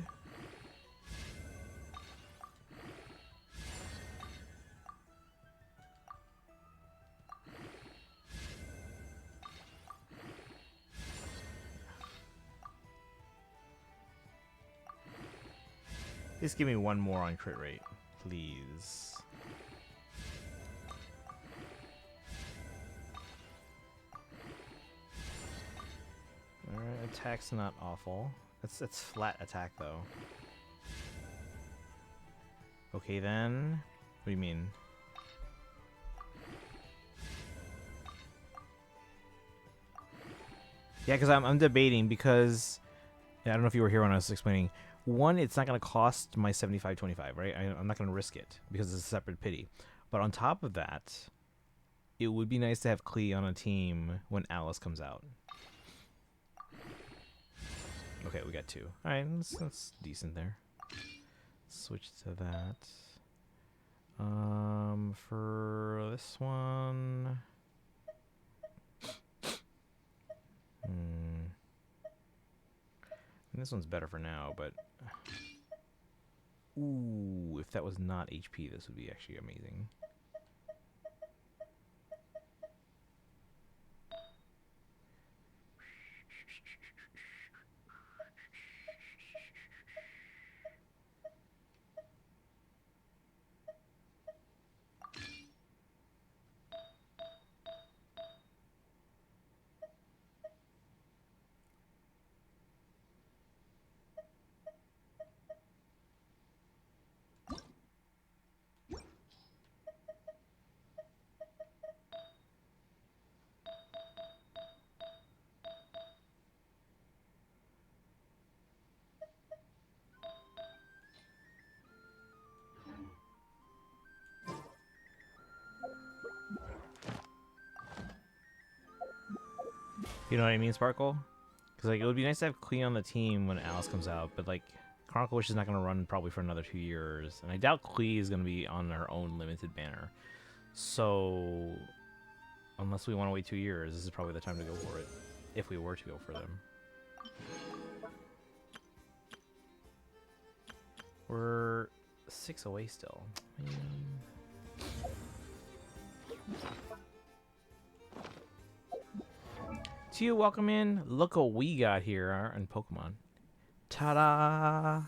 Please give me one more on crit rate, please. Alright, attack's not awful. It's flat attack though. Okay then. What do you mean? Yeah, because I'm debating because I don't know if you were here when I was explaining. One, it's not going to cost my 75.25, right? I'm not going to risk it because it's a separate pity. But on top of that, it would be nice to have Klee on a team when Alice comes out. Okay, we got 2. All right, that's decent there. Switch to that. For this one, this one's better for now, but ooh, if that was not HP, this would be actually amazing. You know what I mean, Sparkle? Because like it would be nice to have Klee on the team when Alice comes out, but like Chronicle Wish is not going to run probably for another 2 years, and I doubt Klee is going to be on her own limited banner. So unless we want to wait 2 years, this is probably the time to go for it, if we were to go for them. We're 6 away still. Tio, welcome in. Look what we got here in Pokemon. Ta-da!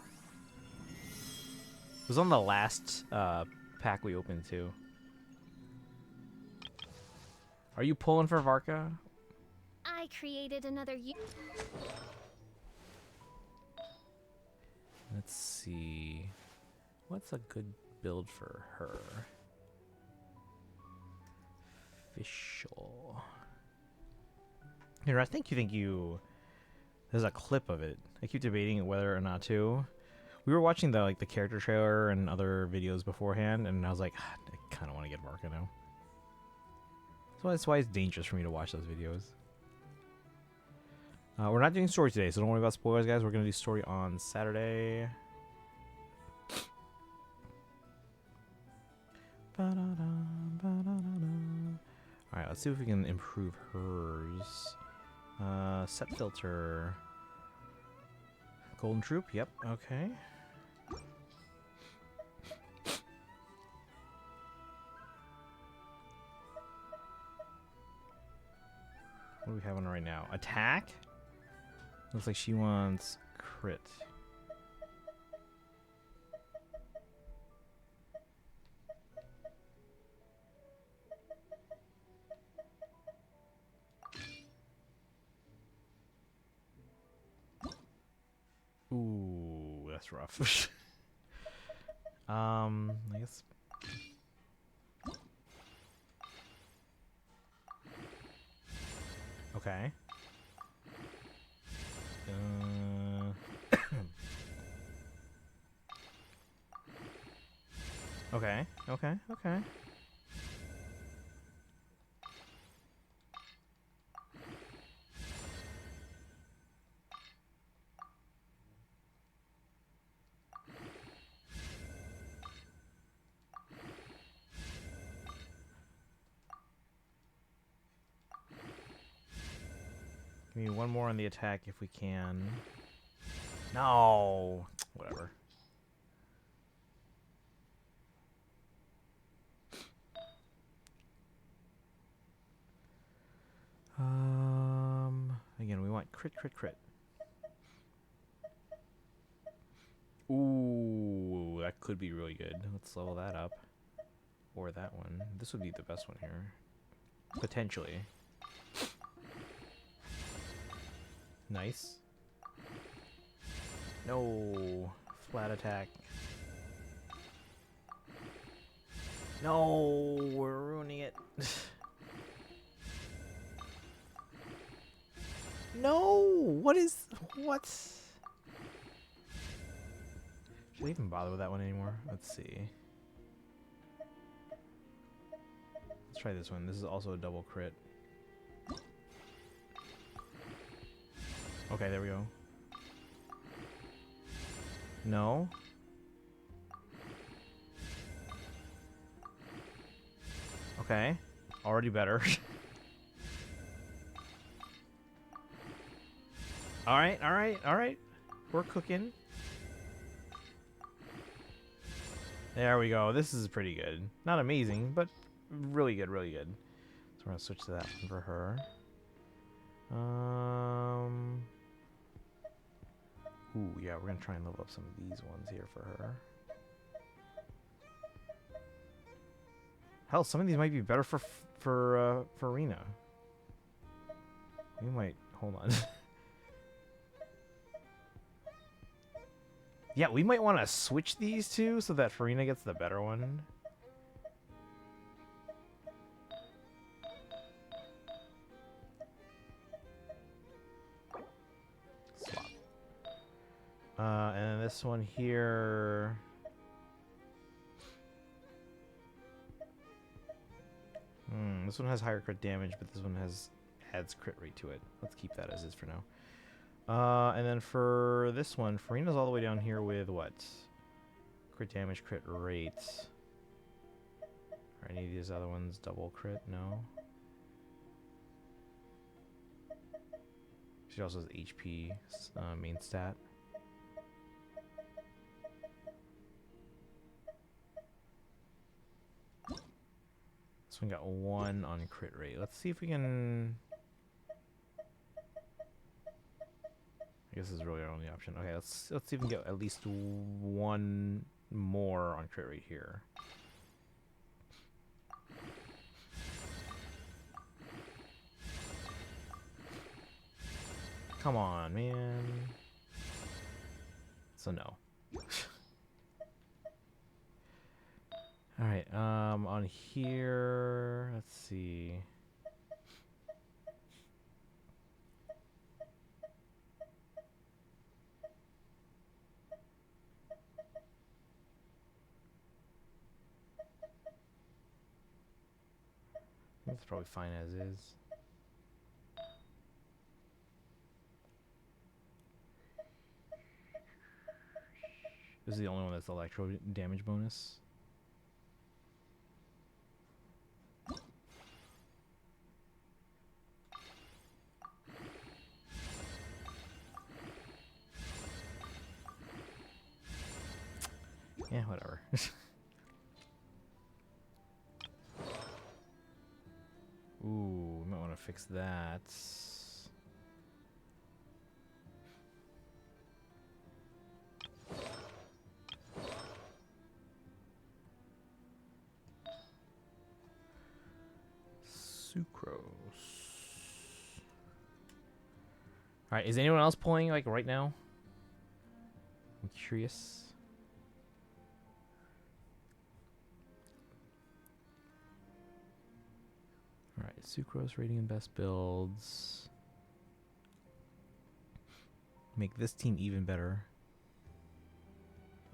It was on the last pack we opened too. Are you pulling for Varka? I created another Let's see. What's a good build for her? Official. Here, I think you. There's a clip of it. I keep debating whether or not to. We were watching the the character trailer and other videos beforehand, and I was like, I kind of want to get Varka now. So that's why it's dangerous for me to watch those videos. We're not doing story today, so don't worry about spoilers, guys. We're gonna do story on Saturday. Alright, let's see if we can improve hers. Set filter. Golden Troop, yep, okay. What do we have on her right now? Attack? Looks like she wants crit. Ooh, that's rough. I guess. Okay. Okay. Okay. Okay. Give me one more on the attack if we can. No! Whatever. Again, we want crit, crit, crit. Ooh, that could be really good. Let's level that up. Or that one. This would be the best one here. Potentially. Nice. No. Flat attack. No, we're ruining it. No! What? Should I even bother with that one anymore? Let's see. Let's try this one. This is also a double crit. Okay, there we go. No. Okay. Already better. Alright, alright, alright. We're cooking. There we go. This is pretty good. Not amazing, but really good, really good. So we're gonna switch to that one for her. Ooh, yeah, we're gonna try and level up some of these ones here for her. Hell, some of these might be better for Rena. We might hold on. Yeah, we might want to switch these two so that Farina gets the better one. Swap. And then this one here. This one has higher crit damage, but this one adds crit rate to it. Let's keep that as is for now. And then for this one, Farina's all the way down here with what? Crit damage, crit rate. Are any of these other ones double crit? No. She also has HP main stat. This one got 1 on crit rate. Let's see if we can... I guess this is really our only option. Okay, let's see if we can get at least 1 more on crit rate here. Come on, man. So no. Alright, on here, let's see. That's probably fine as is. This is the only one that's electro damage bonus. Yeah, whatever. Ooh, we might want to fix that. Sucrose. Alright, is anyone else pulling like right now? I'm curious. Alright, sucrose rating and best builds. Make this team even better.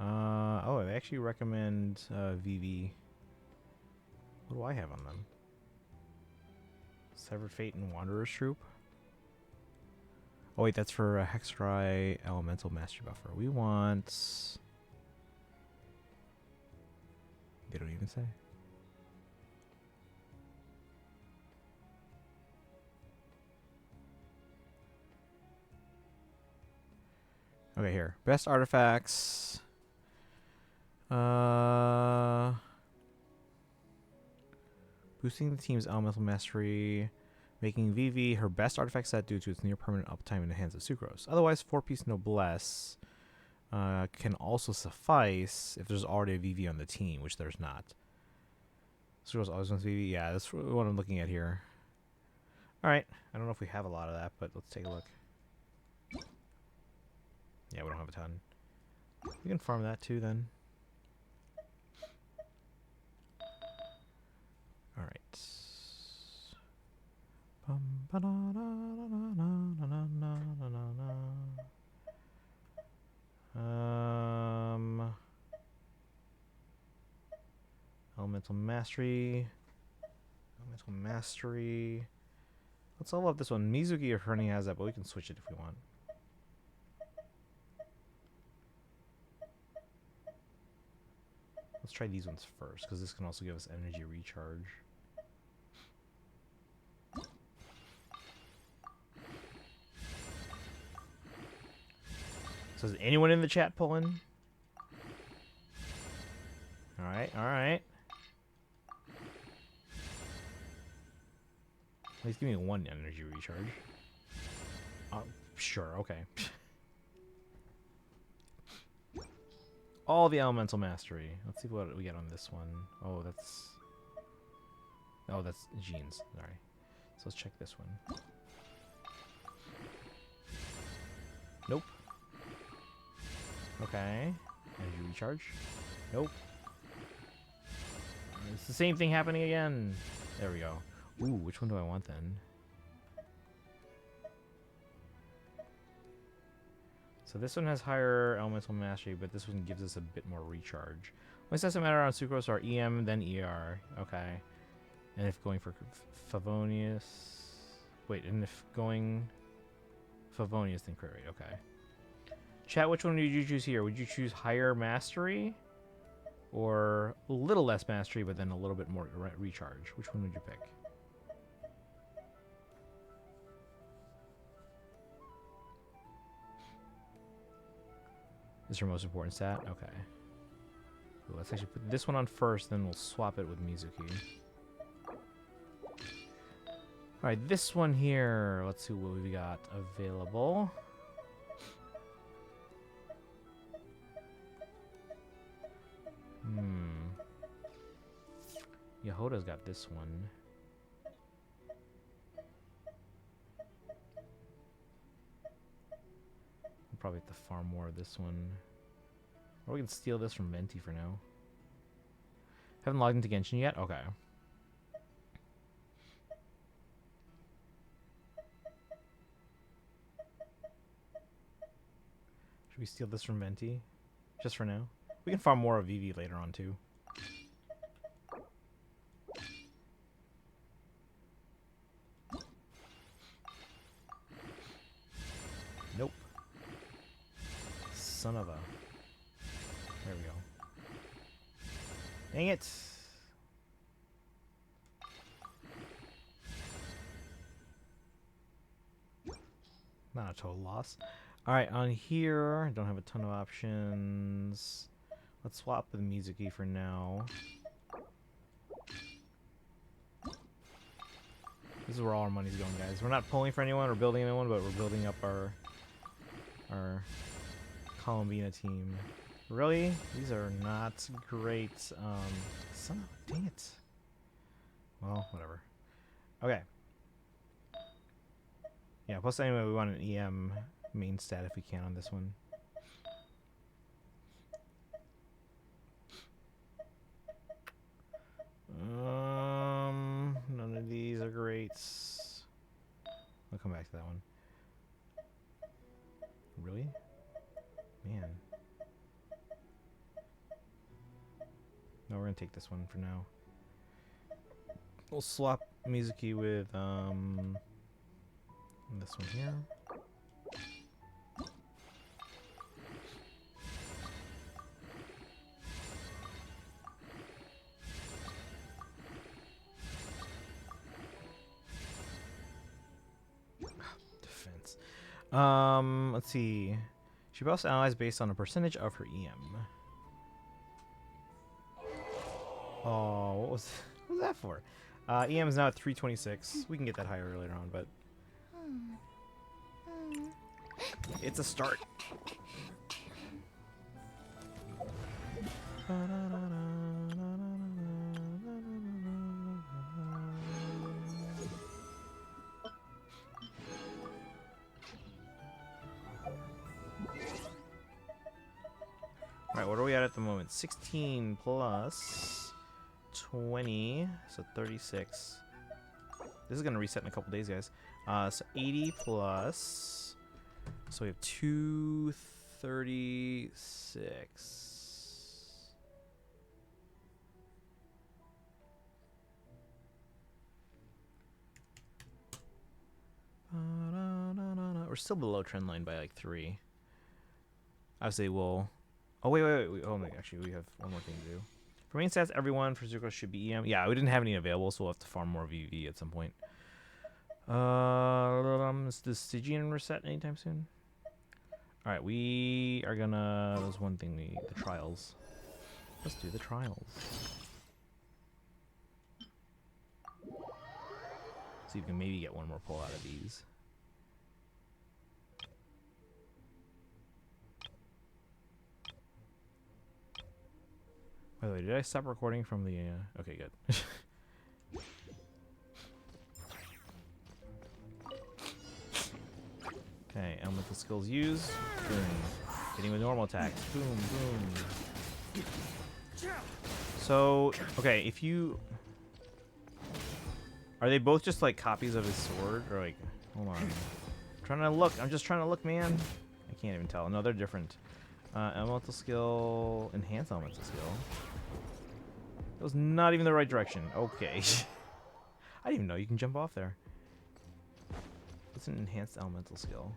Oh, they actually recommend VV. What do I have on them? Severed Fate and Wanderer's Troop. Oh wait, that's for a Hexdry Elemental Mastery Buffer. We want... They don't even say. Okay, here. Best artifacts. Boosting the team's elemental mastery, making VV her best artifact set due to its near permanent uptime in the hands of Sucrose. Otherwise, 4-piece Noblesse can also suffice if there's already a VV on the team, which there's not. Sucrose always wants VV. Yeah, that's what I'm looking at here. Alright, I don't know if we have a lot of that, but let's take a look. Yeah, we don't have a ton. We can farm that too then. Alright. Elemental Mastery. Elemental Mastery. Let's level up this one. Mizuki or Fernie has that, but we can switch it if we want. Let's try these ones first, because this can also give us energy recharge. So is anyone in the chat pulling? Alright, alright. At least give me one energy recharge. Sure, okay. All the elemental mastery. Let's see what we get on this one. Oh, that's Jeans. Sorry. So let's check this one. Nope. Okay. Energy recharge. Nope. It's the same thing happening again. There we go. Ooh, which one do I want then? So this one has higher elemental mastery, but this one gives us a bit more recharge. When it doesn't matter on Sucrose are EM, then ER. Okay. And if going for Favonius... Wait, and if going Favonius, then crit rate. Okay. Chat, which one would you choose here? Would you choose higher mastery? Or a little less mastery, but then a little bit more recharge? Which one would you pick? This is your most important stat? Okay. Ooh, let's actually put this one on first, then we'll swap it with Mizuki. Alright, this one here. Let's see what we got available. Yehoda's got this one. We'll probably have to farm more of this one. Or we can steal this from Venti for now. Haven't logged into Genshin yet? Okay. Should we steal this from Venti? Just for now? We can farm more of VV later on too. Nope. Son of a... There we go. Dang it! Not a total loss. Alright, on here, I don't have a ton of options. Let's swap with Mizuki for now. This is where all our money's going, guys. We're not pulling for anyone or building anyone, but we're building up our Columbina team. Really? These are not great. Son of a dang it. Well, whatever. Okay. Yeah, plus anyway, we want an EM main stat if we can on this one. None of these are great. I'll come back to that one. Really? Man. No, we're gonna take this one for now. We'll swap Mizuki with this one here. Defense. Let's see. She buffs allies based on a percentage of her EM. Oh, what was that for? EM is now at 326. We can get that higher later on, but it's a start. Alright, what are we at the moment? 16 plus 20, so 36. This is going to reset in a couple days, guys. So 80 plus, so we have 236. We're still below trend line by like 3. I would say we'll... Oh, wait. Oh, no, actually, we have one more thing to do. For main stats, everyone for Zuko should be EM. Yeah, we didn't have any available, so we'll have to farm more VV at some point. Is the Stygian reset anytime soon? Alright, we are gonna... There's one thing we... The trials. Let's do the trials. See if we can maybe get one more pull out of these. By the way, did I stop recording from the... Okay, good. Okay, elemental skills used. Boom. Hitting with normal attacks. Boom, boom. So, okay, if you... Are they both just like copies of his sword? Or like... Hold on. I'm trying to look. I'm just trying to look, man. I can't even tell. No, they're different. Elemental skill... Enhanced elemental skill. That was not even the right direction. Okay. I didn't even know you can jump off there. It's an enhanced elemental skill.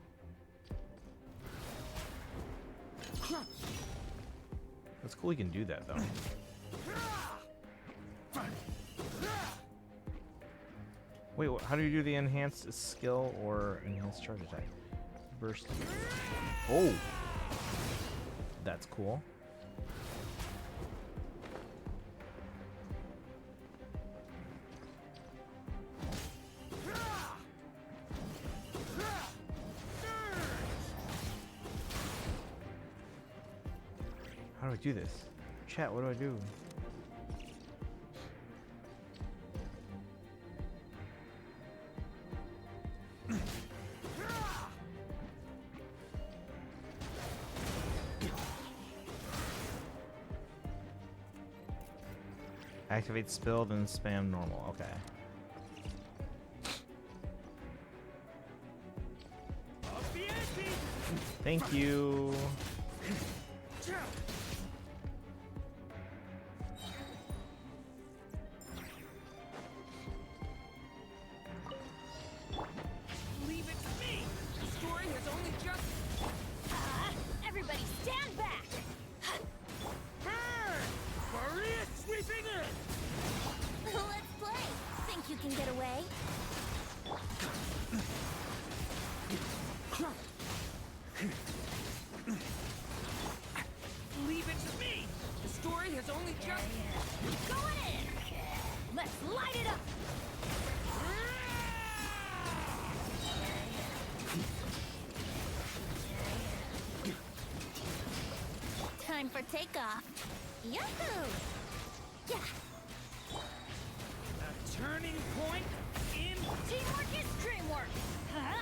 That's cool you can do that, though. Wait, how do you do the enhanced skill or enhanced charge attack? Burst. Oh! That's cool. How do I do this? Chat, what do I do? Activate spill, then spam normal. Okay. Thank you. Leave it to me. The story has only just... Everybody stand back! Maria sweeping in! Let's play! Think you can get away? Leave it to me. The story has only just... Going in! Let's light it up! off. Yahoo! Yeah. A turning point in Teamwork is dreamwork. Huh?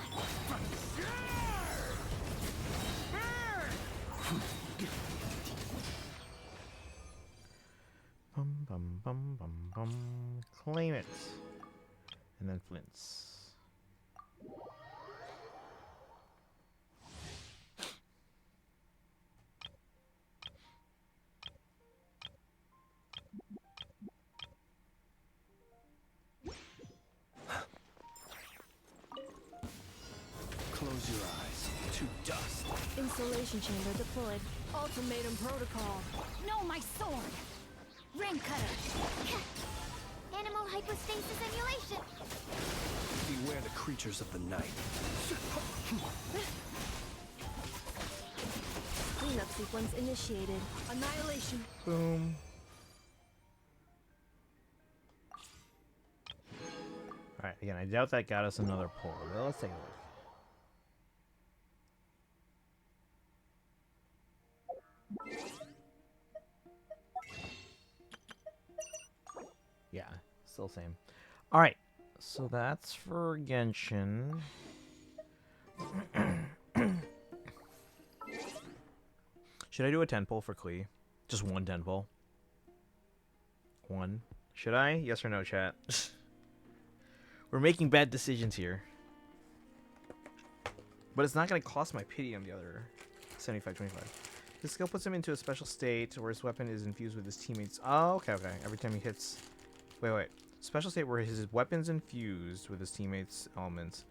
Bum bum bum bum bum. Claim it. And then Flints. Close your eyes to dust. Insulation chamber deployed. Ultimatum protocol. No, my sword. Ring cutter. Animal hypostasis emulation. Beware the creatures of the night. Cleanup sequence initiated. Annihilation. Boom. Alright, again, I doubt that got us another pull. Well, let's take a look. Yeah, still same. Alright, so that's for Genshin. Should I do a 10 pull for Klee? Just one 10 pull? One. Should I? Yes or no, chat? We're making bad decisions here. But it's not going to cost my pity on the other 75-25. His skill puts him into a special state where his weapon is infused with his teammates. Oh, okay, okay. Every time he hits... Wait. Special state where his weapon's infused with his teammates' elements.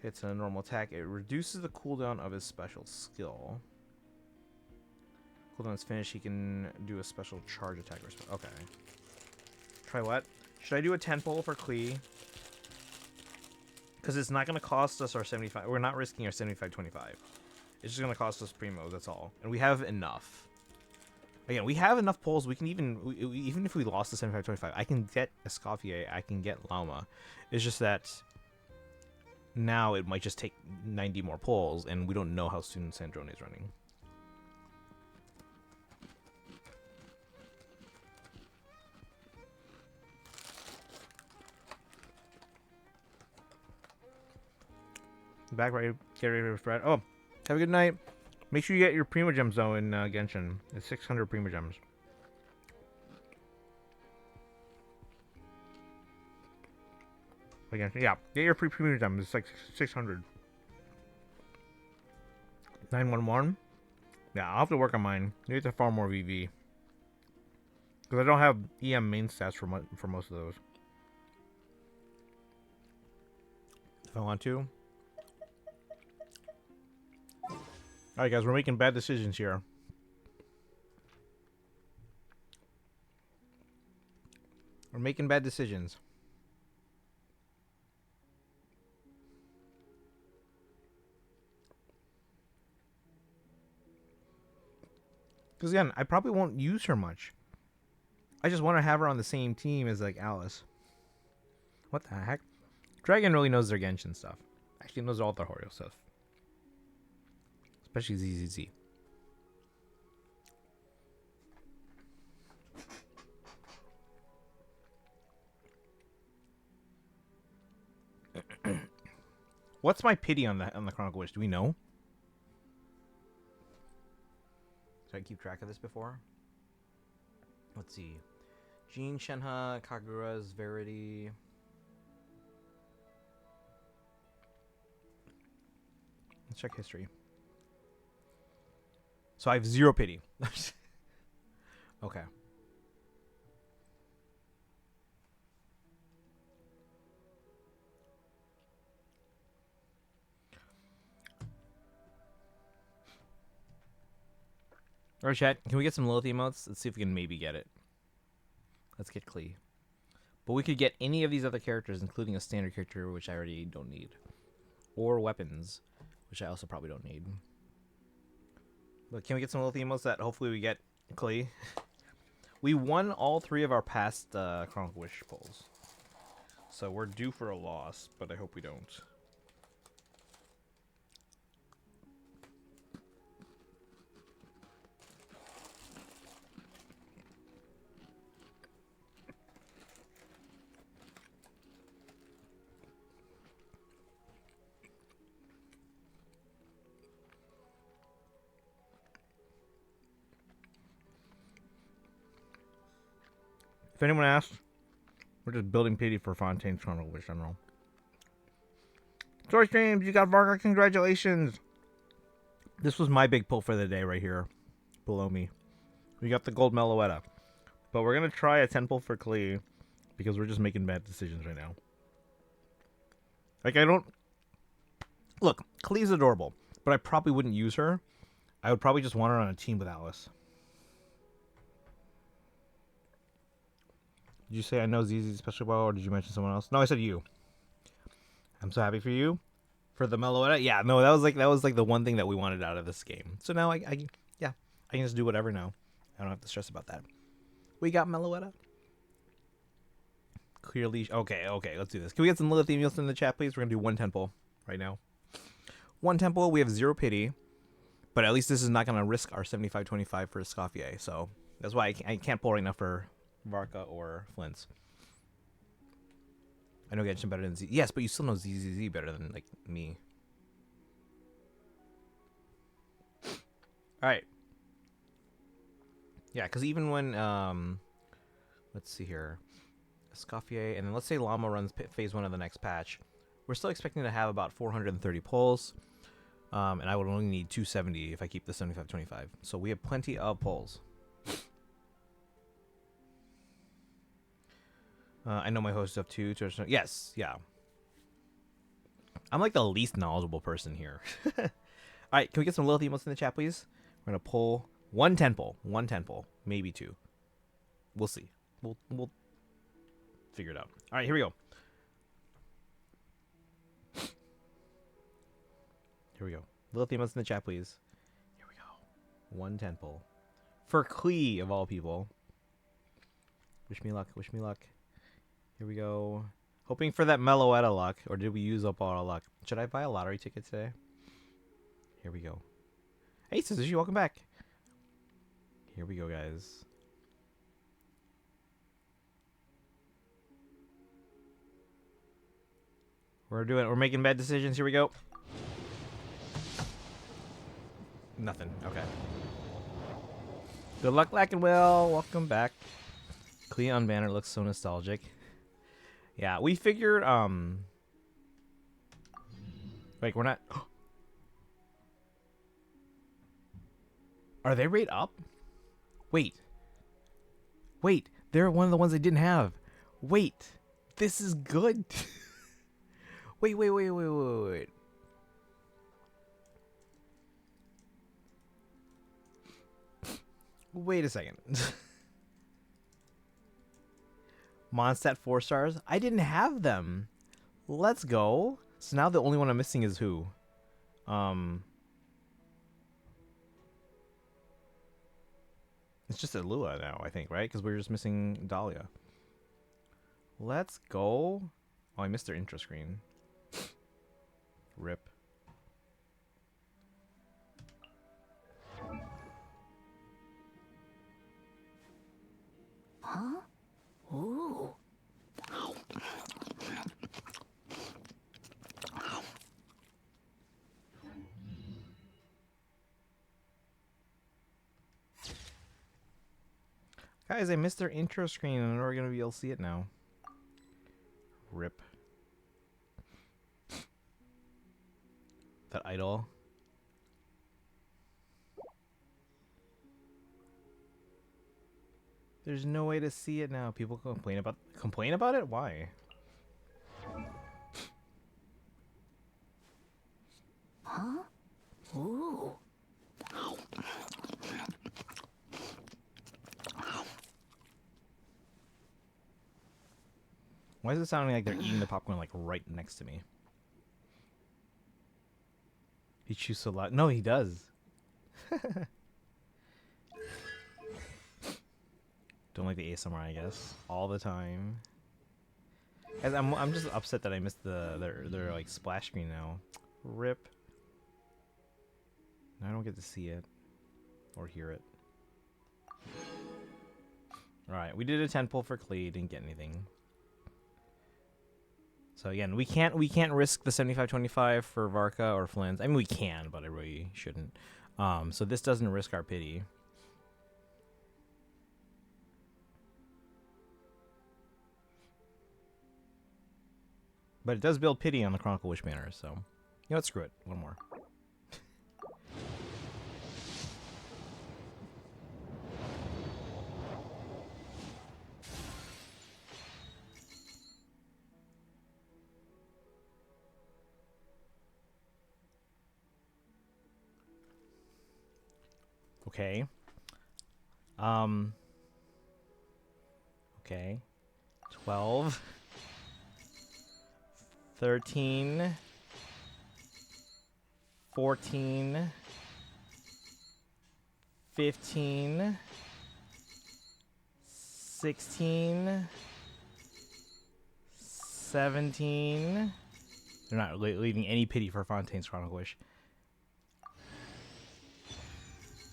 Hits a normal attack. It reduces the cooldown of his special skill. Cooldown is finished. He can do a special charge attack. Okay. Try what? Should I do a 10 pull for Klee? Because it's not going to cost us our 75. We're not risking our 75-25. It's just going to cost us primos, that's all. And we have enough. Again, we have enough pulls. We can even if we lost the 75-25, I can get Escoffier, I can get Llama. It's just that now it might just take 90 more pulls, and we don't know how soon Sandrone is running. Back ready, get ready for spread. Oh, have a good night. Make sure you get your Primo Gems though in Genshin. It's 600 Primo Gems. Again, yeah, get your Primo Gems. It's like 600. 911. Yeah, I'll have to work on mine. I need to farm more VV because I don't have EM main stats for most of those. If I want to. Alright guys, we're making bad decisions here. We're making bad decisions. Because again, I probably won't use her much. I just want to have her on the same team as like Alice. What the heck? Dragon really knows their Genshin stuff. Actually knows all their Horio stuff. Especially ZZZ. What's my pity on the Chronicle Wish? Do we know? Did I keep track of this before? Let's see. Jean, Shenhe, Kagura's Verity. Let's check history. So I have 0 pity. Okay. Alright, chat. Can we get some Lilith emotes? Let's see if we can maybe get it. Let's get Klee. But we could get any of these other characters, including a standard character, which I already don't need. Or weapons, which I also probably don't need. But can we get some Lilith emotes that hopefully we get Klee? We won all 3 of our past Chronicle Wish pulls. So we're due for a loss, but I hope we don't. If anyone asks, we're just building pity for Fontaine's Chronicle, which I don't know. Source Streams, you got Varga, congratulations! This was my big pull for the day right here, below me. We got the gold Meloetta. But we're going to try a 10 pull for Klee, because we're just making bad decisions right now. Like, I don't... Look, Klee's adorable, but I probably wouldn't use her. I would probably just want her on a team with Alice. Did you say I know ZZ special well, or did you mention someone else? No, I said you. I'm so happy for you. For the Meloetta? Yeah, no, that was like the one thing that we wanted out of this game. So now I can just do whatever now. I don't have to stress about that. We got Meloetta. Clearly, okay, let's do this. Can we get some Lilithemials in the chat, please? We're gonna do one temple right now. One temple. We have 0 pity, but at least this is not gonna risk our 75-25 for Escoffier. So that's why I can't pull right now for Varka or Flint's. I know Genshin better than Z. Yes, but you still know ZZZ better than like me. All right. Yeah, because even when let's see here, Escoffier, and then let's say Llama runs phase 1 of the next patch, we're still expecting to have about 430 pulls, and I would only need 270 if I keep the 75-25. So we have plenty of pulls. I know my host stuff too. Yes, yeah. I'm like the least knowledgeable person here. All right, can we get some Lilith emotes in the chat, please? We're gonna pull one 10 pull, maybe 2. We'll see. We'll figure it out. All right, here we go. Here we go. Lilith emotes in the chat, please. Here we go. One 10 pull for Klee of all people. Wish me luck. Wish me luck. Here we go. Hoping for that Meloetta luck. Or did we use up all our luck? Should I buy a lottery ticket today? Here we go. Hey, Suzushi, welcome back. Here we go, guys. We're making bad decisions. Here we go. Nothing. Okay. Good luck, Lack and Will. Welcome back. Cleon banner looks so nostalgic. Yeah, we figured, like, we're not... Are they rate up? Wait, they're one of the ones I didn't have. Wait, this is good. Wait. Wait a second. Mondstadt 4 stars? I didn't have them. Let's go. So now the only one I'm missing is who? It's just Alua now, I think, right? Because we're just missing Dahlia. Let's go. Oh, I missed their intro screen. Rip. Huh? Ooh. Guys, I missed their intro screen and we're going to be able to see it now. Rip. That idol. There's no way to see it now. People complain about it? Why? Huh? Ooh. Why is it sounding like they're eating the popcorn like right next to me? He chews so loud. No, he does. Don't like the ASMR, I guess. All the time. Guys, I'm just upset that I missed their like splash screen now. Rip. Now I don't get to see it or hear it. All right, we did a 10 pull for Klee, didn't get anything. So again, we can't risk the 75-25 for Varka or Flint. I mean, we can, but I really shouldn't. So this doesn't risk our pity. But it does build pity on the Chronicle Wish banner, so you know what? Screw it. One more. Okay. Okay. 12. 13. 14. 15. 16. 17. They're not leaving any pity for Fontaine's Chronicle Wish.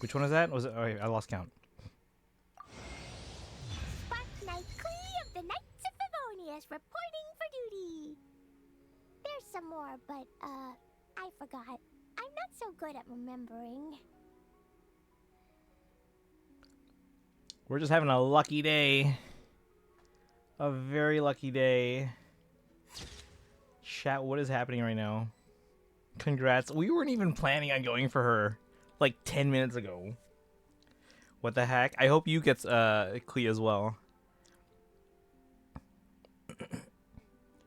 Which one is that? Was it? Oh, I lost count. Spark Knight Clee of the Knights of Favonius reporting for duty. There's some more, but, I forgot. I'm not so good at remembering. We're just having a lucky day. A very lucky day. Chat, what is happening right now? Congrats. We weren't even planning on going for her like 10 minutes ago. What the heck? I hope you get Clea as well.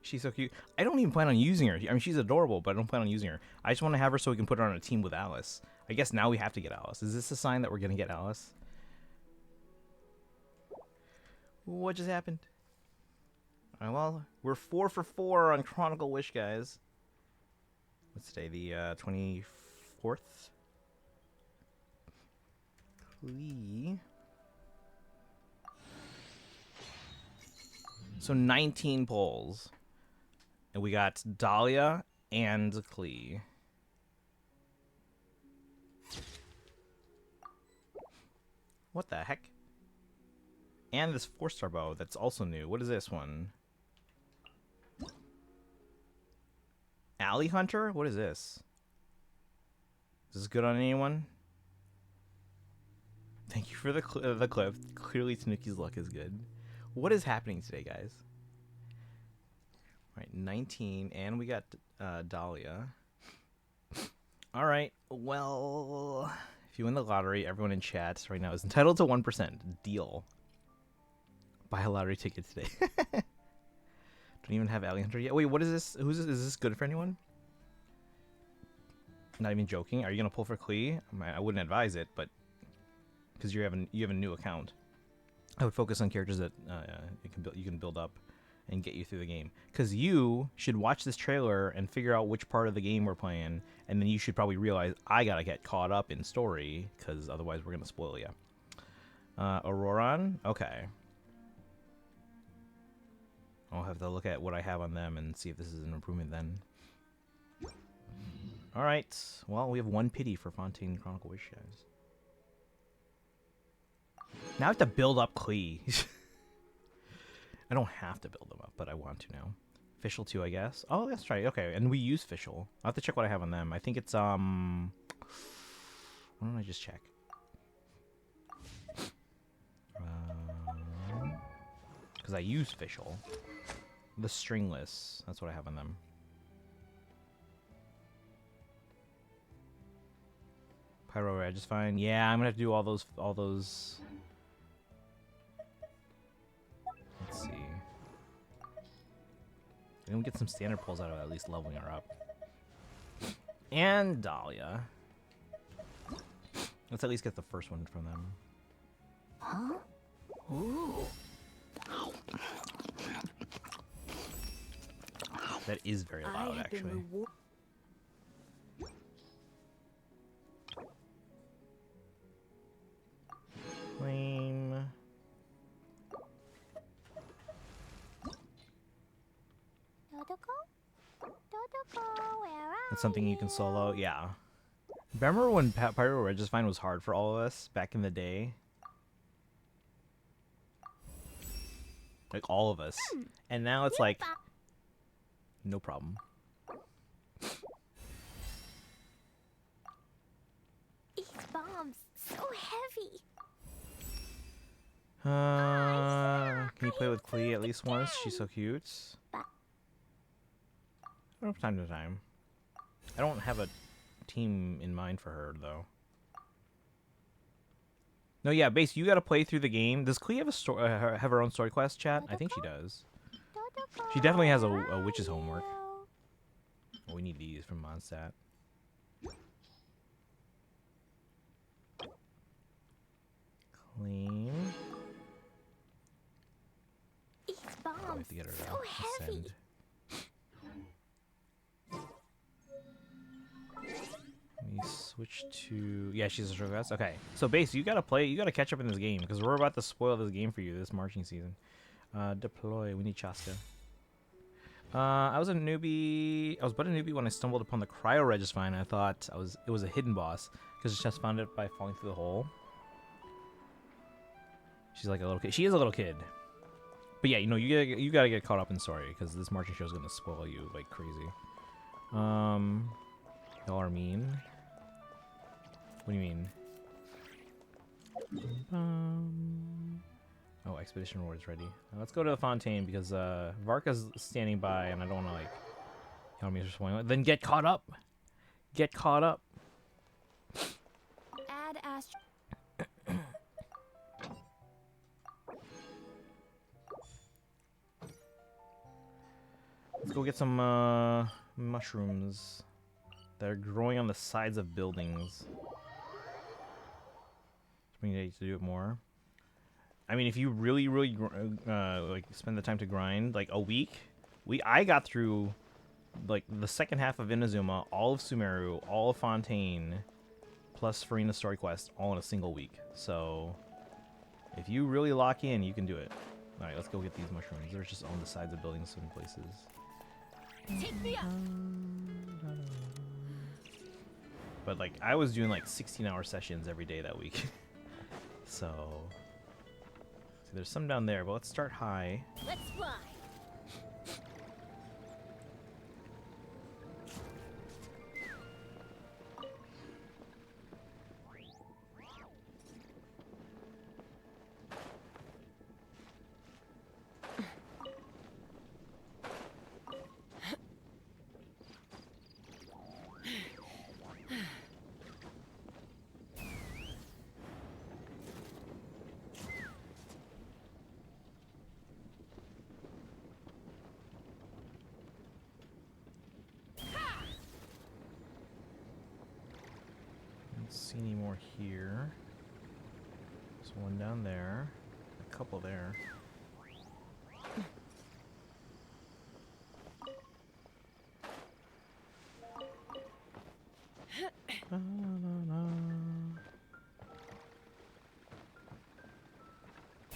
She's so cute. I don't even plan on using her. I mean, she's adorable, but I don't plan on using her. I just want to have her so we can put her on a team with Alice. I guess now we have to get Alice. Is this a sign that we're going to get Alice? What just happened? Well, we're 4 for 4 on Chronicle Wish, guys. What's today? The 24th? Clee. So 19 polls. And we got Dahlia and Clee. What the heck? And this 4-star bow that's also new. What is this one? Alley Hunter? What is this? Is this good on anyone? Thank you for the clip. Clearly Tanuki's luck is good. What is happening today, guys? All right, 19, and we got Dahlia. All right, well, if you win the lottery, everyone in chat right now is entitled to 1%. Deal. Buy a lottery ticket today. Don't even have Alley Hunter yet. Wait, what is this? Who's this? Is this good for anyone? Not even joking. Are you gonna pull for Clee? I wouldn't advise it, but because you have a new account, I would focus on characters that you can build up and get you through the game. Because you should watch this trailer and figure out which part of the game we're playing, and then you should probably realize I gotta get caught up in story, because otherwise we're gonna spoil you. Auroran? Okay. I'll have to look at what I have on them and see if this is an improvement then. Alright, well, we have 1 pity for Fontaine Chronicle Wish, guys. Now I have to build up Clee. I don't have to build them up, but I want to now. Fischl 2, I guess. Oh, that's right. Okay, and we use Fischl. I'll have to check what I have on them. I think it's, why don't I just check? Because I use Fischl. The stringless. That's what I have on them. Pyro Red is fine. Yeah, I'm gonna have to do all those. Let's see. And we get some standard pulls out of at least leveling her up. And Dahlia. Let's at least get the first one from them. Huh? Ooh. That is very loud, actually. Lame. That's something you can solo? Yeah. Remember when Pyro Registine was hard for all of us back in the day? Like, all of us. And now it's like, no problem. These bombs, so heavy. Can you play with Clee at least once? She's so cute. From time to time. I don't have a team in mind for her though. No, yeah, Base, you gotta play through the game. Does Klee have have her own story quest, chat? I think she does. She definitely has a witch's homework. Oh, we need these from Mondstadt. Clean. These bombs Oh, I have to get her so heavy. ascend. Let me switch to... Yeah, she's a short quest. Okay, so Base, you gotta play, you gotta catch up in this game, because we're about to spoil this game for you this marching season. Deploy, we need Chaska. I was a newbie. I was but a newbie when I stumbled upon the cryo Registine. I thought it was a hidden boss because I just found it by falling through the hole. She's like a little kid. She is a little kid. But yeah, you know, you gotta get caught up in story because this marching show is gonna spoil you like crazy. Y'all are mean. What do you mean? Oh, expedition reward is ready. Now let's go to the Fontaine because Varka's standing by and I don't want to like tell me just one. Then get caught up. Get caught up. Add Astro. Let's go get some mushrooms that are growing on the sides of buildings. We need to do it more. I mean, if you really like spend the time to grind, like a week, I got through like the second half of Inazuma, all of Sumeru, all of Fontaine, plus Farina story quest, all in a single week. So if you really lock in, you can do it. All right, let's go get these mushrooms. They're just on the sides of buildings in places. Take me up. But like I was doing like 16-hour sessions every day that week. So there's some down there, but let's start high. Let's fly. Don't see any more here. There's one down there. A couple there.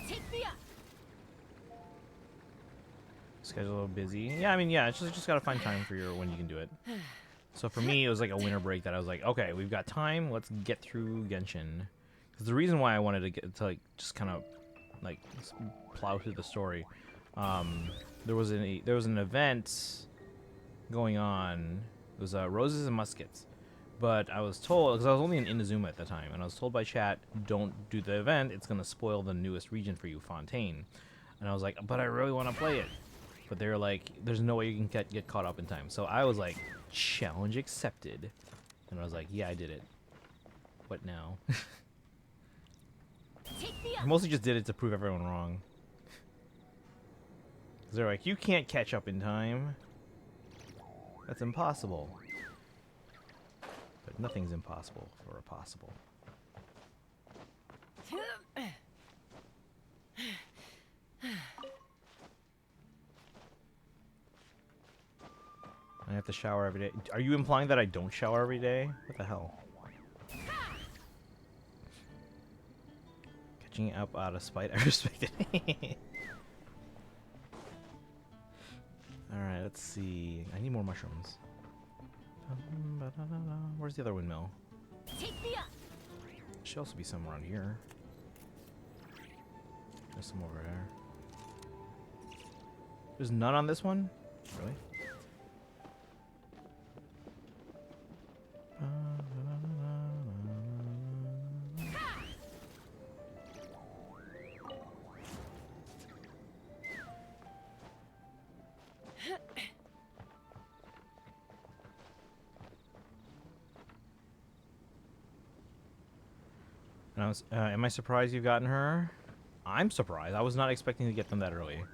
Take me up. Schedule a little busy. Yeah, I mean, yeah, it's just gotta find time for your when you can do it. So for me, it was like a winter break that I was like, okay, we've got time. Let's get through Genshin. Because the reason why I wanted to get to like just kind of like plow through the story, there was an event going on. It was Roses and Muskets, but I was told because I was only in Inazuma at the time, and I was told by chat, don't do the event. It's gonna spoil the newest region for you, Fontaine. And I was like, but I really want to play it. But they were like, there's no way you can get caught up in time. So I was like, challenge accepted. And I was like, yeah, I did it. What now? I mostly just did it to prove everyone wrong. Because they're like, you can't catch up in time. That's impossible. But nothing's impossible for a possible. I have to shower every day. Are you implying that I don't shower every day? What the hell? Catching up out of spite, I respect it. Alright, let's see. I need more mushrooms. Where's the other windmill? Take me up. Should also be somewhere around here. There's some over there. There's none on this one? Really? And am I surprised you've gotten her? I'm surprised. I was not expecting to get them that early.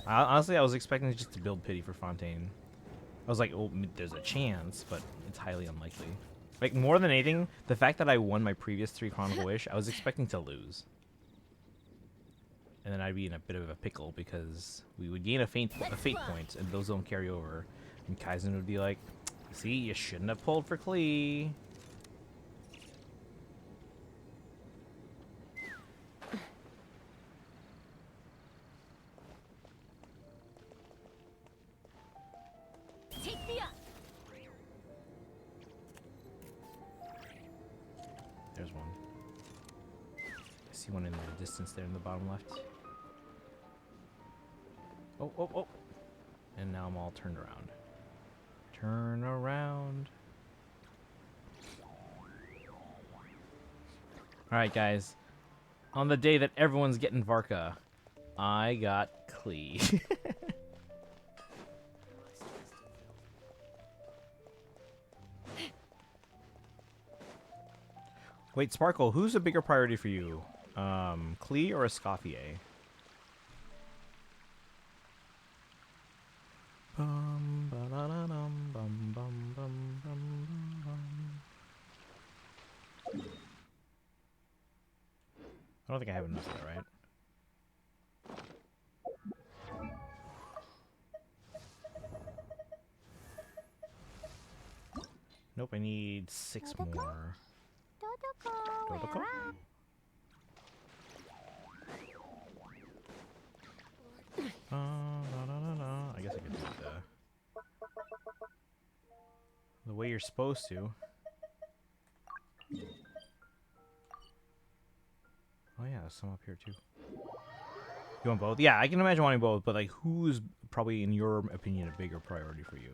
Honestly, I was expecting just to build pity for Fontaine. I was like, oh, there's a chance, but it's highly unlikely. Like, more than anything, the fact that I won my previous 3 Chronicle Wish, I was expecting to lose. And then I'd be in a bit of a pickle because we would gain a fate point, and those don't carry over. And Kaizen would be like, see, you shouldn't have pulled for Klee. Take me up. There's one. I see one in the distance there in the bottom left. Oh, oh, oh. And now I'm all turned around. Turn around. Alright, guys. On the day that everyone's getting Varka, I got Klee. Wait, Sparkle, who's a bigger priority for you? Klee or Escoffier? Bum, ba-da-da-dum, bum, bum, bum, bum, bum. I don't think I have enough of that, right? Nope, I need 6 more. Dodoko? I guess I could do the way you're supposed to. Oh yeah, there's some up here too. You want both? Yeah, I can imagine wanting both, but like, who's probably, in your opinion, a bigger priority for you?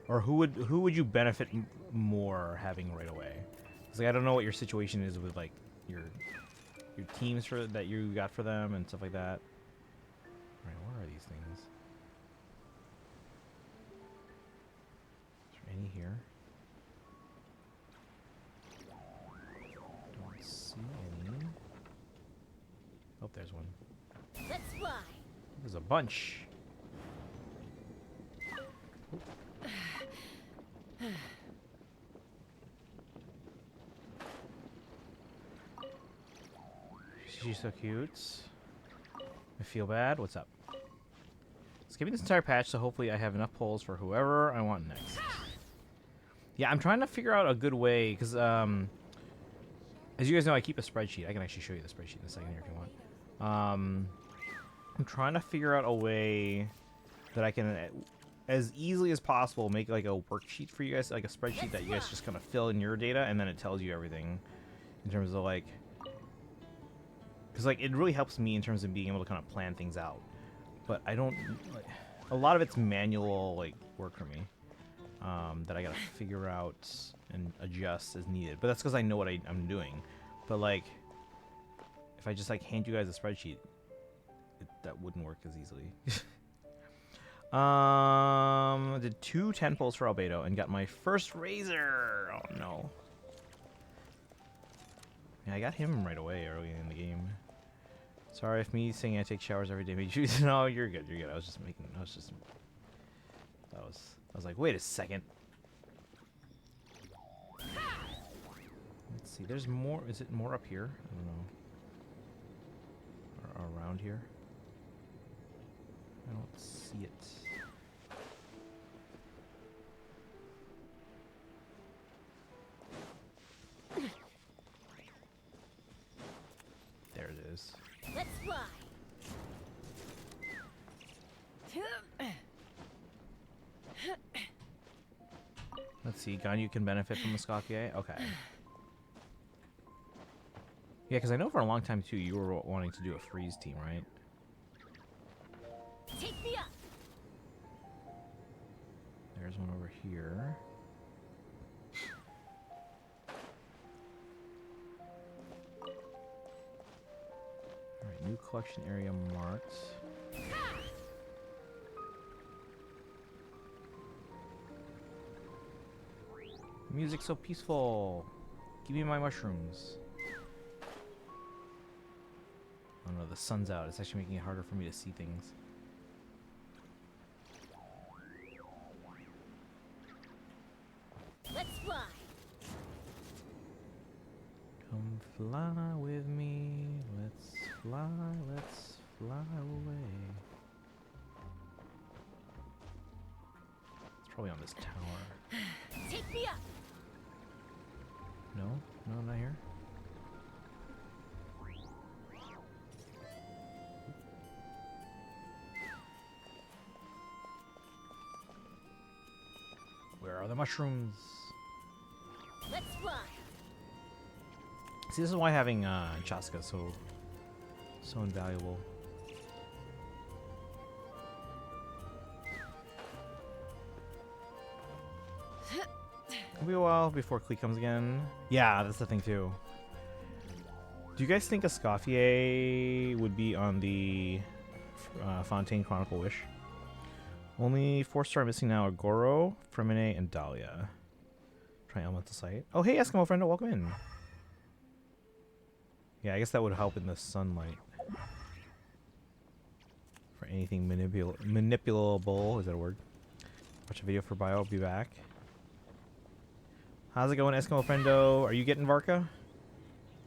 Or who would you benefit more having right away? Because like, I don't know what your situation is with like your teams for that you got for them and stuff like that. All right, where are these things? Is there any here? Don't see any. Oh, there's one. Let's fly. There's a bunch. She's so cute. I feel bad. What's up? Skipping this entire patch, so hopefully I have enough polls for whoever I want next. Yeah, I'm trying to figure out a good way, because, as you guys know, I keep a spreadsheet. I can actually show you the spreadsheet in a second here if you want. I'm trying to figure out a way that I can, as easily as possible, make like a worksheet for you guys, like a spreadsheet that you guys just kind of fill in your data, and then it tells you everything in terms of like, because like it really helps me in terms of being able to kind of plan things out. But I don't, like, a lot of it's manual like work for me that I gotta figure out and adjust as needed. But that's because I know what I'm doing. But like, if I just like hand you guys a spreadsheet, that wouldn't work as easily. Did 2 10 pulls for Albedo and got my first Razor. Oh no. Yeah, I got him right away early in the game. Sorry if me saying I take showers every day made you. No, you're good. You're good. I was like, wait a second. Let's see. There's more. Is it more up here? I don't know. Or around here. I don't see it. There it is. Let's fly. Let's see. Ganyu can benefit from the Scoffier. Okay. Yeah, because I know for a long time too you were wanting to do a freeze team, right? Take me up. There's one over here. Alright, new collection area marked. Music's so peaceful. Give me my mushrooms. Oh no, the sun's out. It's actually making it harder for me to see things. Let's fly. Come fly with me. Let's fly away. It's probably on this tower. Take me up. No, not here. Where are the mushrooms? Let's fly. See, this is why having Chaska so invaluable. It'll be a while before Klee comes again. Yeah, that's the thing too. Do you guys think Escoffier would be on the Fontaine Chronicle Wish? Only 4-star missing now are Goro, Fremine, and Dahlia. Try Elemental Sight. Oh, hey, Eskimo friendo, welcome in. Yeah, I guess that would help in the sunlight. For anything manipulable, is that a word? Watch a video for bio, I'll be back. How's it going, Eskimo friendo? Are you getting Varka?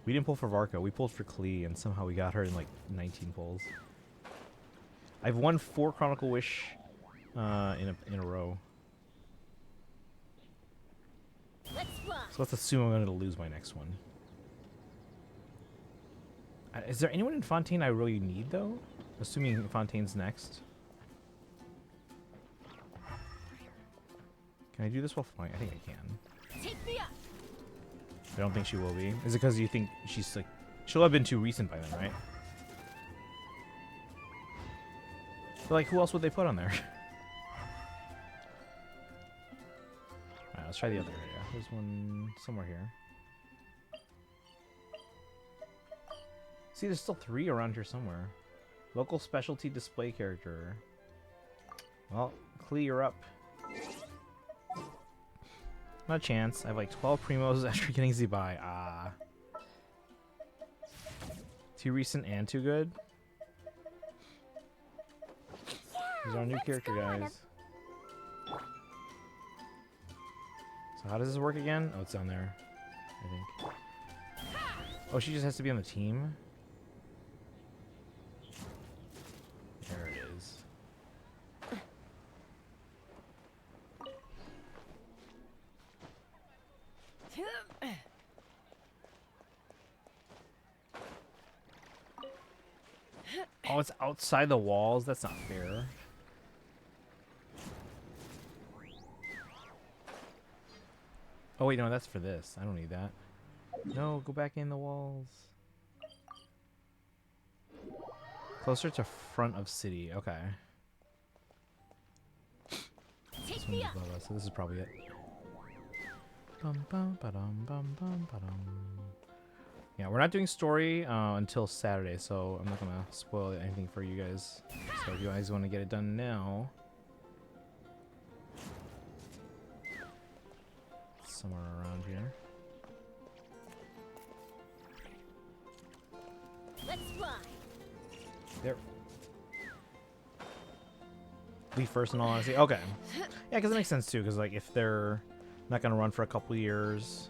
We didn't pull for Varka, we pulled for Klee, and somehow we got her in like 19 pulls. I've won 4 Chronicle Wish in a row. Let's fly. So let's assume I'm going to lose my next one. Is there anyone in Fontaine I really need, though? Assuming Fontaine's next. Can I do this while flying? I think I can. Take me up. I don't think she will be. Is it because you think she's like... She'll have been too recent by then, right? But like, who else would they put on there? Alright, let's try the other area. There's one somewhere here. See, there's still 3 around here somewhere. Local specialty display character. Well, Klee, you're up. Not a chance. I have like 12 primos after getting Zibai. Ah. Too recent and too good. He's our new character, guys. So how does this work again? Oh, it's down there, I think. Oh, she just has to be on the team? There it is. Oh, it's outside the walls? That's not fair. Oh wait, no, that's for this. I don't need that. No, go back in the walls. Closer to front of city. Okay. This one's above us, so this is probably it. Yeah, we're not doing story until Saturday, so I'm not gonna spoil anything for you guys. So if you guys want to get it done now, somewhere around here. Let's fly. There. Leave first, in all honesty. Okay. Yeah, because it makes sense too. Because like, if they're not gonna run for a couple years,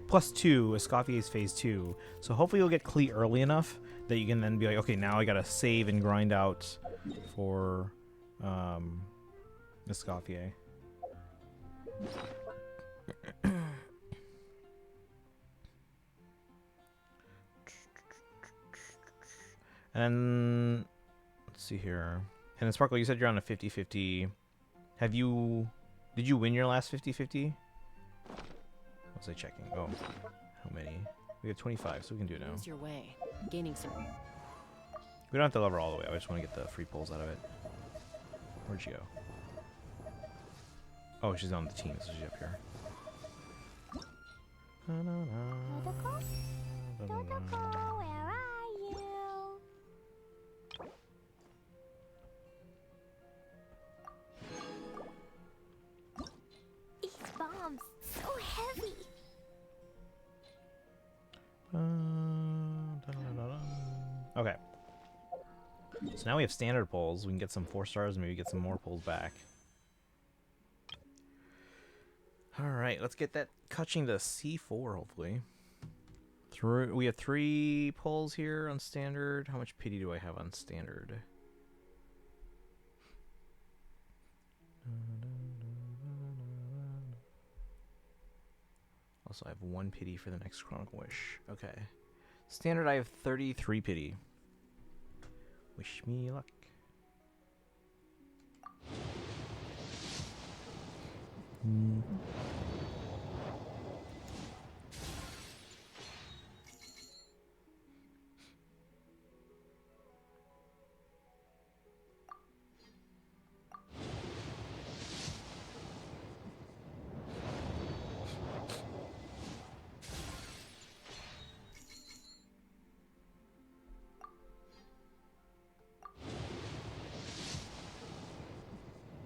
+2, Escoffier's phase 2. So hopefully you'll get Klee early enough that you can then be like, okay, now I gotta save and grind out for Escoffier. And let's see here. And then Sparkle, you said you're on a 50-50. Did you win your last 50-50? What was I checking? Oh, how many? We have 25, so we can do it now. Lose your way, gaining some. We don't have to level all the way. I just want to get the free pulls out of it. Where'd she go? Oh, she's on the team, so she's up here. Totoko, where are you? Okay. So now we have standard pulls. We can get some 4 stars and maybe get some more pulls back. Alright, let's get that catching to C4, hopefully. We have 3 pulls here on standard. How much pity do I have on standard? Also, I have 1 pity for the next Chronic Wish. Okay. Standard, I have 33 pity. Wish me luck.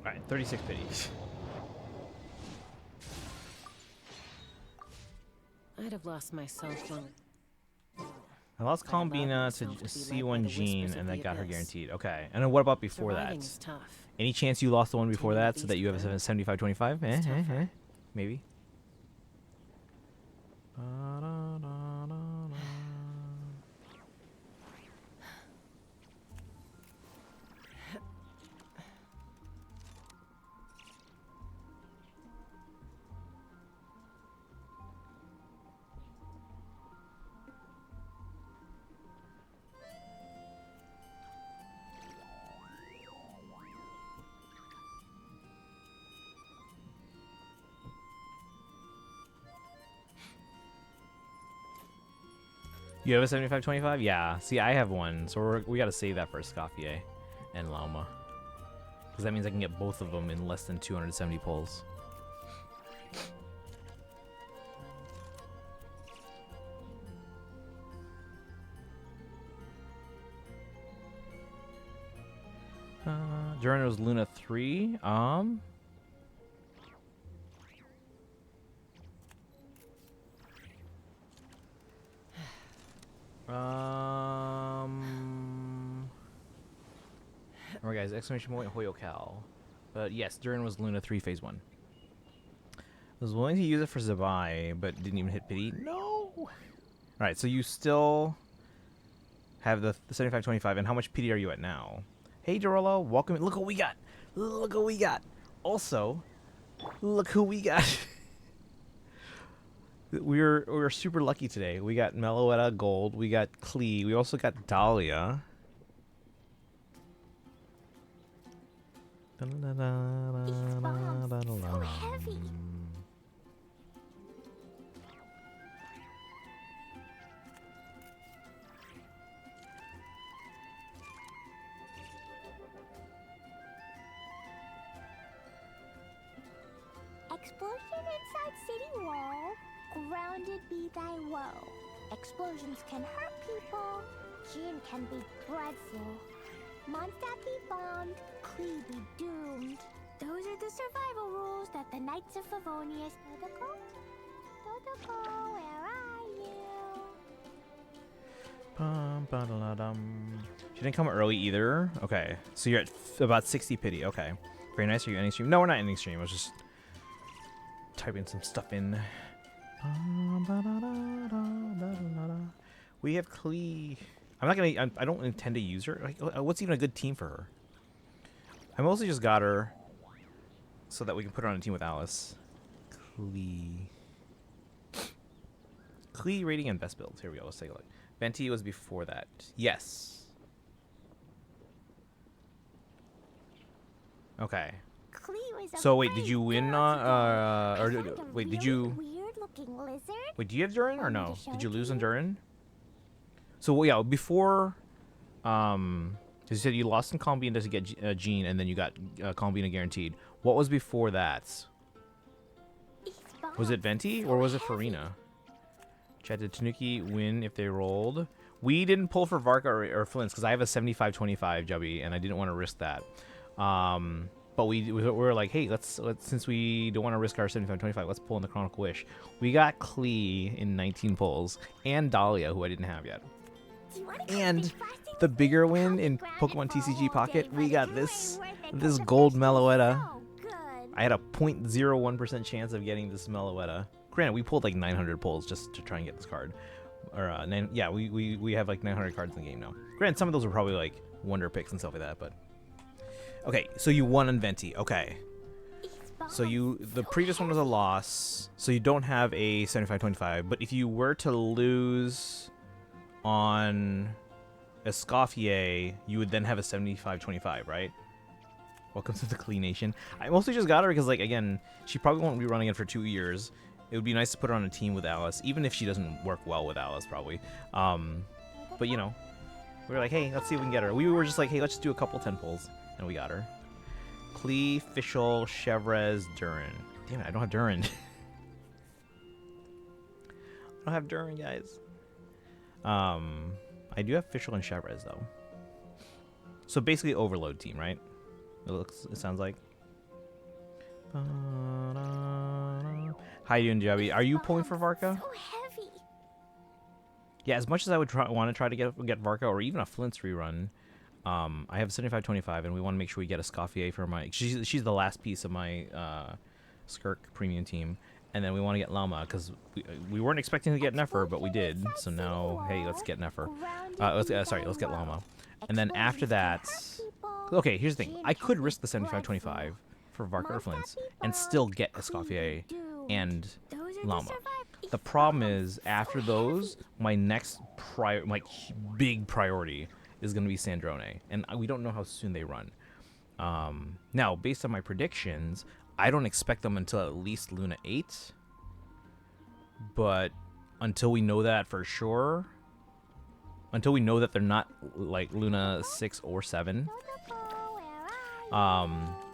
Alright, 36 pities. I'd have lost myself long. I lost Columbina to C1 Jean, and that got her guaranteed. Okay. And then what about before that? Any chance you lost the one before that so that you have a 75-25? Maybe. You have a 75-25? Yeah. See, I have one, so we got to save that for Escoffier and Lauma. Because that means I can get both of them in less than 270 pulls. Journal's Luna 3. Alright guys, exclamation point Hoyocal. But yes, Durin was Luna 3 phase 1. I was willing to use it for Zabai, but didn't even hit pity. No! Alright, so you still have the 75-25, and how much pity are you at now? Hey Dorolo, welcome. Look what we got! Look what we got! Also, look who we got! We're super lucky today. We got Meloetta Gold, we got Klee, we also got Dahlia. These bombs, so heavy. Explosion inside city wall. Grounded be thy woe. Explosions can hurt people. Gin can be dreadful. Mondstadt be bombed. Klee be doomed. Those are the survival rules that the Knights of Favonius. Dodoko, where are you? She didn't come early either. Okay, so you're at about 60 pity. Okay, very nice. Are you ending stream? No, we're not ending stream. I was just typing some stuff in. We have Klee. I'm not gonna. I don't intend to use her. Like, what's even a good team for her? I mostly just got her so that we can put her on a team with Alice. Klee rating and best builds. Here we go. Let's take a look. Venti was before that. Yes. Okay. So wait, did you win on wait, did you wait, do you have Durin or no? Did you lose on Durin? So yeah, before you said you lost in Columbina to get Jean, and then you got Columbina guaranteed. What was before that? Was it Venti or was it Farina? Chat, did Tanuki win if they rolled? We didn't pull for Varka or Flint's because I have a 75-25 Jubby, and I didn't want to risk that. But we were like, hey, let's since we don't want to risk our 75-25, let's pull in the Chronicle Wish. We got Klee in 19 pulls and Dahlia, who I didn't have yet. And the bigger win in Pokemon TCG Pocket, we got this gold Meloetta. I had a 0.01% chance of getting this Meloetta. Granted, we pulled like 900 pulls just to try and get this card. Or yeah, we have like 900 cards in the game now. Granted, some of those were probably like wonder picks and stuff like that, but okay. So you won on Venti. Okay. So the previous one was a loss, so you don't have a 75-25. But if you were to lose on Escoffier, you would then have a 75-25, right? Welcome to the Clee Nation. I mostly just got her because, like, again, she probably won't be running it for 2 years. It would be nice to put her on a team with Alice, even if she doesn't work well with Alice, probably. But, you know, we were like, hey, let's see if we can get her. We were just like, hey, let's just do a couple 10 pulls, and we got her. Clee, Fischl, Chevrez, Durin. Damn it, I don't have Durin. I don't have Durin, guys. I do have Fischl and Chevrez, though. So basically overload team, right? It sounds like. How you doing, Jabby? Are you pulling for Varka? So heavy. Yeah, as much as I would want to try to get Varka or even a Flint's rerun, I have 75-25, and we want to make sure we get a Scoffier for my. She's the last piece of my Skirk premium team, and then we want to get Llama because we weren't expecting to get Nefer, but we did. So now, hey, let's get Nefer. Let's get Llama, and then after that. Okay, here's the thing. I could risk the 75-25 for Varka or Flint's and still get Escoffier and Llama. The problem is, after those, my next big priority is going to be Sandrone, and we don't know how soon they run. Now, based on my predictions, I don't expect them until at least Luna 8, but until we know that for sure, until we know that they're not like Luna 6 or 7,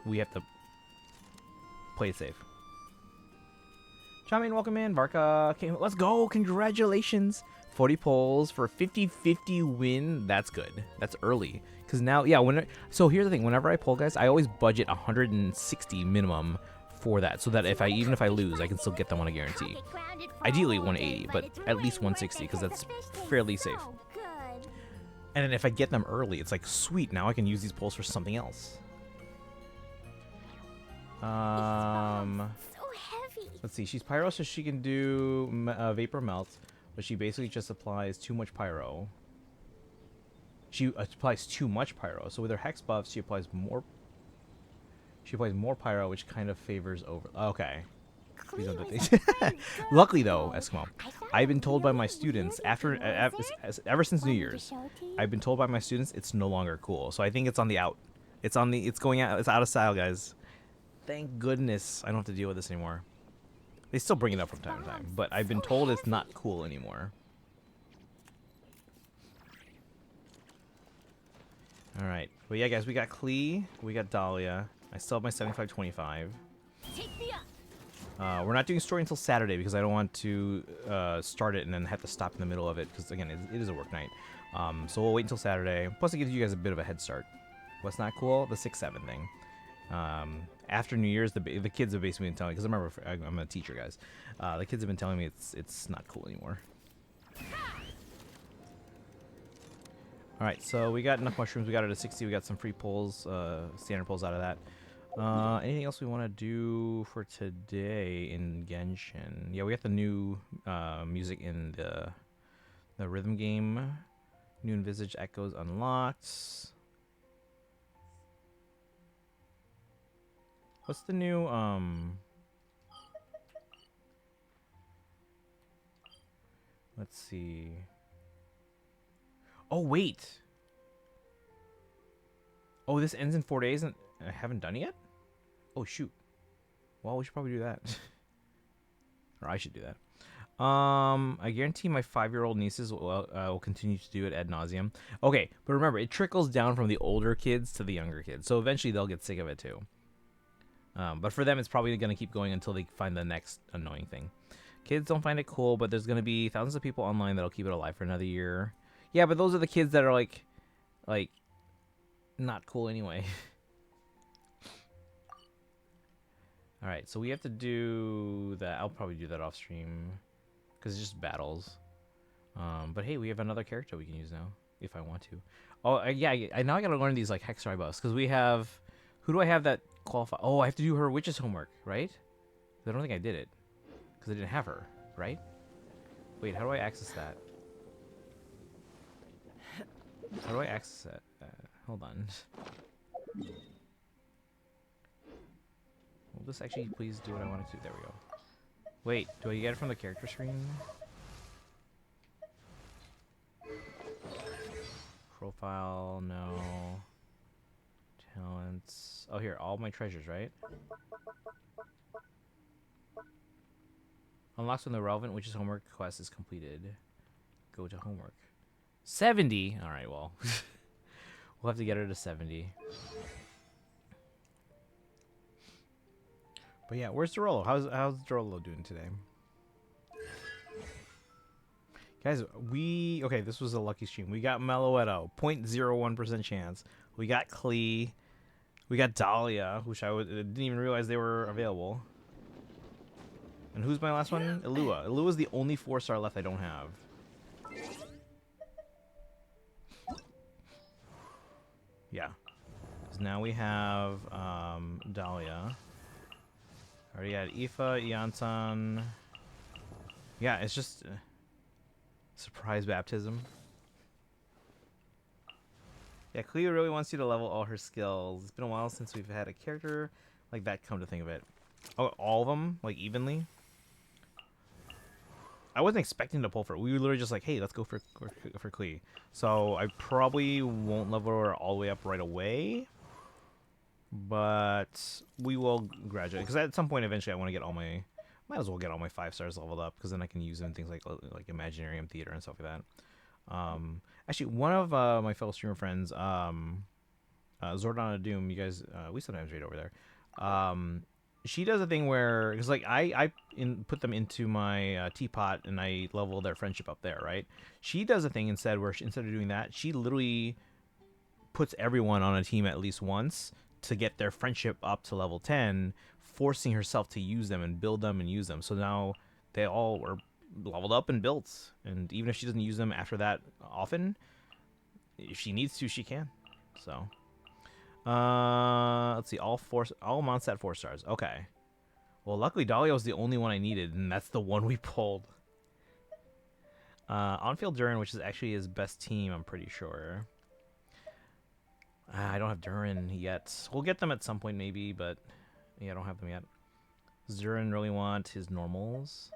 we have to play it safe. Charmaine, welcome in. Varka, okay, let's go. Congratulations. 40 polls for 50-50 win. That's good. That's early. Because now, yeah, so here's the thing. Whenever I pull, guys, I always budget 160 minimum for that. So that even if I lose, I can still get them on a guarantee. Ideally 180, but at least 160 because that's fairly safe. And then if I get them early, it's like, sweet, now I can use these polls for something else. Let's see. She's Pyro, so she can do Vapor Melt, but she basically just applies too much Pyro. She applies too much Pyro. So with her Hex buffs, she applies more. She applies more Pyro, which kind of favors over. Okay. These are the things. Luckily, though, Eskimo, I've been told by my students ever since New Year's, I've been told by my students it's no longer cool. So I think it's on the out. It's going out. It's out of style, guys. Thank goodness I don't have to deal with this anymore. They still bring it up from time to time, but I've been told it's not cool anymore. All right. Well, yeah, guys, we got Klee, we got Dahlia. I still have my 75-25. We're not doing story until Saturday because I don't want to start it and then have to stop in the middle of it because, again, it is a work night. So we'll wait until Saturday. Plus, it gives you guys a bit of a head start. What's not cool? The 6-7 thing. After New Year's, the kids have basically been telling me, because I remember I'm a teacher, guys. The kids have been telling me it's not cool anymore. All right, so we got enough mushrooms. We got it at 60. We got some free pulls, standard pulls out of that. Anything else we want to do for today in Genshin? Yeah, we got the new music in the rhythm game. New Envisage Echoes unlocked. What's the new let's see. Oh wait. Oh, this ends in 4 days and I haven't done it yet? Oh shoot. Well, we should probably do that. Or I should do that. I guarantee my 5-year-old nieces will continue to do it ad nauseum. Okay, but remember, it trickles down from the older kids to the younger kids. So eventually they'll get sick of it too. But for them, it's probably going to keep going until they find the next annoying thing. Kids don't find it cool, but there's going to be thousands of people online that'll keep it alive for another year. Yeah, but those are the kids that are like not cool anyway. All right, so we have to do that. I'll probably do that off stream because it's just battles. But hey, we have another character we can use now if I want to. Oh yeah, now I gotta learn these like HSR buffs because we have. Who do I have that qualify? Oh, I have to do her witch's homework, right? I don't think I did it because I didn't have her, right? Wait, how do I access that? How do I access that? Hold on. Will this actually please do what I want it to? There we go. Wait, do I get it from the character screen? Profile, no. Talents. Oh, here, all my treasures, right? Unlocks when the relevant witch's homework quest is completed. Go to homework. 70? Alright, well. We'll have to get her to 70. But yeah, where's Dorolo? How's Dorolo doing today? Guys, okay, this was a lucky stream. We got Meloetto, 0.01% chance. We got Klee. We got Dahlia, which I didn't even realize they were available. And who's my last one? Ilua. Ilua's the only 4-star left I don't have. Yeah. Because now we have Dahlia. Already had Aoife, Yansan. Yeah, it's just surprise baptism. Yeah, Cleo really wants you to level all her skills. It's been a while since we've had a character like that, come to think of it. Oh, all of them? Like, evenly? I wasn't expecting to pull for it. We were literally just like, hey, let's go for Cleo. So I probably won't level her all the way up right away. But we will graduate. Because at some point, eventually, I want to get all my... Might as well get all my 5 stars leveled up. Because then I can use them in things like Imaginarium Theater and stuff like that. Actually, one of my fellow streamer friends, Zordana Doom, you guys, we sometimes read over there. She does a thing where, because like I put them into my teapot and I level their friendship up there, right? She does a thing instead where instead of doing that, she literally puts everyone on a team at least once to get their friendship up to level 10, forcing herself to use them and build them and use them. So now they all were leveled up and built, and even if she doesn't use them after that often, if she needs to, she can. So let's see, all Mondstadt 4 stars. Okay, well, luckily Dahlia was the only one I needed, and that's the one we pulled. On-field Durin, which is actually his best team, I'm pretty sure. I don't have Durin yet. We'll get them at some point maybe, but yeah, I don't have them yet. Does Durin really want his normals?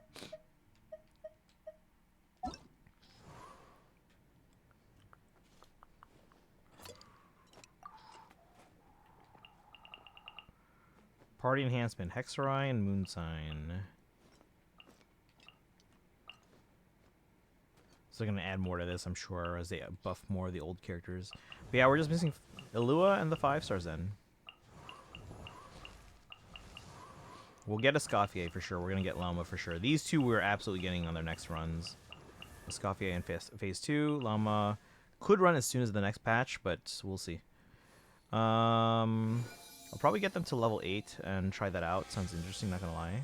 Party enhancement, Hexerai and Moonsign. So they're going to add more to this, I'm sure, as they buff more of the old characters. But yeah, we're just missing Ilua and the 5 stars then. We'll get Escoffier for sure. We're going to get Llama for sure. These two we're absolutely getting on their next runs. Escoffier in phase 2. Llama could run as soon as the next patch, but we'll see. I'll probably get them to level 8 and try that out. Sounds interesting, not gonna lie.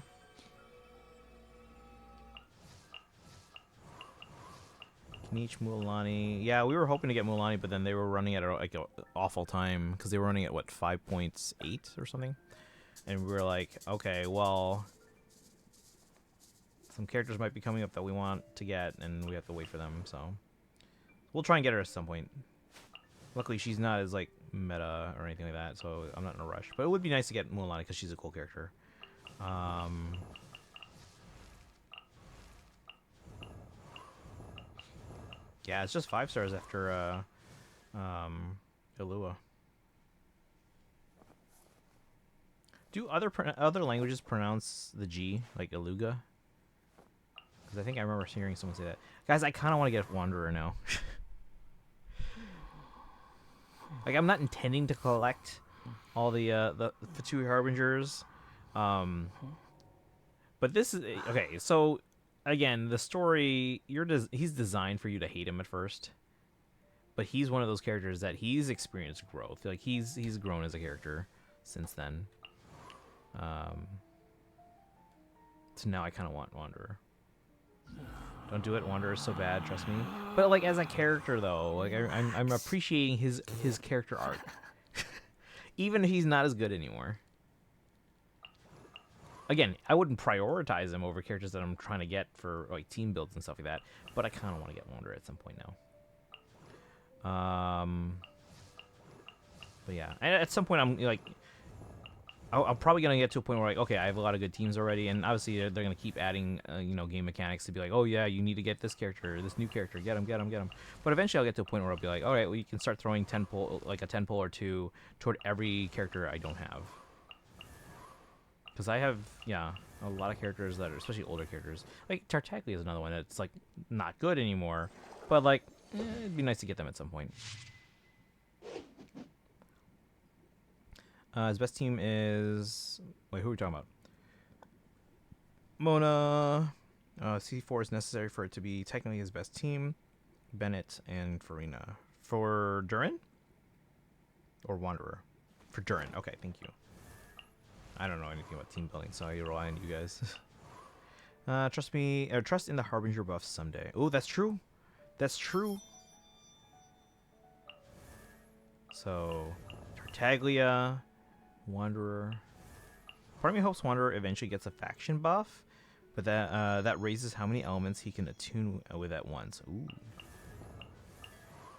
Kniech, Mualani. Yeah, we were hoping to get Mualani, but then they were running at like an awful time because they were running at what, 5.8 or something. And we were like, okay, well, some characters might be coming up that we want to get, and we have to wait for them. So we'll try and get her at some point. Luckily, she's not as like meta or anything like that, so I'm not in a rush. But it would be nice to get Mualani because she's a cool character. Yeah, it's just 5 stars after Ilua. Do other languages pronounce the G like Iluga? Because I think I remember hearing someone say that. Guys, I kind of want to get Wanderer now. Like, I'm not intending to collect all the Fatui Harbingers. But this is... Okay, so, again, the story... he's designed for you to hate him at first. But he's one of those characters that he's experienced growth. Like, he's grown as a character since then. So now I kind of want Wanderer. Don't do it. Wanderer is so bad. Trust me. But like as a character though, like I'm appreciating his character arc, even if he's not as good anymore. Again, I wouldn't prioritize him over characters that I'm trying to get for like team builds and stuff like that. But I kind of want to get Wanderer at some point now. But yeah, and at some point I'm like, I'm probably gonna get to a point where like, okay, I have a lot of good teams already, and obviously they're gonna keep adding, you know, game mechanics to be like, oh yeah, you need to get this character, this new character, get him. But eventually I'll get to a point where I'll be like, all right, well you can start throwing 10 pull, like a 10 pull or two toward every character I don't have, because I have a lot of characters that are, especially older characters, like Tartaglia is another one that's like not good anymore, but like it'd be nice to get them at some point. His best team is... Wait, who are we talking about? Mona. C4 is necessary for it to be technically his best team. Bennett and Farina. For Durin? Or Wanderer? For Durin. Okay, thank you. I don't know anything about team building, so I rely on you guys. Trust me... trust in the Harbinger buff someday. Oh, that's true. That's true. So, Tartaglia... Wanderer. Part of me hopes Wanderer eventually gets a faction buff, but that raises how many elements he can attune with at once. Ooh.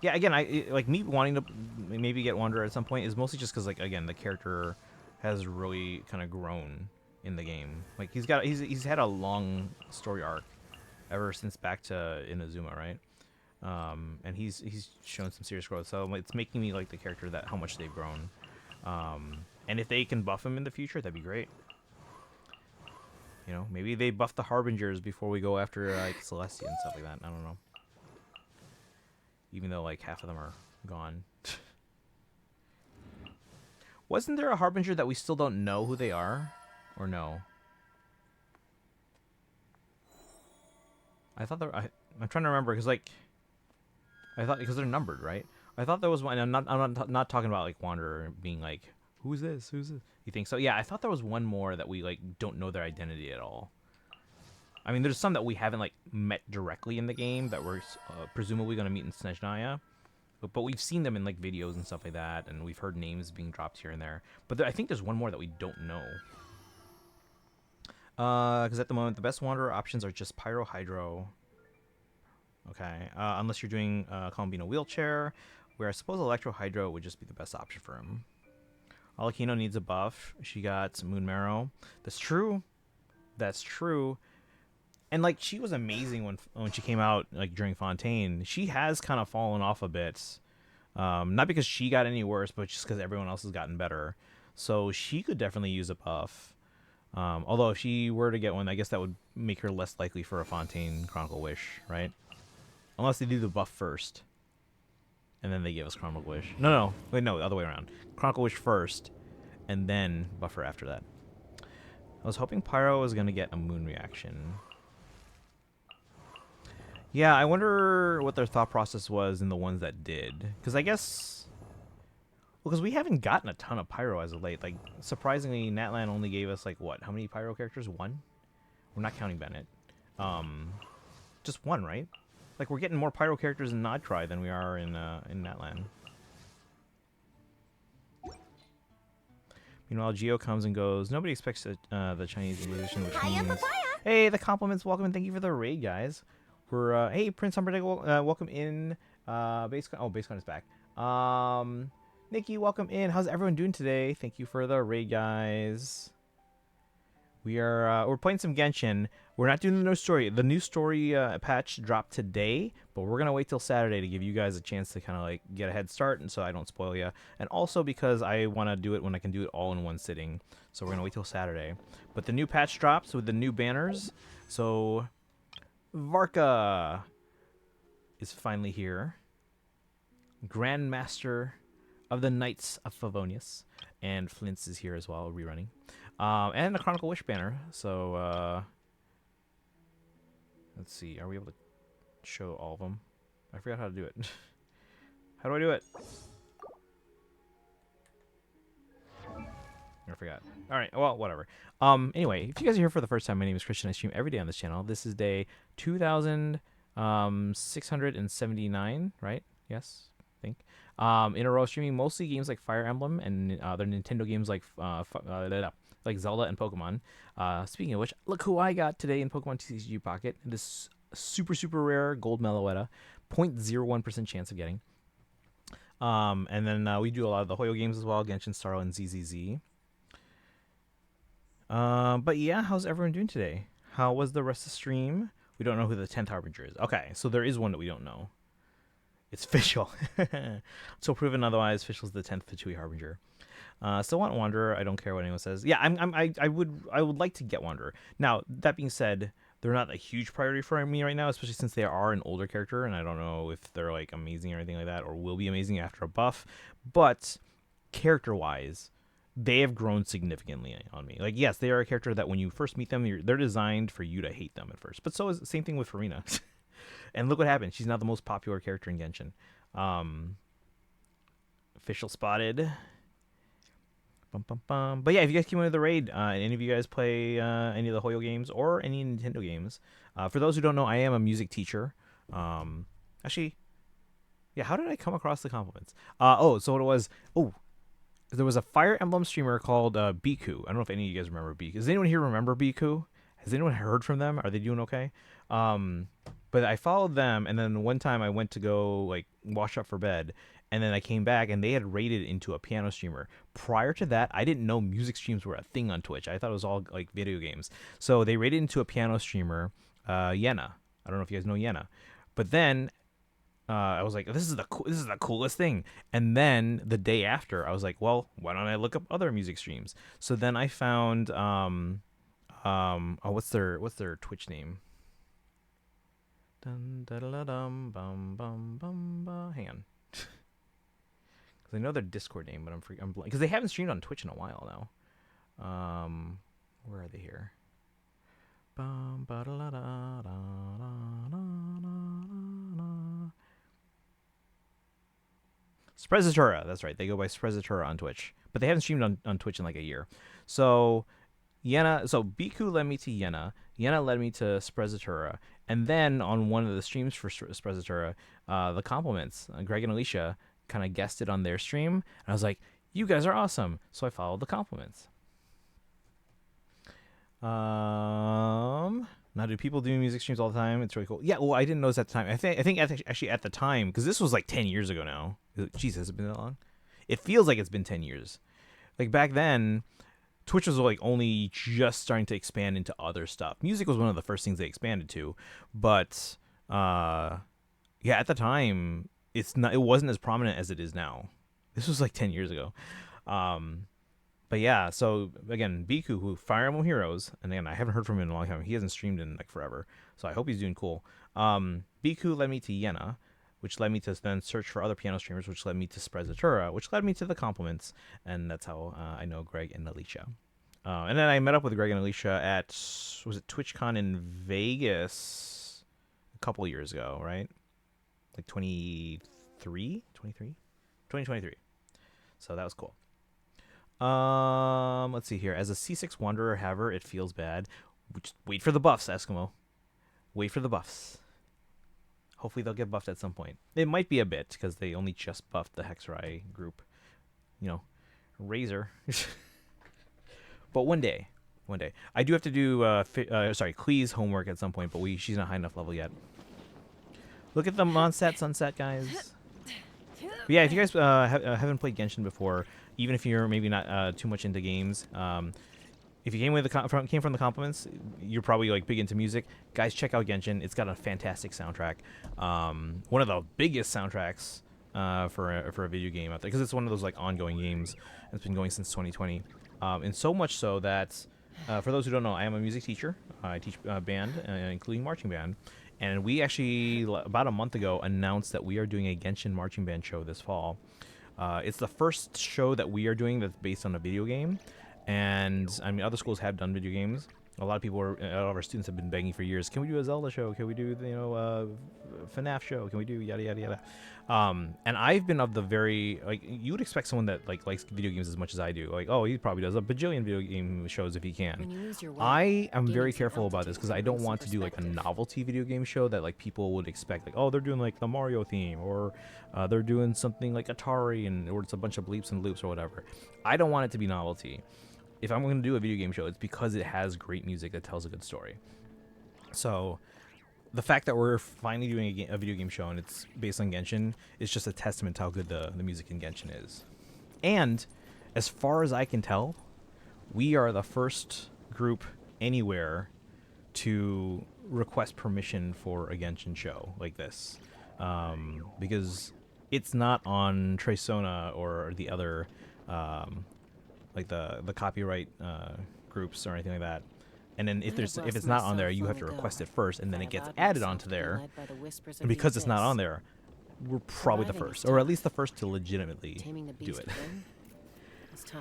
Yeah, again, like me wanting to maybe get Wanderer at some point is mostly just because, like, again, the character has really kind of grown in the game. Like he's had a long story arc ever since back to Inazuma, right? And he's shown some serious growth. So it's making me like the character that how much they've grown. And if they can buff him in the future, that'd be great. You know, maybe they buff the Harbingers before we go after like Celestia and stuff like that. I don't know. Even though like half of them are gone. Wasn't there a Harbinger that we still don't know who they are? Or no? I thought there... I'm trying to remember because like... I thought because they're numbered, right? I thought there was one... And I'm not talking about like Wanderer being like... Who's this? Who's this? You think so? Yeah, I thought there was one more that we like don't know their identity at all. I mean, there's some that we haven't like met directly in the game that we're presumably going to meet in Snezhnaya, but we've seen them in like videos and stuff like that, and we've heard names being dropped here and there. But I think there's one more that we don't know. Because at the moment, the best Wanderer options are just Pyro, Hydro. Okay, unless you're doing Columbina Wheelchair, where I suppose Electro Hydro would just be the best option for him. Alakino needs a buff. She got Moon Marrow. That's true. That's true. And like she was amazing when she came out like during Fontaine. She has kind of fallen off a bit. Not because she got any worse, but just because everyone else has gotten better. So she could definitely use a buff. Although if she were to get one, I guess that would make her less likely for a Fontaine Chronicle Wish, right? Unless they do the buff first. And then they give us Chronicle Wish. No. Wait, no, the other way around. Chronicle Wish first, and then buffer after that. I was hoping Pyro was going to get a Moon Reaction. Yeah, I wonder what their thought process was in the ones that did. Because I guess... Well, because we haven't gotten a ton of Pyro as of late. Like, surprisingly, Natlan only gave us, like, what? How many Pyro characters? One? We're not counting Bennett. Just one, right? Like, we're getting more Pyro characters in Nodcry than we are in Natlan. Meanwhile, Geo comes and goes. Nobody expects the Chinese Inquisition, which means... Hey, the compliments. Welcome and thank you for the raid, guys. We're, hey, Prince Humperdinck, welcome in. BaseCon is back. Nikki, welcome in. How's everyone doing today? Thank you for the raid, guys. We're playing some Genshin. We're not doing the new story. The new story patch dropped today, but we're gonna wait till Saturday to give you guys a chance to kind of like get a head start, and so I don't spoil you. And also because I want to do it when I can do it all in one sitting, so we're gonna wait till Saturday. But the new patch drops with the new banners, so Varka is finally here. Grandmaster of the Knights of Favonius, and Flint's is here as well, rerunning. And the Chronicle Wish banner. So, let's see. Are we able to show all of them? I forgot how to do it. How do I do it? I forgot. All right. Well, whatever. Anyway, if you guys are here for the first time, my name is Christian. I stream every day on this channel. This is day 2679, right? Yes, I think. In a row, streaming mostly games like Fire Emblem and other Nintendo games like Zelda and Pokemon. Speaking of which, look who I got today in Pokemon TCG Pocket. This super, super rare gold Meloetta, 0.01% chance of getting. And then we do a lot of the Hoyo games as well, Genshin Star and ZZZ. But yeah, how's everyone doing today? How was the rest of the stream? We don't know who the 10th Harbinger is. Okay, so there is one that we don't know. It's Fischl. So proven otherwise, Fischl's the 10th Fatui Harbinger. Still want Wanderer. I don't care what anyone says. Yeah, I would like to get Wanderer. Now, that being said, they're not a huge priority for me right now, especially since they are an older character, and I don't know if they're like amazing or anything like that, or will be amazing after a buff. But character-wise, they have grown significantly on me. Like, yes, they are a character that when you first meet them, they're designed for you to hate them at first. But so is the same thing with Farina. And look what happened. She's now the most popular character in Genshin. Official spotted. Bum, bum, bum. But yeah, if you guys came into the raid, any of you guys play any of the Hoyo games or any Nintendo games, for those who don't know, I am a music teacher. Actually, yeah, how did I come across the compliments? So what it was, there was a Fire Emblem streamer called Biku. I don't know if any of you guys remember Biku. Does anyone here remember Biku? Has anyone heard from them? Are they doing okay? But I followed them, and then one time I went to go like wash up for bed, and then I came back, and they had raided into a piano streamer. Prior to that, I didn't know music streams were a thing on Twitch. I thought it was all like video games. So they raided into a piano streamer, Yena. I don't know if you guys know Yena, but then I was like, this is the coolest thing. And then the day after, I was like, well, why don't I look up other music streams? So then I found what's their Twitch name? Dun, da, da, dum, bum, bum, bum, ba. Hang on. Because I know their Discord name, but I'm because they haven't streamed on Twitch in a while now. Where are they here? Bum, ba, da, da, da, da, da, da. Sprezzatura, that's right. They go by Sprezzatura on Twitch, but they haven't streamed on Twitch in like a year. So Biku led me to Yena. Yena led me to Sprezzatura. And then on one of the streams for Sprezzatura, the compliments, Greg and Alicia kind of guested on their stream. And I was like, you guys are awesome. So I followed the compliments. Now, do people do music streams all the time? It's really cool. Yeah, well, I didn't notice at the time. I think actually at the time, because this was like 10 years ago now. Jeez, has it been that long? It feels like it's been 10 years. Like back then, Twitch was like only just starting to expand into other stuff. Music was one of the first things they expanded to, but yeah, at the time it wasn't as prominent as it is now. This was like 10 years ago. But yeah, so again, Biku, who Fire Emblem Heroes, and again, I haven't heard from him in a long time. He hasn't streamed in like forever, so I hope he's doing cool. Biku led me to Yena, which led me to then search for other piano streamers, which led me to Sprezzatura, which led me to the compliments, and that's how I know Greg and Alicia. And then I met up with Greg and Alicia at, was it TwitchCon in Vegas a couple years ago, right? Like 2023? So that was cool. Let's see here. As a C6 Wanderer Haver, it feels bad. Just wait for the buffs, Eskimo. Wait for the buffs. Hopefully they'll get buffed at some point. It might be a bit, because they only just buffed the Hexrai group. You know, Razor. But one day. I do have to do, Klee's homework at some point, but she's not high enough level yet. Look at the Mondstadt Sunset, guys. But yeah, if you guys haven't played Genshin before, even if you're maybe not too much into games, if you came from the compliments, you're probably like big into music. Guys, check out Genshin. It's got a fantastic soundtrack. One of the biggest soundtracks for a video game out there, because it's one of those like ongoing games. It's been going since 2020, and so much so that for those who don't know, I am a music teacher. I teach band, including marching band. And we actually, about a month ago, announced that we are doing a Genshin marching band show this fall. It's the first show that we are doing that's based on a video game. And, I mean, other schools have done video games. A lot of our students have been begging for years. Can we do a Zelda show? Can we do FNAF show? Can we do yada yada yada? And I've been of the very you would expect someone that likes video games as much as I do. Like, oh, he probably does a bajillion video game shows if he can. I am very careful about this because I don't want to do like a novelty video game show that like people would expect. Like, oh, they're doing like the Mario theme, or they're doing something like Atari, or it's a bunch of bleeps and loops or whatever. I don't want it to be novelty. If I'm going to do a video game show, it's because it has great music that tells a good story. So the fact that we're finally doing a video game show and it's based on Genshin is just a testament to how good the music in Genshin is. And as far as I can tell, we are the first group anywhere to request permission for a Genshin show like this. Because it's not on Tresona or the other like the copyright groups or anything like that. And then if it's not on there, you have to request it first, and then it gets added onto there. And because it's not on there, we're probably the first, or at least the first to legitimately do it.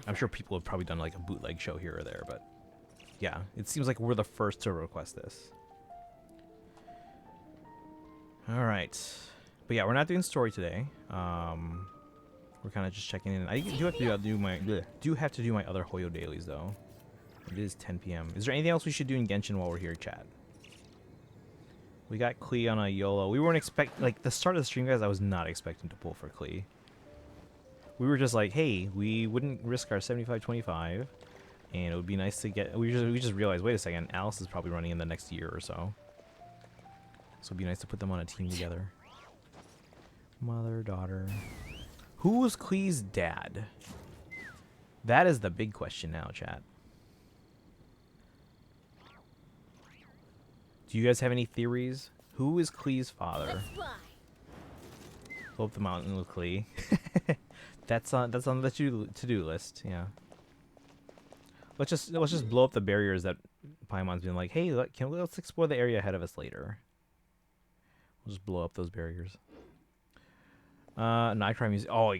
I'm sure people have probably done like a bootleg show here or there, but yeah, it seems like we're the first to request this. All right, but yeah, we're not doing story today. We're kind of just checking in. I do have to do my other Hoyo dailies though. It is 10 p.m. Is there anything else we should do in Genshin while we're here, chat? We got Klee on a YOLO. We weren't the start of the stream, guys. I was not expecting to pull for Klee. We were just like, hey, we wouldn't risk our 75-25, and it would be nice to get. We just realized, wait a second, Alice is probably running in the next year or so. So it'd be nice to put them on a team together. Mother, daughter. Who was Klee's dad? That is the big question now, chat. Do you guys have any theories? Who is Klee's father? Blow up the mountain with Klee. That's on the to-do list. Yeah. Let's just blow up the barriers that Paimon's been like, hey, let's explore the area ahead of us later. We'll just blow up those barriers. Nightcry music. Oh,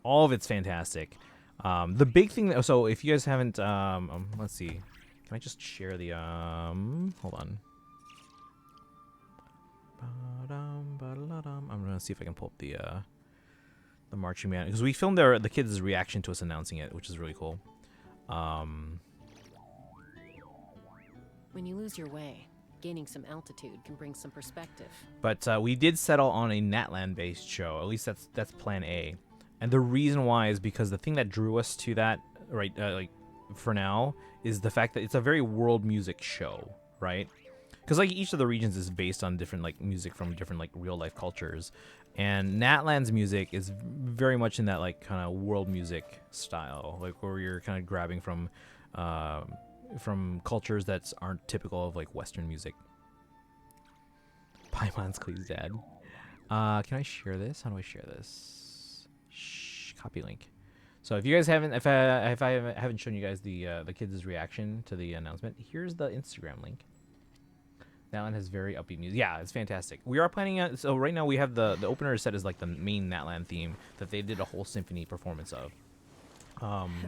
all of it's fantastic. The big thing. So if you guys haven't, let's see. Can I just share the hold on. I'm gonna see if I can pull up the marching band because we filmed the kids' reaction to us announcing it, which is really cool. When you lose your way, gaining some altitude can bring some perspective. But we did settle on a Natlan-based show. At least that's Plan A. And the reason why is because the thing that drew us to that, right, like for now, is the fact that it's a very world music show, right? Because like each of the regions is based on different like music from different like real life cultures, and Natlan's music is very much in that like kind of world music style, like where you're kind of grabbing from cultures that aren't typical of like Western music. Paimon's Klee's dad. Can I share this? How do I share this? Copy link. So if you guys haven't, if I haven't shown you guys the kids' reaction to the announcement, here's the Instagram link. Natlan has very upbeat music. Yeah, it's fantastic. We are planning on, so right now we have the opener set is like the main Natlan theme that they did a whole symphony performance of.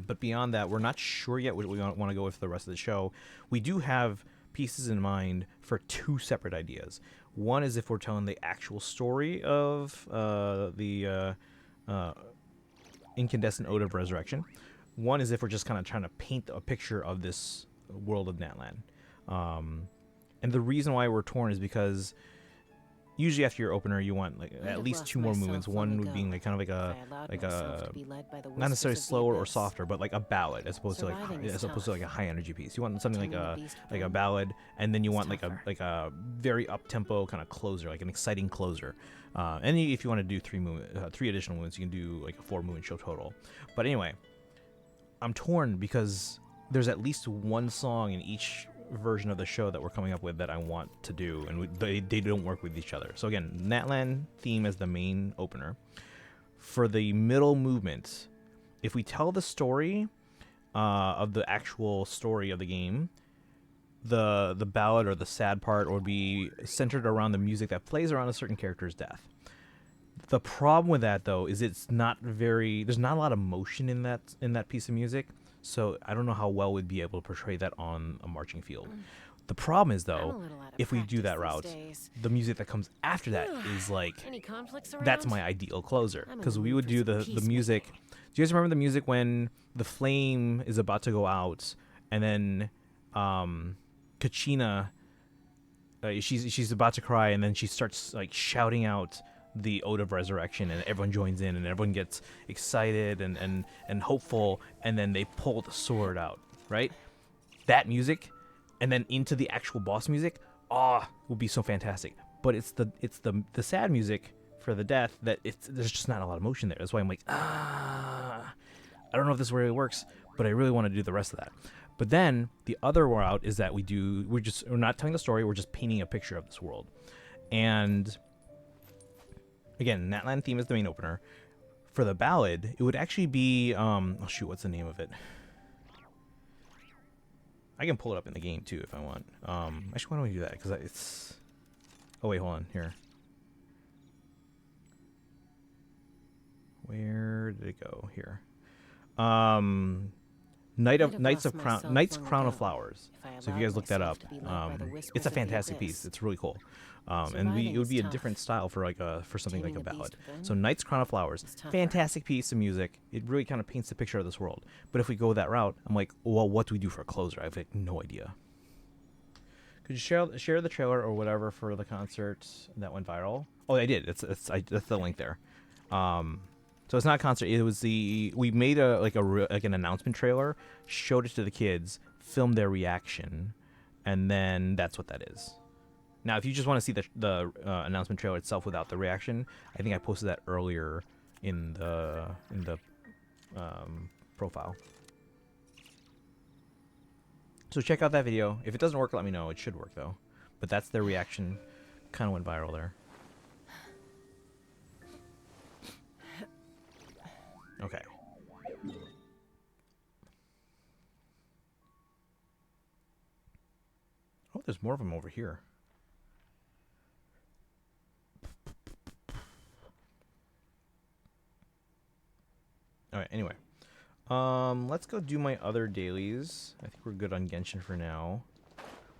But beyond that, we're not sure yet what we want to go with for the rest of the show. We do have pieces in mind for two separate ideas. One is if we're telling the actual story of the Incandescent Ode of Resurrection. One is if we're just kind of trying to paint a picture of this world of Natlan. And the reason why we're torn is because usually after your opener you want like at least two more movements. One would be like kind of like a not necessarily slower or softer, but like a ballad as opposed to like a high energy piece. You want something like a ballad, and then you want like a very up tempo kind of closer, like an exciting closer. And if you want to do three additional movements, you can do like a 4 movement show total. But anyway, I'm torn because there's at least one song in each version of the show that we're coming up with that I want to do, and they don't work with each other. So again, Natlan theme as the main opener. For the middle movement, if we tell the story of the actual story of the game, the ballad or the sad part would be centered around the music that plays around a certain character's death. The problem with that though is there's not a lot of motion in that piece of music. So I don't know how well we'd be able to portray that on a marching field. The problem is, I'm a though, little out of if we do that practice route, these days. the music that comes after that is like, Any conflicts around? that's my ideal closer. I'm in Because the we mood would for do some the peacemaking. music. Do you guys remember the music when the flame is about to go out, and then Kachina, she's about to cry, and then she starts like shouting out the ode of resurrection, and everyone joins in, and everyone gets excited and hopeful, and then they pull the sword out, right? That music, and then into the actual boss music, would be so fantastic. But it's the sad music for the death that there's just not a lot of motion there. That's why I'm like, I don't know if this really works, but I really want to do the rest of that. But then the other route is that we're not telling the story, we're just painting a picture of this world. And again, Natlan theme is the main opener. For the ballad, it would actually be what's the name of it? I can pull it up in the game too if I want. Actually, why don't we do that? Because it's. Oh wait, hold on here. Where did it go? Here. Knights Crown of Flowers. So if you guys look that up, it's a fantastic piece. It's really cool. And it would be a different style for for something like a ballad. So Knights Crown of Flowers, fantastic piece of music. It really kind of paints the picture of this world. But if we go that route, I'm like, well, what do we do for a closer? I have like no idea. Could you share the trailer or whatever for the concert that went viral? Oh, I did. That's the link there. So it's not a concert. It was we made an announcement trailer, showed it to the kids, filmed their reaction, and then that's what that is. Now, if you just want to see the announcement trailer itself without the reaction, I think I posted that earlier in the profile. So check out that video. If it doesn't work, let me know. It should work though. But that's their reaction. Kind of went viral there. Okay. Oh, there's more of them over here. All right, anyway. Let's go do my other dailies. I think we're good on Genshin for now.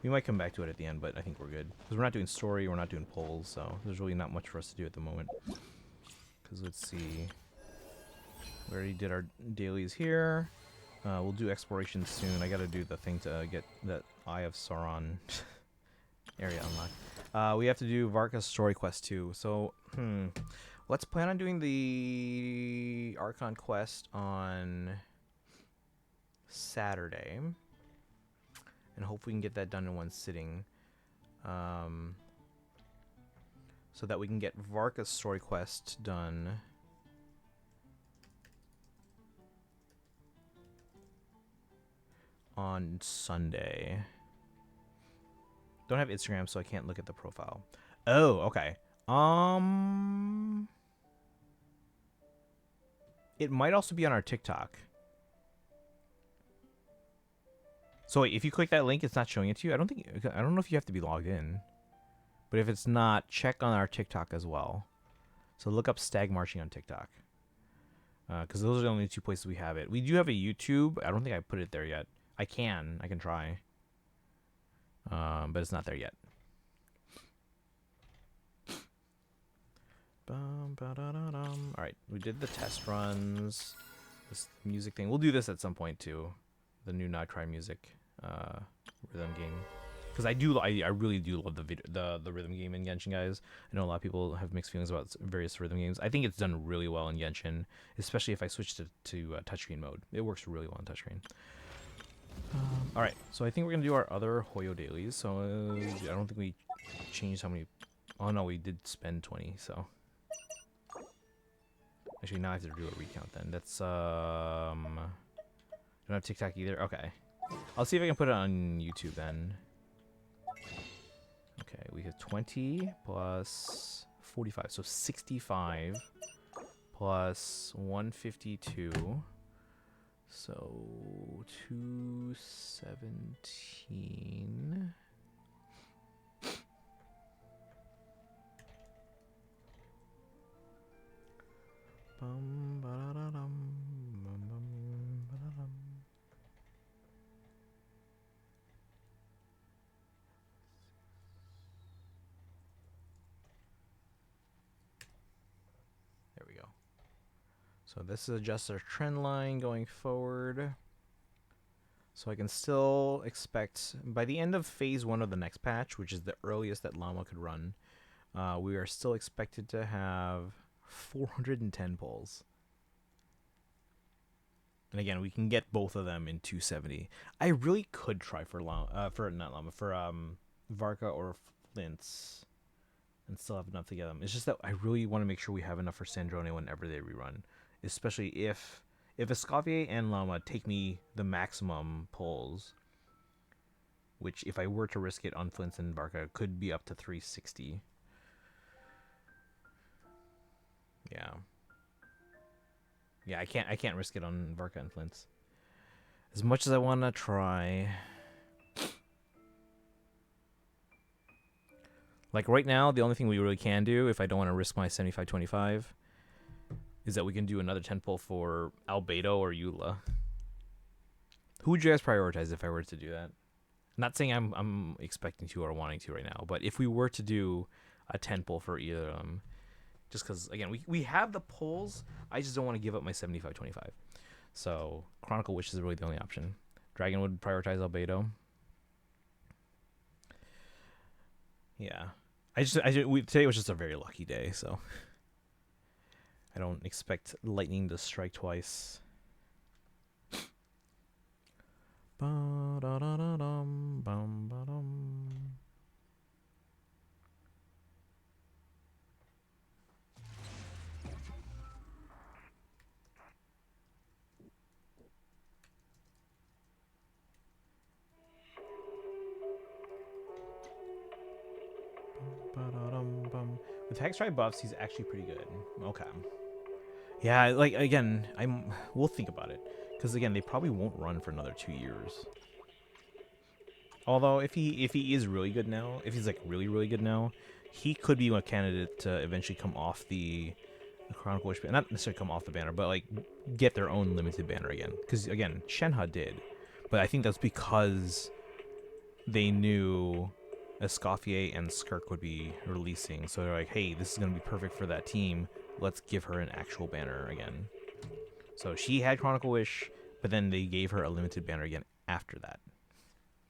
We might come back to it at the end, but I think we're good. Because we're not doing story, we're not doing polls, so there's really not much for us to do at the moment. Because let's see. We already did our dailies here. We'll do exploration soon. I gotta do the thing to get that Eye of Sauron area unlocked. We have to do Varka's story quest too. So, let's plan on doing the Archon quest on Saturday. And hope we can get that done in one sitting. So that we can get Varka's story quest done on Sunday. Don't have Instagram, so I can't look at the profile. Oh, okay. It might also be on our TikTok. So wait, if you click that link, it's not showing it to you? I don't know if you have to be logged in. But if it's not, check on our TikTok as well. So look up Stag Marching on TikTok. Because those are the only two places we have it. We do have a YouTube. I don't think I put it there yet. I can try. But it's not there yet. Alright, we did the test runs. This music thing. We'll do this at some point too. The new Not Cry music rhythm game. Because I really do love the rhythm game in Genshin, guys. I know a lot of people have mixed feelings about various rhythm games. I think it's done really well in Genshin, especially if I switch to touchscreen mode. It works really well on touchscreen. Alright, so I think we're going to do our other Hoyo dailies. So I don't think we changed how many... Oh no, we did spend 20, so... Actually, now I have to do a recount then. That's... Don't have TikTok either? Okay. I'll see if I can put it on YouTube then. Okay, we have 20 plus 45, so 65 plus 152. So 217. So this is just our trend line going forward. So I can still expect by the end of phase 1 of the next patch, which is the earliest that Llama could run, we are still expected to have 410 pulls. And again, we can get both of them in 270. I really could try for Varka or Flint's and still have enough to get them. It's just that I really want to make sure we have enough for Sandrone whenever they rerun, especially if Escoffier and Llama take me the maximum pulls, which if I were to risk it on Flint's and Varka could be up to 360. Yeah, I can't risk it on Varka and Flint's. As much as I want to try. Like right now, the only thing we really can do, if I don't want to risk my 75-25, is that we can do another 10 pull for Albedo or Eula. Who would you guys prioritize if I were to do that? Not saying I'm expecting to or wanting to right now, but if we were to do a 10 pull for either of them, just because, again, we have the pulls, I just don't want to give up my 75-25. So Chronicle Wish is really the only option. Dragon would prioritize Albedo. Yeah. Today was just a very lucky day, so I don't expect lightning to strike twice. Ba-da-da-da-dum, bum-ba-dum. Ba-da-dum-bum. With Hextry buffs, he's actually pretty good. Okay. Yeah, like, again, we'll think about it. Because, again, they probably won't run for another 2 years. Although, if he is really good now, if he's, like, really, really good now, he could be a candidate to eventually come off the Chronicle Wish banner. Not necessarily come off the banner, but, like, get their own limited banner again. Because, again, Shenhe did. But I think that's because they knew Escoffier and Skirk would be releasing. So they're like, hey, this is going to be perfect for that team. Let's give her an actual banner again. So she had Chronicle Wish, but then they gave her a limited banner again after that.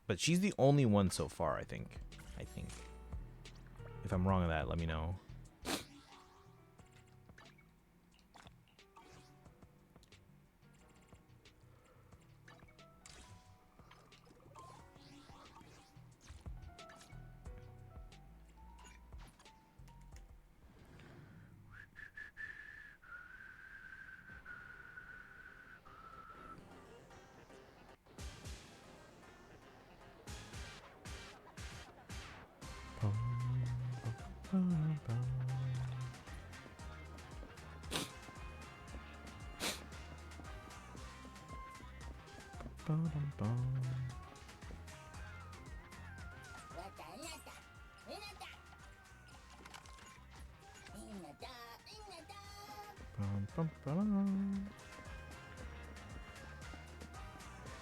But she's the only one so far, I think. If I'm wrong on that, let me know.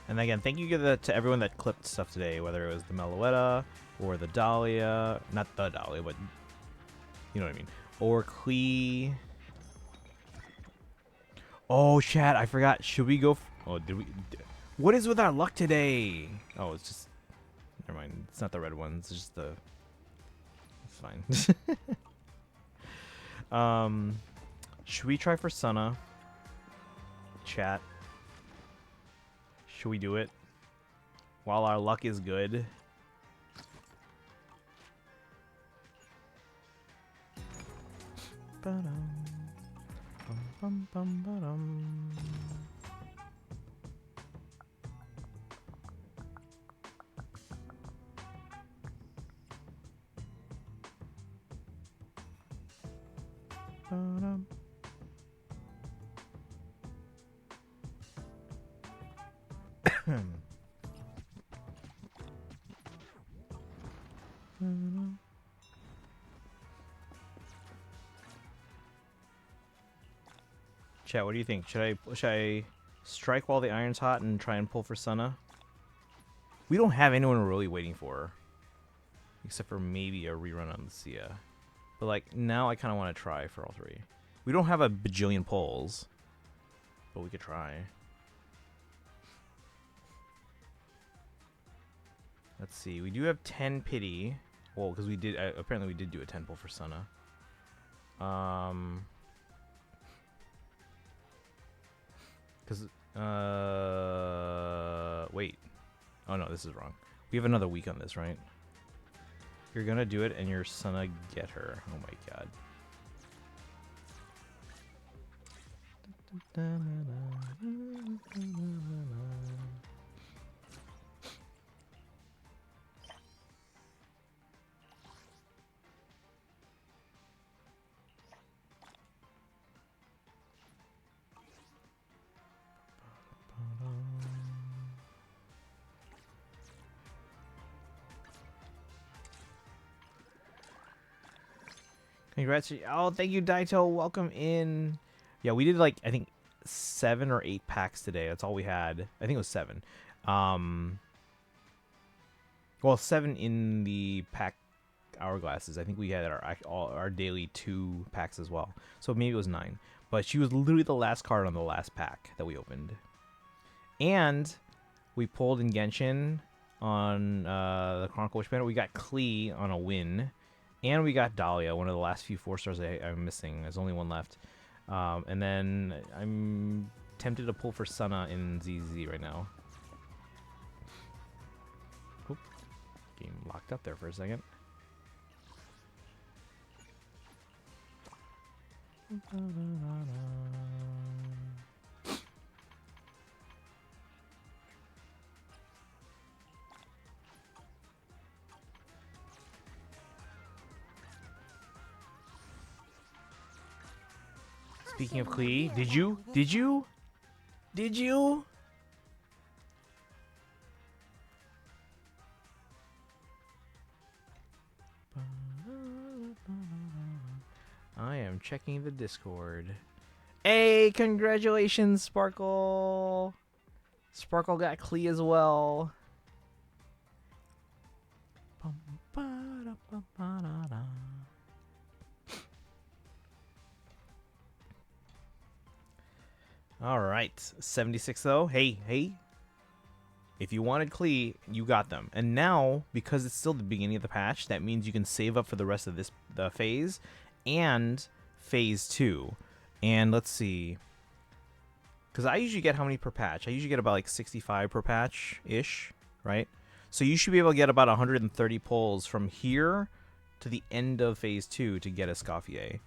And again, thank you to everyone that clipped stuff today, whether it was the Meloetta or the Dahlia, not the Dahlia, but you know what I mean, or Klee. Oh, chat, I forgot. Should we go? Oh, did we? What is with our luck today? Oh, it's just. Never mind. It's not the red ones. It's just the. It's fine. Should we try for Senna? Chat. Should we do it? While our luck is good. Ba-dum. Bum, bum, ba-dum. Ba-dum. Chat, what do you think? Should I strike while the iron's hot and try and pull for Senna? We don't have anyone we're really waiting for, except for maybe a rerun on the Sia. But like now, I kind of want to try for all three. We don't have a bajillion pulls, but we could try. Let's see. We do have 10 pity. Well, because we did apparently we did do a 10 pull for Senna. Because wait. Oh no, this is wrong. We have another week on this, right? You're gonna do it, and you're gonna get her. Oh my god. Congrats. Oh, thank you, Daito. Welcome in. Yeah, we did like, I think 7 or 8 packs today. That's all we had. I think it was 7. Well, 7 in the pack hourglasses. I think we had our daily 2 packs as well. So maybe it was 9. But she was literally the last card on the last pack that we opened. And we pulled in Genshin on the Chronicle Wish banner. We got Klee on a win. And we got Dahlia, one of the last few 4 stars I'm missing. There's only one left. And then I'm tempted to pull for Senna in ZZZ right now. Oop. Game locked up there for a second. Speaking of Klee, did you? I am checking the Discord. Hey, congratulations, Sparkle! Sparkle got Klee as well. All right, 76 though. Hey. If you wanted Klee, you got them. And now, because it's still the beginning of the patch, that means you can save up for the rest of the phase and phase 2. And let's see. Because I usually get how many per patch? I usually get about like 65 per patch-ish, right? So you should be able to get about 130 pulls from here to the end of phase 2 to get a Escoffier.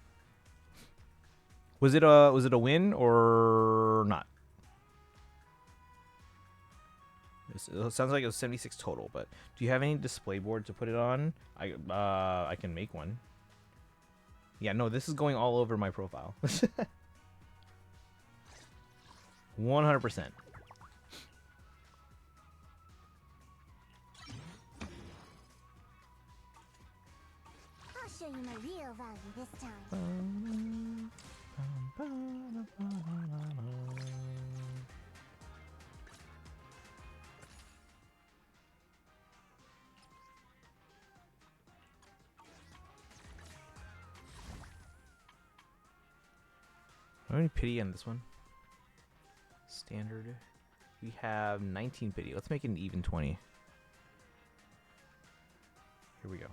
Was it a win or not? It sounds like it was 76 total, but do you have any display board to put it on? I can make one. Yeah, no, this is going all over my profile. 100%. I'll show you my real value this time. How many pity on this one? Standard. We have 19 pity. Let's make it an even 20. Here we go.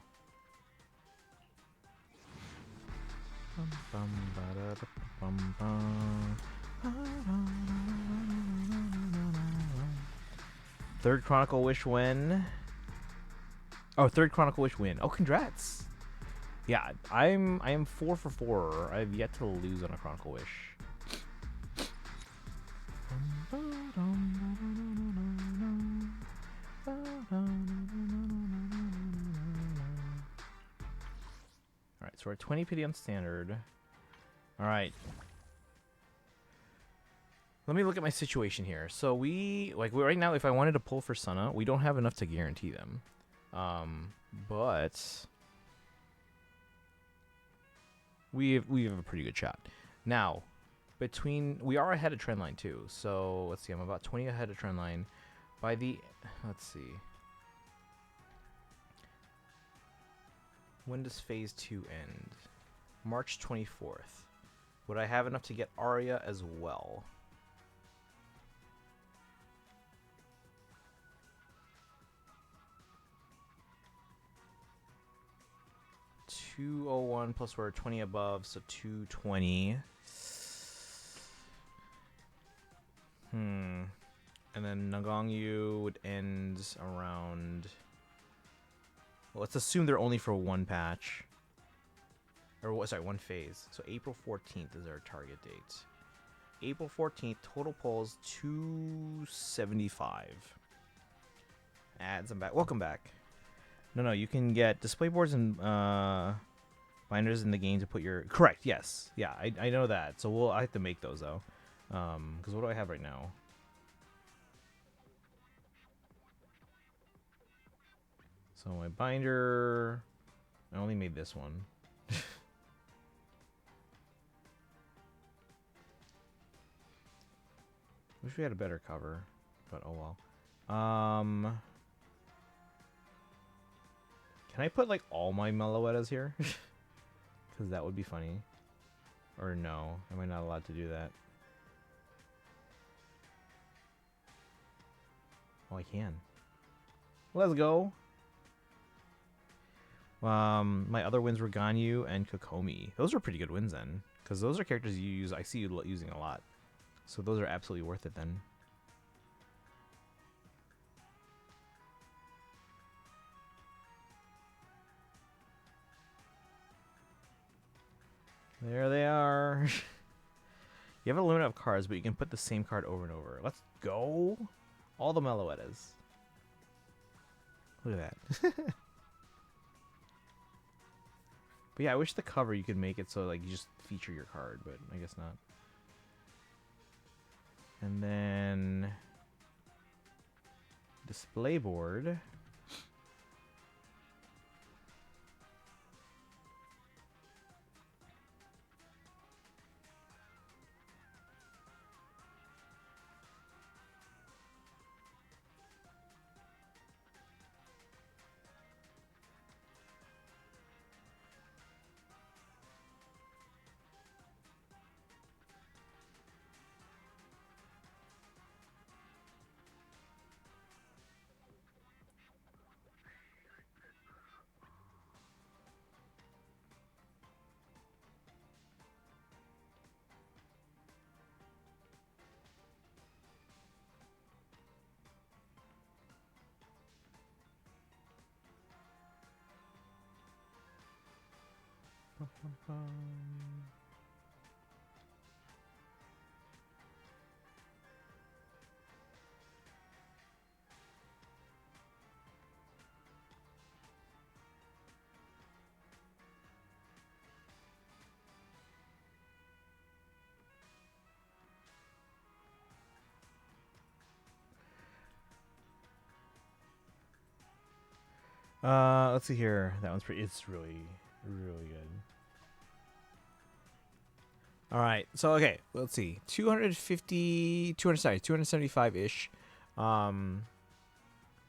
Third Chronicle Wish win. Oh, third Chronicle Wish win. Oh, congrats. Yeah, I am 4 for 4. I've yet to lose on a Chronicle Wish. Alright, so we're at 20 pity on standard. Alright. Let me look at my situation here. So right now, if I wanted to pull for Senna, we don't have enough to guarantee them. But we have a pretty good shot. Now, we are ahead of trendline too. So let's see, I'm about 20 ahead of trendline. Let's see. When does phase 2 end? March 24th. Would I have enough to get Arya as well? 201 plus we're 20 above, so 220. And then Nagongyu would end around... Well, let's assume they're only for one patch. Or, sorry, one phase. So April 14th is our target date. April 14th, total polls 275. Ads, I'm back. Welcome back. No, you can get display boards and binders in the game to put your... Correct, yes. Yeah, I know that. So I have to make those, though. Because what do I have right now? So my binder... I only made this one. Wish we had a better cover, but oh well. Can I put like all my Meloettas here? Because that would be funny. Or no, am I not allowed to do that? Oh, I can. Let's go. My other wins were Ganyu and Kokomi. Those are pretty good wins then, because those are characters you use. I see you using a lot. So those are absolutely worth it then. There they are. You have a limit of cards, but you can put the same card over and over. Let's go. All the Meloettas. Look at that. But yeah, I wish the cover you could make it so like you just feature your card, but I guess not. And then display board. Let's see here. That one's pretty. It's really, really good. All right. So okay, let's see. 275-ish.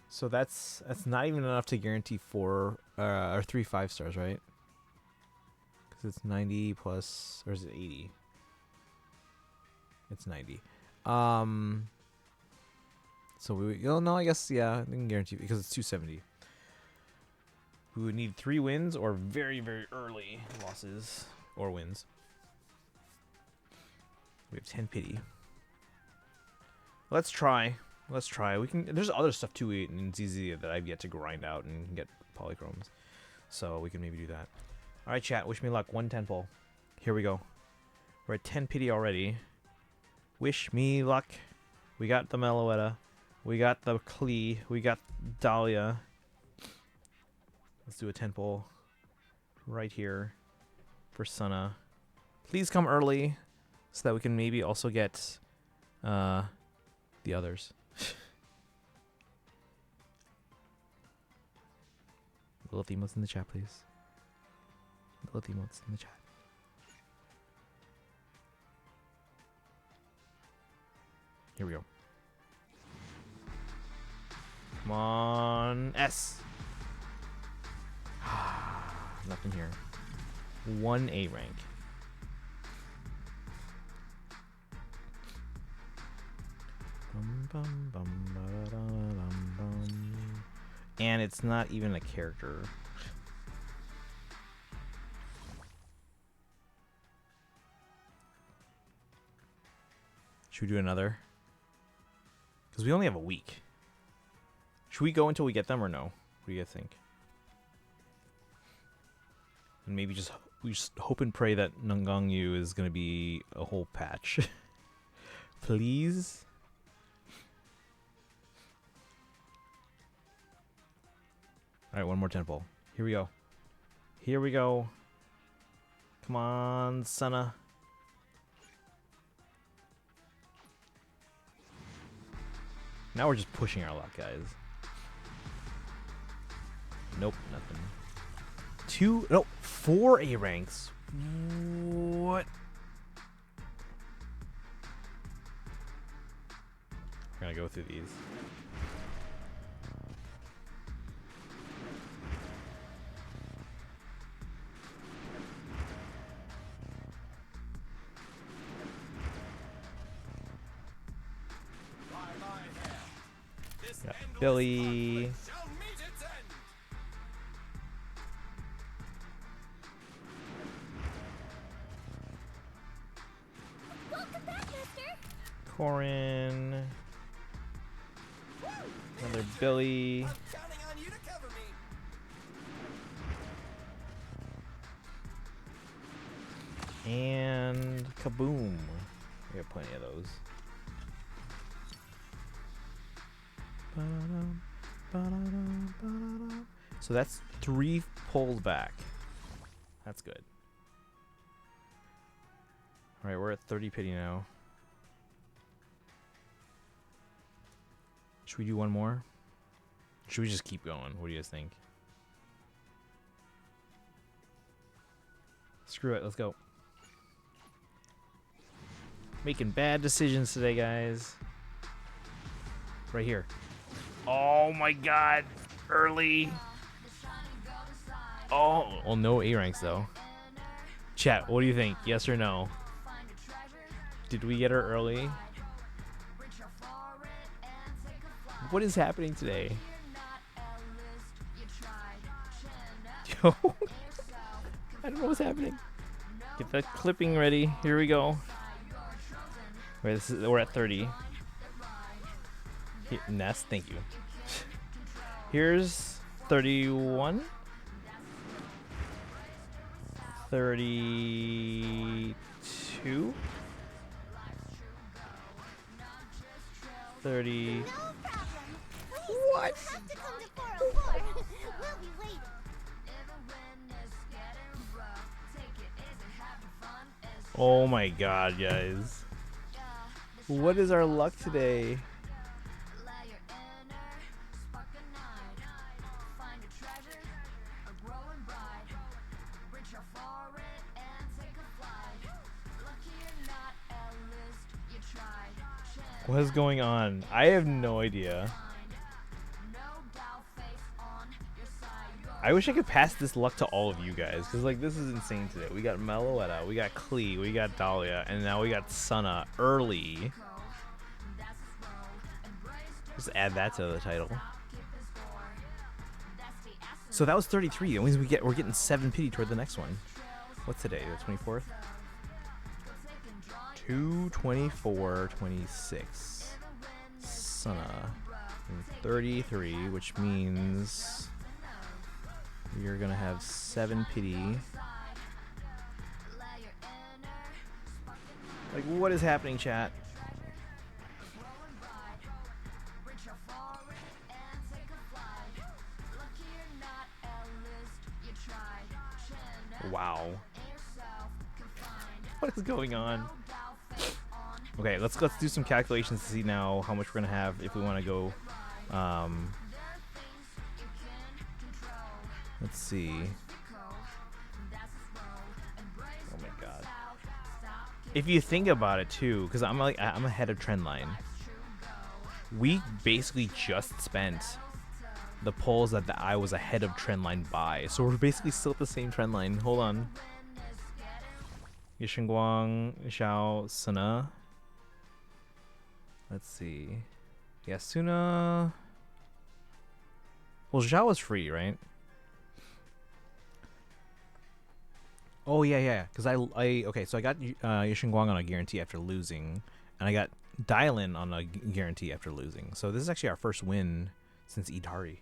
So that's not even enough to guarantee 4 or 3 5-stars, right? Because it's 90 plus, or is it 80? It's 90. So no, I guess yeah, I can guarantee because it's 270. We would need 3 wins or very, very early losses or wins. We have 10 pity. Let's try. Let's try. We can. There's other stuff too in ZZZ that I've yet to grind out and get polychromes, so we can maybe do that. All right, chat. Wish me luck. 110 pull. Here we go. We're at 10 pity already. Wish me luck. We got the Meloetta. We got the Klee. We got Dahlia. Let's do a 10 pull right here for Sunna. Please come early so that we can maybe also get the others. Little emotes in the chat, please. Little emotes in the chat. Here we go. Come on, S. Nothing here. 1 A rank. And it's not even a character. Should we do another? Because we only have a week. Should we go until we get them or no? What do you guys think? And maybe we just hope and pray that Nungang Yu is going to be a whole patch. Please? Alright, one more temple. Here we go. Here we go. Come on, Senna. Now we're just pushing our luck, guys. Nope, nothing. 4 A ranks. What? We're gonna go through these. Got Billy. Corin. Another Billy. And kaboom. We have plenty of those. So that's 3 pulls back. That's good. Alright, we're at 30 pity now. Should we do one more? Should we just keep going? What do you guys think? Screw it, let's go. Making bad decisions today, guys. Right here. Oh my god. Early. Oh, well, no A ranks though. Chat, what do you think? Yes or no? Did we get her early? What is happening today? Yo. I don't know what's happening. Get that clipping ready. Here we go. Wait, we're at 30. Nest, thank you. Here's 31. 32. 30. What? Oh my god, guys. What is our luck today? What is going on? I have no idea. I wish I could pass this luck to all of you guys, because like this is insane today. We got Meloetta, we got Klee, we got Dahlia, and now we got Sunna early. Just add that to the title. So that was 33. That means we're getting 7 pity toward the next one. What's today? The 24th? 224, 26. Sunna. 33, which means you're gonna have 7 pity. Like, what is happening, chat? Wow. What is going on? Okay, let's do some calculations to see now how much we're gonna have if we want to go. Let's see. Oh my god. If you think about it too, because I'm ahead of trendline. We basically just spent the polls that I was ahead of trendline by, so we're basically still at the same trendline. Hold on. Yishengguang, Xiao, Sunna. Let's see. Yasuna. Well, Zhao was free, right? Oh yeah. Because I okay. So I got Yishengguang on a guarantee after losing, and I got dial in on a guarantee after losing. So this is actually our first win since Idari.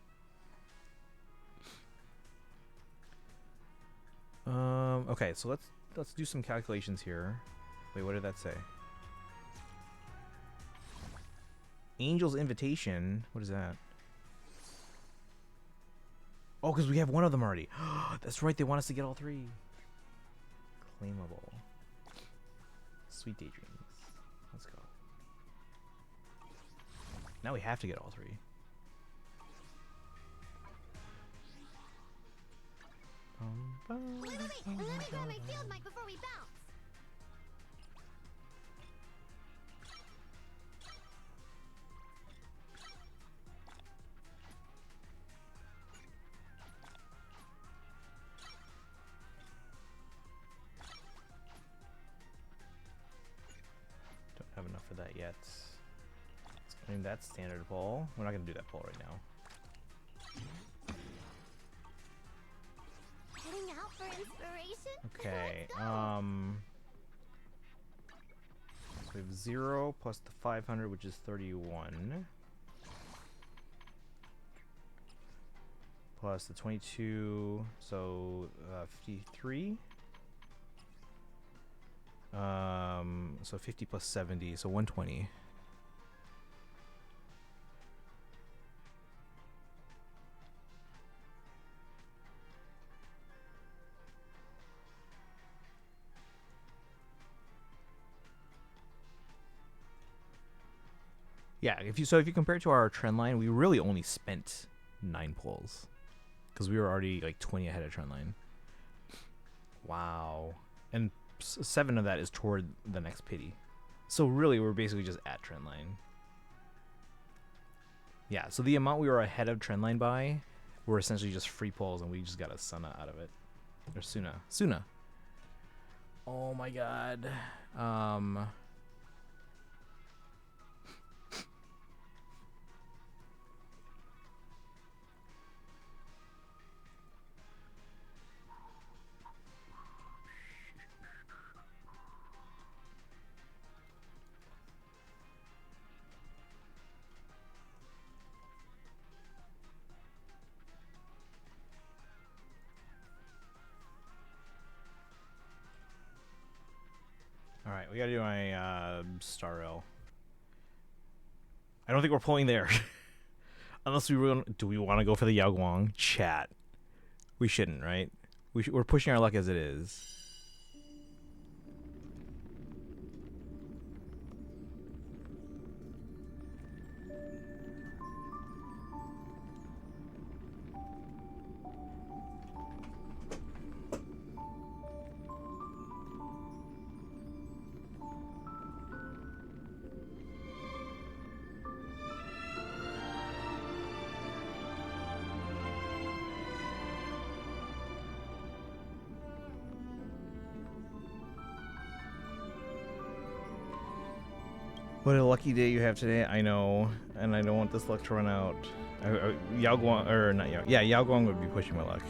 Okay, so let's do some calculations here. Wait, what did that say? Angel's Invitation. What is that? Oh, because we have one of them already. That's right. They want us to get all three. Claimable. Sweet Daydreams. Let's go. Now we have to get all three. Wait, let me grab my field mic before we bounce. Don't have enough for that yet. Let's claim that standard poll. We're not going to do that poll right now. Heading out for inspiration? Okay, Let's go. so we have 0 plus the 500, which is 31. Plus the 22, so 53. So 50 plus 70, so 120. Yeah, if you compare it to our trend line, we really only spent 9 pulls because we were already like 20 ahead of trend line. Wow, and 7 of that is toward the next pity. So really, we're basically just at trend line. Yeah, so the amount we were ahead of trend line by were essentially just free pulls, and we just got a Suna out of it, or Suna. Oh my god. Alright, we gotta do my Star Rail. I don't think we're pulling there. Unless do we want to go for the Yao Guang? Chat. We shouldn't, right? We're pushing our luck as it is. What a lucky day you have today. I know, and I don't want this luck to run out. Yao Guang, or not Yao. Yeah, Yao Guang would be pushing my luck.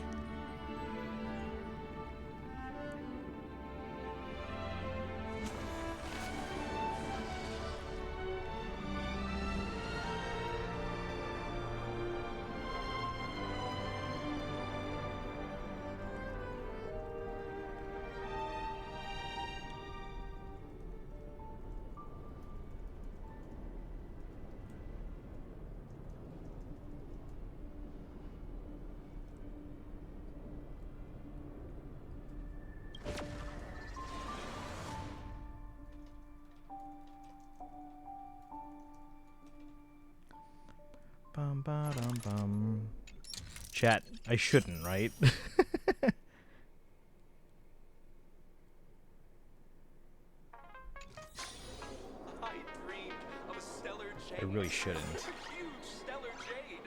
Bum, ba, dum, bum. Chat, I shouldn't, right? I dreamed of a stellar jade. I really shouldn't. A huge stellar jade.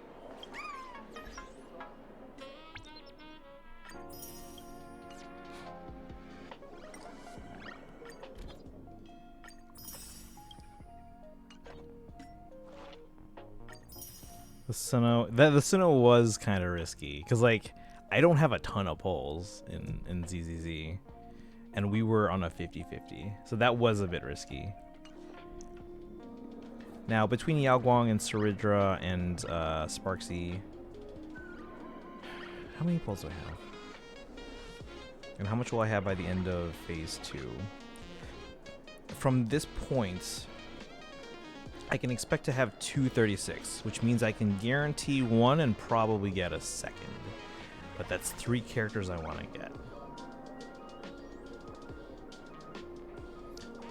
The Suno was kind of risky because like I don't have a ton of pulls in ZZZ, and we were on a 50-50, so that was a bit risky. Now, between Yao Guang and Saridra and Sparksy, how many pulls do I have? And how much will I have by the end of Phase 2? From this point, I can expect to have 236, which means I can guarantee one and probably get a second. But that's 3 characters I want to get.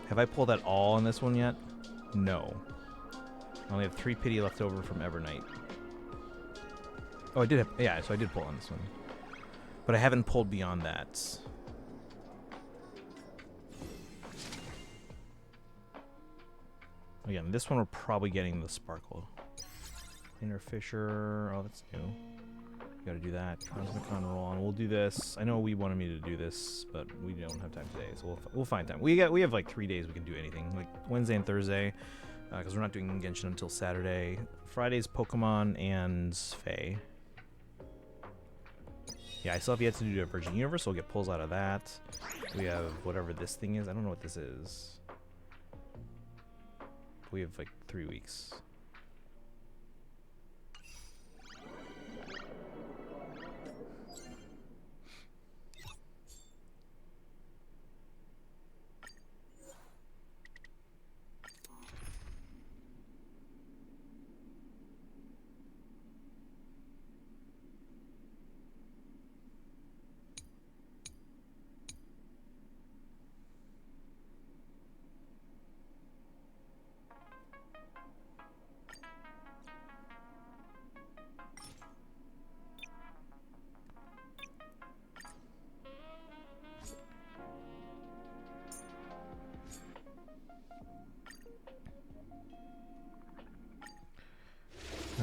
Have I pulled at all in this one yet? No. I only have 3 pity left over from Evernight. Oh, I did have, yeah, so I did pull on this one. But I haven't pulled beyond that. Again, this one we're probably getting the Sparkle. Cleaner Fisher, oh, that's new. Gotta do that. Cosmicon roll on. We'll do this. I know we wanted me to do this, but we don't have time today, so we'll find time. We have like 3 days we can do anything, like Wednesday and Thursday, because we're not doing Genshin until Saturday. Friday's Pokemon and Fae. Yeah, I still have yet to do a Virgin Universe, so we'll get pulls out of that. We have whatever this thing is. I don't know what this is. We have like 3 weeks.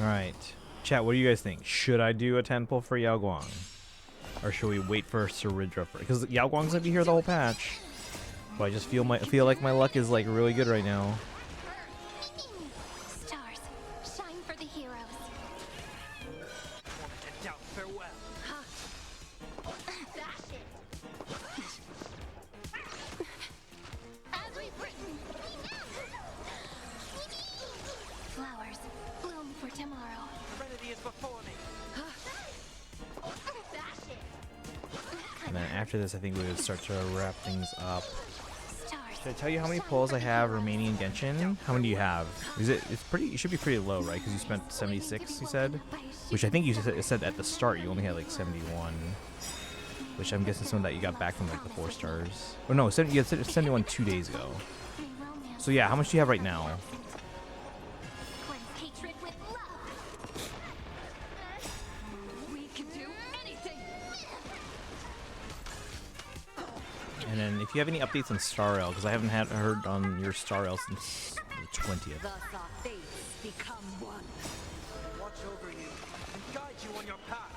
Alright. Chat, what do you guys think? Should I do a 10 pull for Yao Guang? Or should we wait for Saridra for it? Because Yao Guang's gonna be here the whole patch. But I just feel like my luck is like really good right now. Stars, shine for the heroes. Farewell. That's it. As we've written. Flowers bloom for tomorrow. Serenity is before me. That's it. And then after this, I think we would start to wrap things up. Stars. Should I tell you how many pulls I have remaining in Genshin? How many do you have? It should be pretty low, right? Because you spent 76, you said? Which I think you said at the start you only had like 71. Which I'm guessing some of that you got back from like the 4 stars. Oh no, you had 71 2 days ago. So yeah, how much do you have right now? Cleanse hatred with love. We can do anything. And then if you have any updates on Star Rail, because I haven't heard on your Star Rail since the 20th. Thus our fates become one. Watch over you and guide you on your path.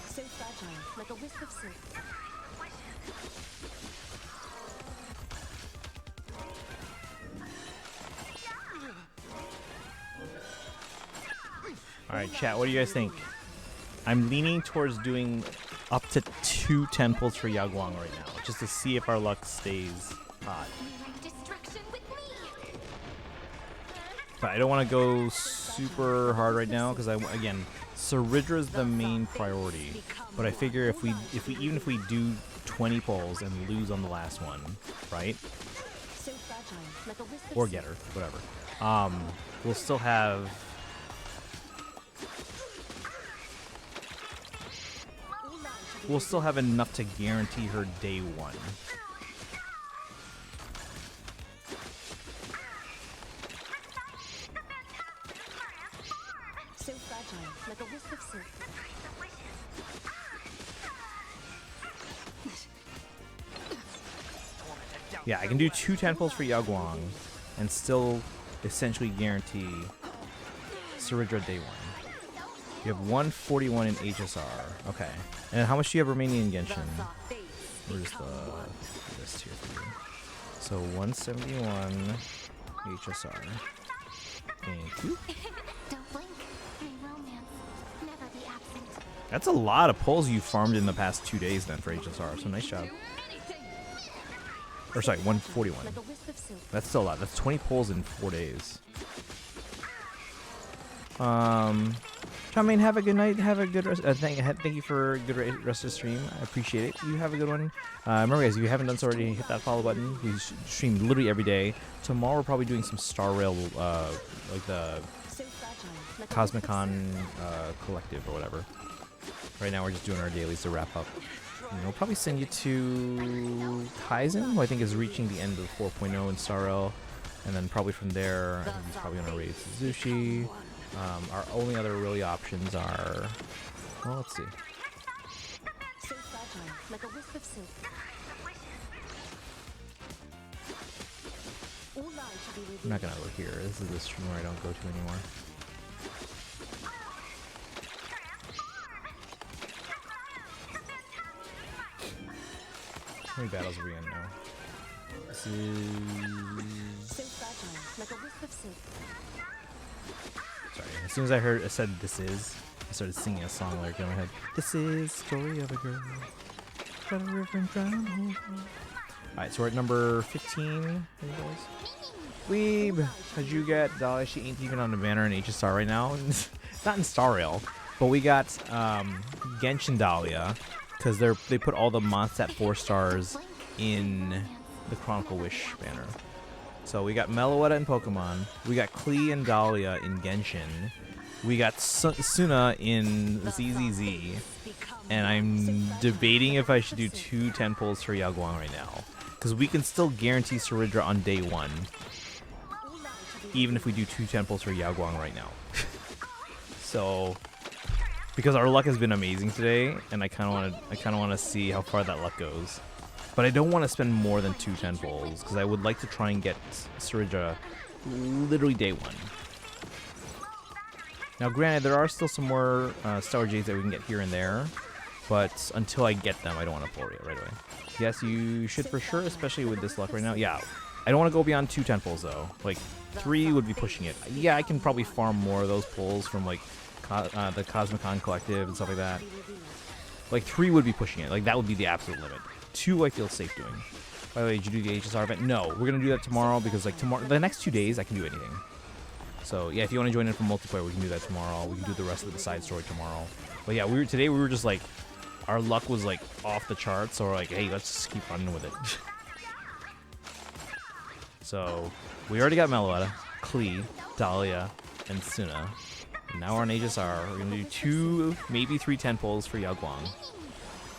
So fragile, like a wisp of silk. Alright, chat, what do you guys think? I'm leaning towards doing up to 2 10 pulls for Yao Guang right now, just to see if our luck stays hot. Destruction with me. But I don't want to go super hard right now, because again, Saridra's the main priority. But I figure even if we do 20 pulls and lose on the last one, right? So fragile, like a wisp of Or silk. get her, whatever. We'll still have. We'll still have enough to guarantee her day 1. So fragile, like a wisp of silk. Yeah, I can do 2 10 pulls for Yao Guang and still essentially guarantee Saridra day 1. You have 141 in HSR. Okay. And then how much do you have remaining in Genshin? We're just do this here for you. So 171 HSR. Thank you. Don't blink. May romance never be absent. That's a lot of pulls you farmed in the past 2 days then for HSR. So nice job. Or sorry, 141. That's still a lot. That's 20 pulls in 4 days. Charmaine, have a good night. Have a good rest. Thank you for a good rest of the stream. I appreciate it. You have a good one. Remember, guys, if you haven't done so already, hit that follow button. We stream literally every day. Tomorrow, we're probably doing some Star Rail, like the Cosmicon Collective or whatever. Right now, we're just doing our dailies to wrap up. And we'll probably send you to Kaizen, who I think is reaching the end of 4.0 in Star Rail. And then probably from there, I think he's probably going to raid Suzushi. Our only other really options are, well, let's see. I'm not gonna go here. This is the stream where I don't go to anymore. How many battles are we in now? This is... Sorry, as soon as I said this is, I started singing a song lyric in my head. This is story of a girl. Got a river and drown her. Alright, so we're at number 15. Weeb! How'd you get Dahlia? She ain't even on the banner in HSR right now. Not in Star Rail. But we got Genshin Dahlia. Because they put all the Mondstadt 4 stars in the Chronicle Wish banner. So we got Meloetta in Pokemon, we got Klee and Dahlia in Genshin, we got Suna in ZZZ, and I'm debating if I should do 2 10 pulls for Yaoguang right now. Because we can still guarantee Saridra on day 1, even if we do 2 10 pulls for Yaoguang right now. So, because our luck has been amazing today, and I kind of want to see how far that luck goes. But I don't want to spend more than 2 10 pulls, because I would like to try and get Saridra literally day 1. Now granted, there are still some more Star Jades that we can get here and there, but until I get them, I don't want to pull it right away. Yes, you should for sure, especially with this luck right now. Yeah, I don't want to go beyond 2 10 pulls though. Like, 3 would be pushing it. Yeah, I can probably farm more of those pulls from like the Cosmicon Collective and stuff like that. Like 3 would be pushing it. Like that would be the absolute limit. 2 I feel safe doing. By the way, did you do the HSR event? No, we're gonna do that tomorrow because like tomorrow, the next 2 days I can do anything. So yeah, if you want to join in for multiplayer, we can do that tomorrow. We can do the rest of the side story tomorrow. But yeah, today we were just like, our luck was like off the charts. So we're like, hey, let's just keep running with it. So we already got Meloetta, Klee, Dahlia, and Suna. And now we're on HSR. We're gonna do 2, maybe 3 10 pulls for Yaoguang.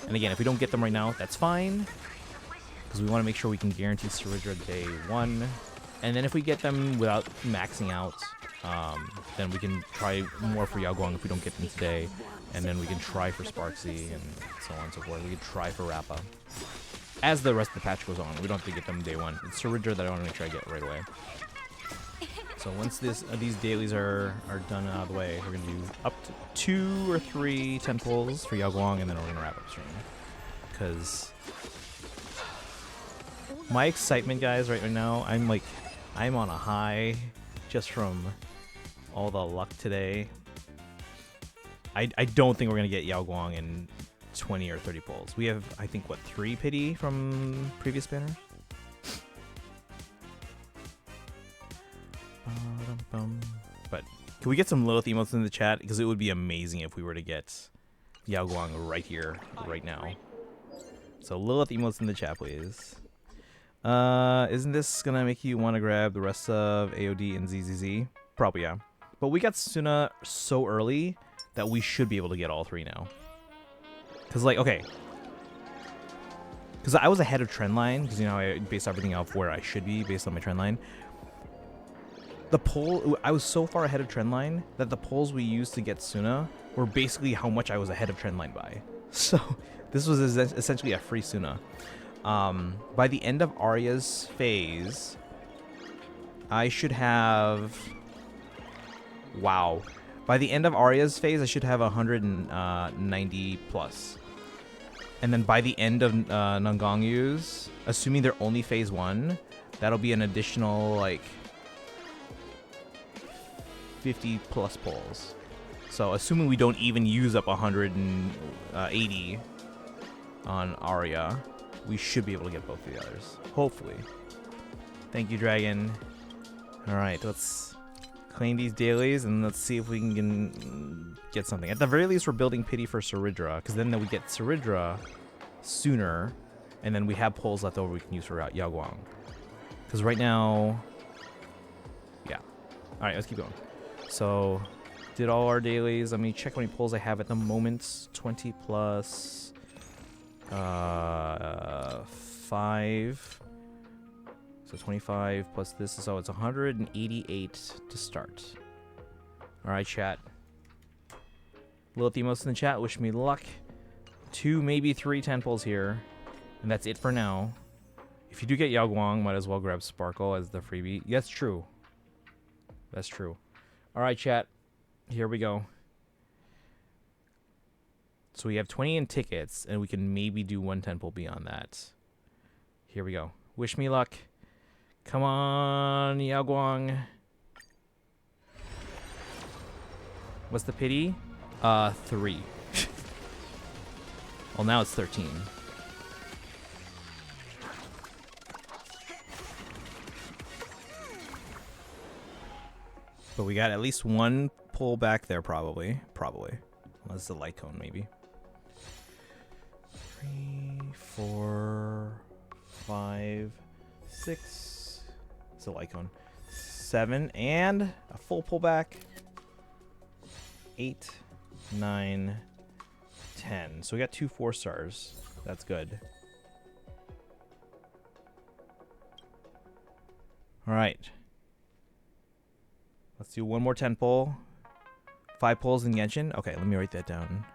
And again, if we don't get them right now, that's fine. Because we want to make sure we can guarantee Saridra day 1. And then if we get them without maxing out, then we can try more for Yaoguang if we don't get them today. And then we can try for Sparksy and so on and so forth. We can try for Rappa. As the rest of the patch goes on, we don't have to get them day 1. It's Saridra that I want to make sure I get right away. So once these dailies are done out of the way, we're going to do up to 2 or 3 10 pulls for Yaoguang, and then we're going to wrap up stream. Because my excitement, guys, right now, I'm on a high just from all the luck today. I don't think we're going to get Yaoguang in 20 or 30 pulls. We have, I think, what, 3 pity from previous banners? But can we get some Lilith emotes in the chat? Because it would be amazing if we were to get Yaoguang right here, right now. So Lilith emotes in the chat, please. Isn't this gonna make you want to grab the rest of AOD and ZZZ? Probably, yeah. But we got Suna so early that we should be able to get all 3 now. Because, like, okay. Because I was ahead of trendline, because, you know, I based everything off where I should be based on my trendline. The poll, I was so far ahead of trendline that the polls we used to get Suna were basically how much I was ahead of trendline by. So this was essentially a free Suna. By the end of Arya's phase, I should have... Wow. By the end of Arya's phase, I should have 190 plus. And then by the end of Nangongyu's, assuming they're only phase 1, that'll be an additional, like, 50 plus pulls. So assuming we don't even use up 180 on Arya, we should be able to get both of the others. Hopefully. Thank you, Dragon. Alright, let's claim these dailies and let's see if we can get something. At the very least, we're building pity for Saridra, because then we get Saridra sooner, and then we have pulls left over we can use for Yao Guang. Because right now... Yeah. Alright, let's keep going. So, did all our dailies. Let me check how many pulls I have at the moment. 20 plus... 5... So 25 plus this, so it's 188 to start. Alright, chat. Lilithimos in the chat, wish me luck. 2, maybe 3 10 pulls here. And that's it for now. If you do get Yao Guang, might as well grab Sparkle as the freebie. That's true. That's true. Alright, chat. Here we go. So we have 20 in tickets, and we can maybe do 1 10 pull beyond that. Here we go. Wish me luck. Come on, Yao Guang. What's the pity? 3. Well, now it's 13. But we got at least 1 pull back there, probably. Probably. Unless the light cone, maybe. 3, 4, 5, 6. It's a light cone. 7, and a full pullback. 8, 9, 10. So we got 2 4-stars. That's good. All right. Let's do 1 more 10 pull. 5 pulls in Genshin. Okay, let me write that down.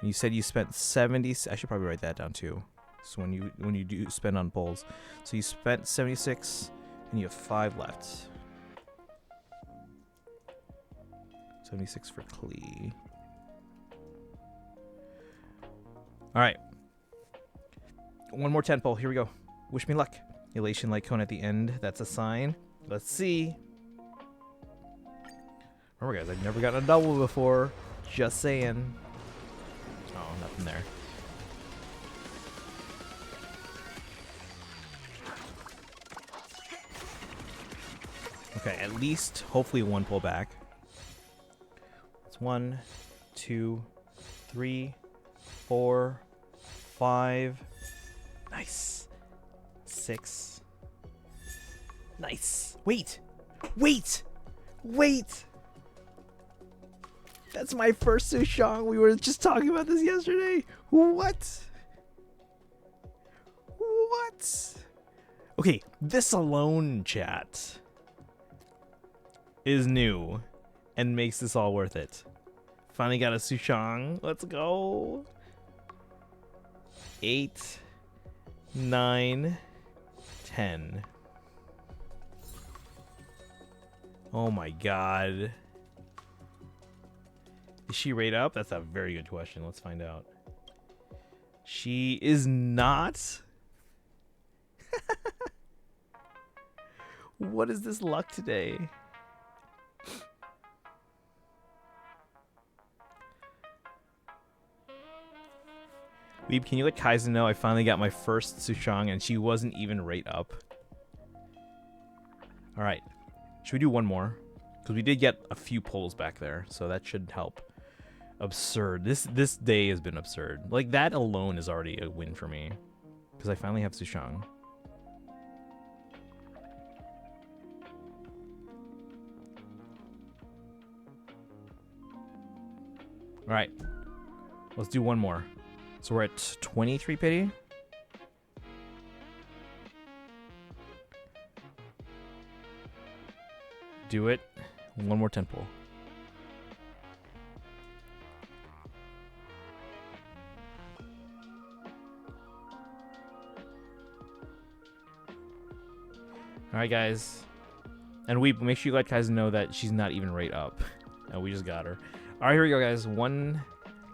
And you said you spent 70. I should probably write that down too. So when you do spend on pulls, so you spent 76, and you have 5 left. 76 for Klee. All right. 1 more 10 pull. Here we go. Wish me luck. Elation light cone at the end. That's a sign. Let's see. Remember, guys, I've never gotten a double before. Just saying. Oh, nothing there. Okay, at least, hopefully 1 pull back. It's 1, 2, 3, 4, 5. Nice. 6. Nice. Wait. Wait. Wait. That's my first Sushang. We were just talking about this yesterday. What? What? Okay, this alone, chat, is new and makes this all worth it. Finally got a Sushang. Let's go. 8, 9, 10. Oh my god. Is she rate up? That's a very good question. Let's find out. She is not. What is this luck today? Weeb, can you let Kaizen know I finally got my first Sushang and she wasn't even rate up? Alright. Should we do 1 more? Because we did get a few pulls back there, so that should help. Absurd. This day has been absurd. Like, that alone is already a win for me. Because I finally have Sushang. Alright. Let's do 1 more. So we're at 23 pity. Do it. 1 more 10 pull. Alright, guys. And we make sure you let Kaizen know that she's not even rate up. And we just got her. Alright, here we go, guys. 1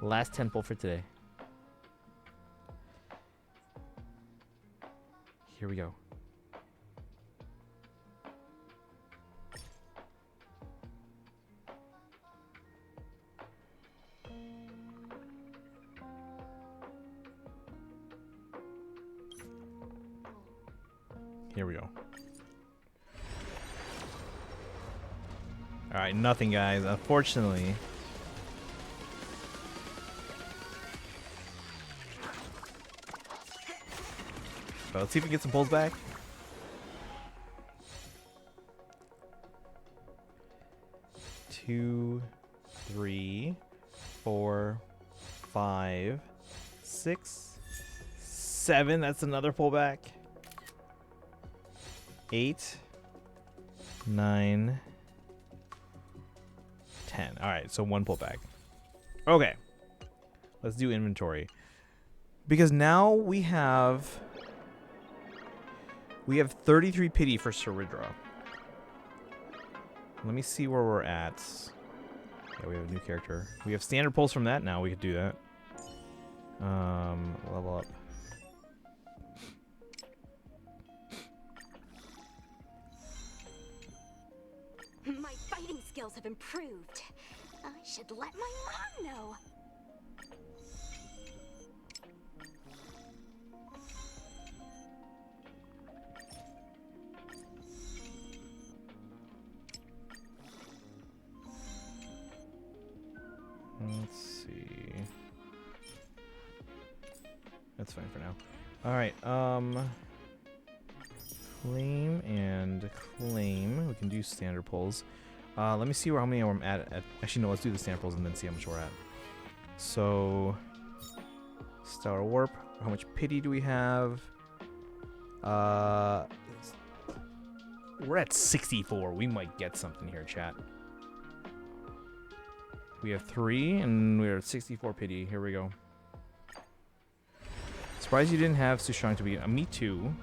last 10 pull for today. Here we go. Here we go. All right, nothing, guys. Unfortunately. But let's see if we can get some pulls back. Two, 3, 4, 5, 6, 7. That's another pullback. 8, 9, 10. All right, so one pullback. Okay, let's do inventory because now we have 33 pity for Saridra. Let me see where we're at. Yeah, we have a new character. We have standard pulls from that now. We could do that. Level up. My fighting skills have improved. I should let my mom know. Let's see. That's fine for now. All right. Claim and claim. We can do standard pulls. Let me see how many I'm at. Actually, no. Let's do the standard pulls and then see how much we're at. So, Stellar Warp. How much pity do we have? We're at 64. We might get something here, chat. We have 3, and we're at 64 pity. Here we go. Surprised you didn't have Sushang to be. Me too.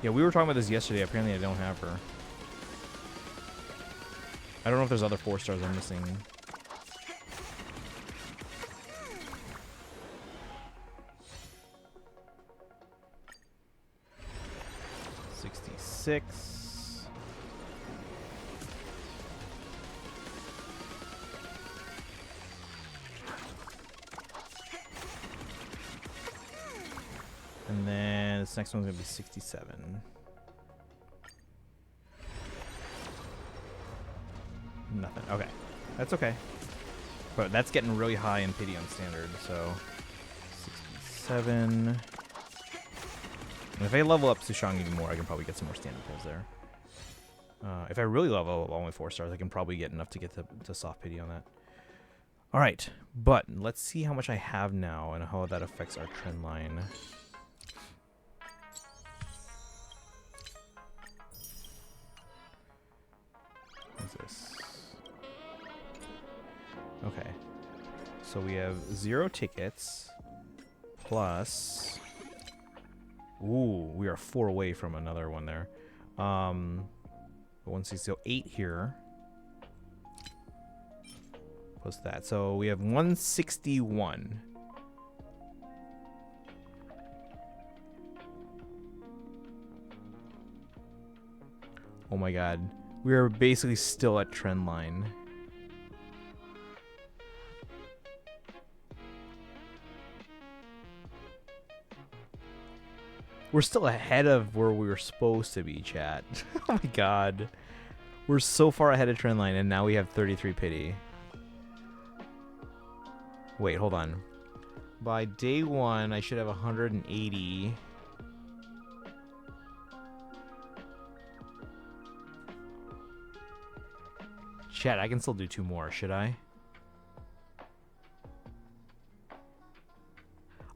Yeah, we were talking about this yesterday. Apparently, I don't have her. I don't know if there's other 4 stars I'm missing. $66. And then this next one's gonna be 67. Nothing. Okay. That's okay. But that's getting really high in pity on standard, so 67. And if I level up Sushang even more, I can probably get some more standard pulls there. If I really level up all my 4 stars, I can probably get enough to get to soft pity on that. Alright, but let's see how much I have now and how that affects our trend line. What's this? Okay. So we have 0 tickets plus. Ooh, we are 4 away from another one there. 160, so 8 here. Plus that. So we have 161. Oh my god. We are basically still at trend line. We're still ahead of where we were supposed to be, chat. Oh my god. We're so far ahead of trend line, and now we have 33 pity. Wait, hold on. By day 1, I should have 180. Chat, I can still do 2 more, should I?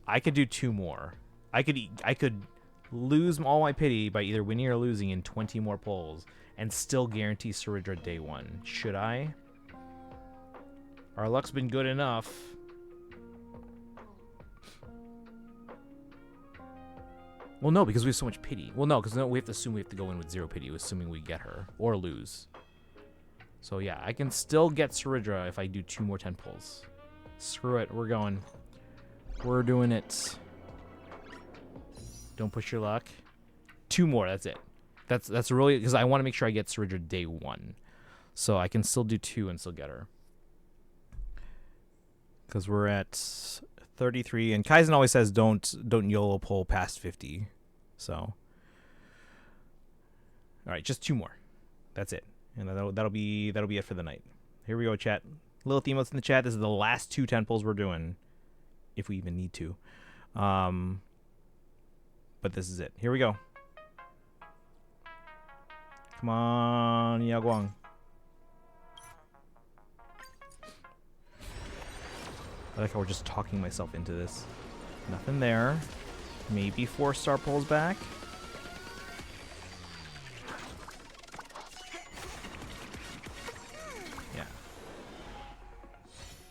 I could do 2 more. I could lose all my pity by either winning or losing in 20 more pulls and still guarantee Saridra day 1. Should I? Our luck's been good enough. Well, no, because we have so much pity. Well, no, because we have to assume we have to go in with 0 pity, assuming we get her or lose. So yeah, I can still get Saridra if I do 2 more 10 pulls. Screw it, we're going. We're doing it. Don't push your luck. 2 more, that's it. That's really, because I want to make sure I get Saridra day 1. So I can still do 2 and still get her. Because we're at 33, and Kaizen always says don't YOLO pull past 50. So All right, just 2 more. That's it, and that'll be it for the night. Here we go, chat. Little emotes in the chat. This is the last 2 temples we're doing, if we even need to. But this is it. Here we go. Come on, Yaguang. I like how we're just talking myself into this. Nothing there. Maybe 4-star pulls back. Yeah.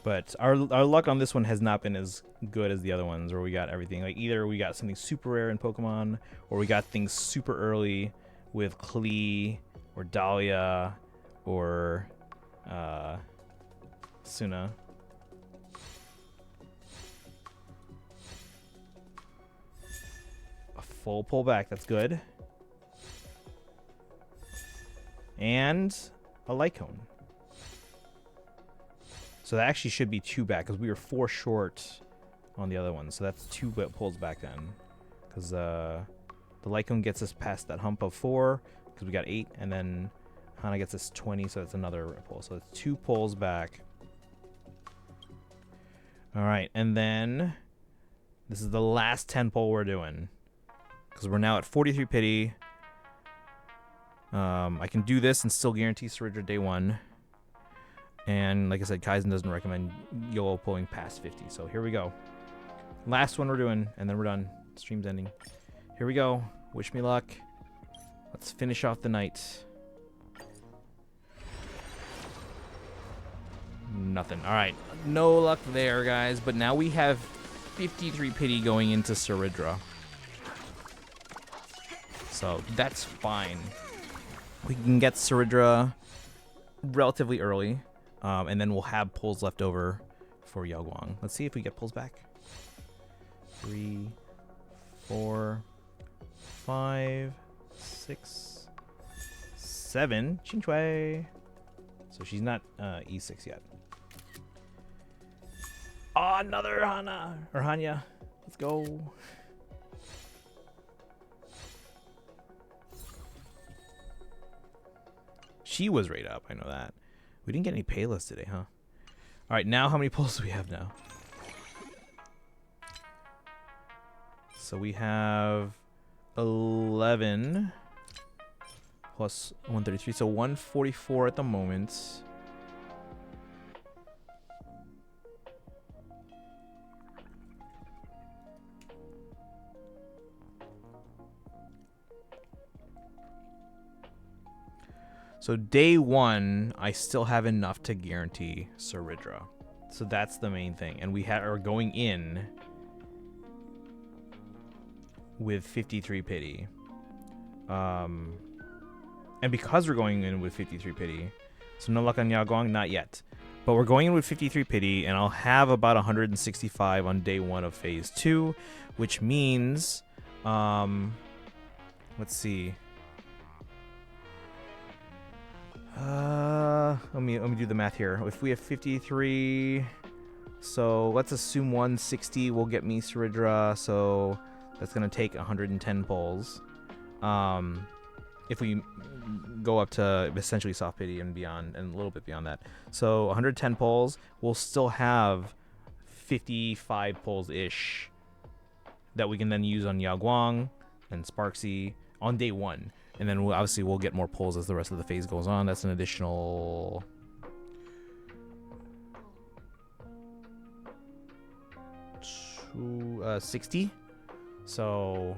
But our luck on this one has not been as good as the other ones where we got everything. Like either we got something super rare in Pokemon or we got things super early with Klee or Dahlia or Suna. A full pullback, that's good. And a Lycone. So that actually should be 2 back because we were 4 short on the other one. So that's 2 pulls back then. Because the Lycone gets us past that hump of 4 because we got 8. And then Hana gets us 20, so that's another pull. So it's 2 pulls back. All right, and then this is the last 10 pull we're doing. Because we're now at 43 pity. I can do this and still guarantee Saridra day 1. And like I said, Kaizen doesn't recommend YOLO pulling past 50. So here we go. Last one we're doing, and then we're done. Stream's ending. Here we go. Wish me luck. Let's finish off the night. Nothing. All right. No luck there, guys. But now we have 53 pity going into Saridra. So that's fine. We can get Saridra relatively early. And then we'll have pulls left over for Yaguang. Let's see if we get pulls back. 3, 4, 5, 6, 7. Chinchwei. So she's not E6 yet. Oh, another Hana or Hanya. Let's go. She was right up. I know that. We didn't get any Payless today, huh? All right, now how many pulls do we have now? So we have 11 plus 133, so 144 at the moment. So day 1, I still have enough to guarantee Saridra. So that's the main thing. And we are going in with 53 pity. And because we're going in with 53 pity, so no luck on Yaguang, not yet. But we're going in with 53 pity, and I'll have about 165 on day 1 of phase 2, which means, let's see. Let me do the math here. If we have 53, so let's assume 160 will get me Saridra, so that's gonna take 110 pulls. If we go up to essentially soft pity and beyond, and a little bit beyond that, so 110 pulls, we'll still have 55 pulls ish that we can then use on Yaguang and Sparksy on day 1. And then we'll get more pulls as the rest of the phase goes on. That's an additional 60. So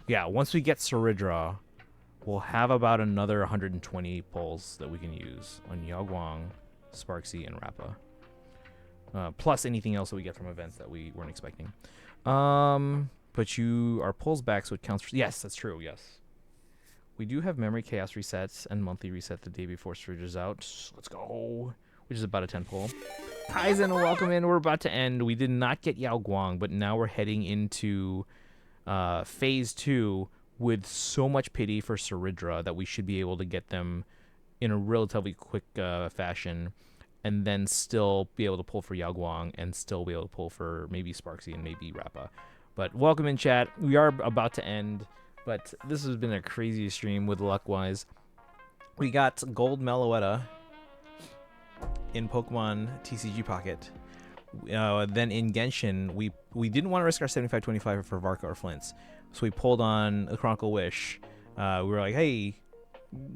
yeah, once we get Saridra, we'll have about another 120 pulls that we can use on Yaguang, Sparksy, and Rappa. Plus anything else that we get from events that we weren't expecting. But our pulls back, so it counts for... Yes, that's true, yes. We do have memory chaos resets and monthly reset the day before Saridра's out. Let's go. Which is about a 10 pull. Kaizen, welcome in. We're about to end. We did not get Yaguang, but now we're heading into phase 2 with so much pity for Saridra that we should be able to get them in a relatively quick fashion, and then still be able to pull for Yaguang and still be able to pull for maybe Sparksy and maybe Rappa. But welcome in, chat. We are about to end. But this has been a crazy stream with luck-wise. We got Gold Meloetta in Pokemon TCG Pocket. Then in Genshin, we didn't want to risk our 75-25 for Varka or Flints, so we pulled on a Chronicle Wish. We were like, hey,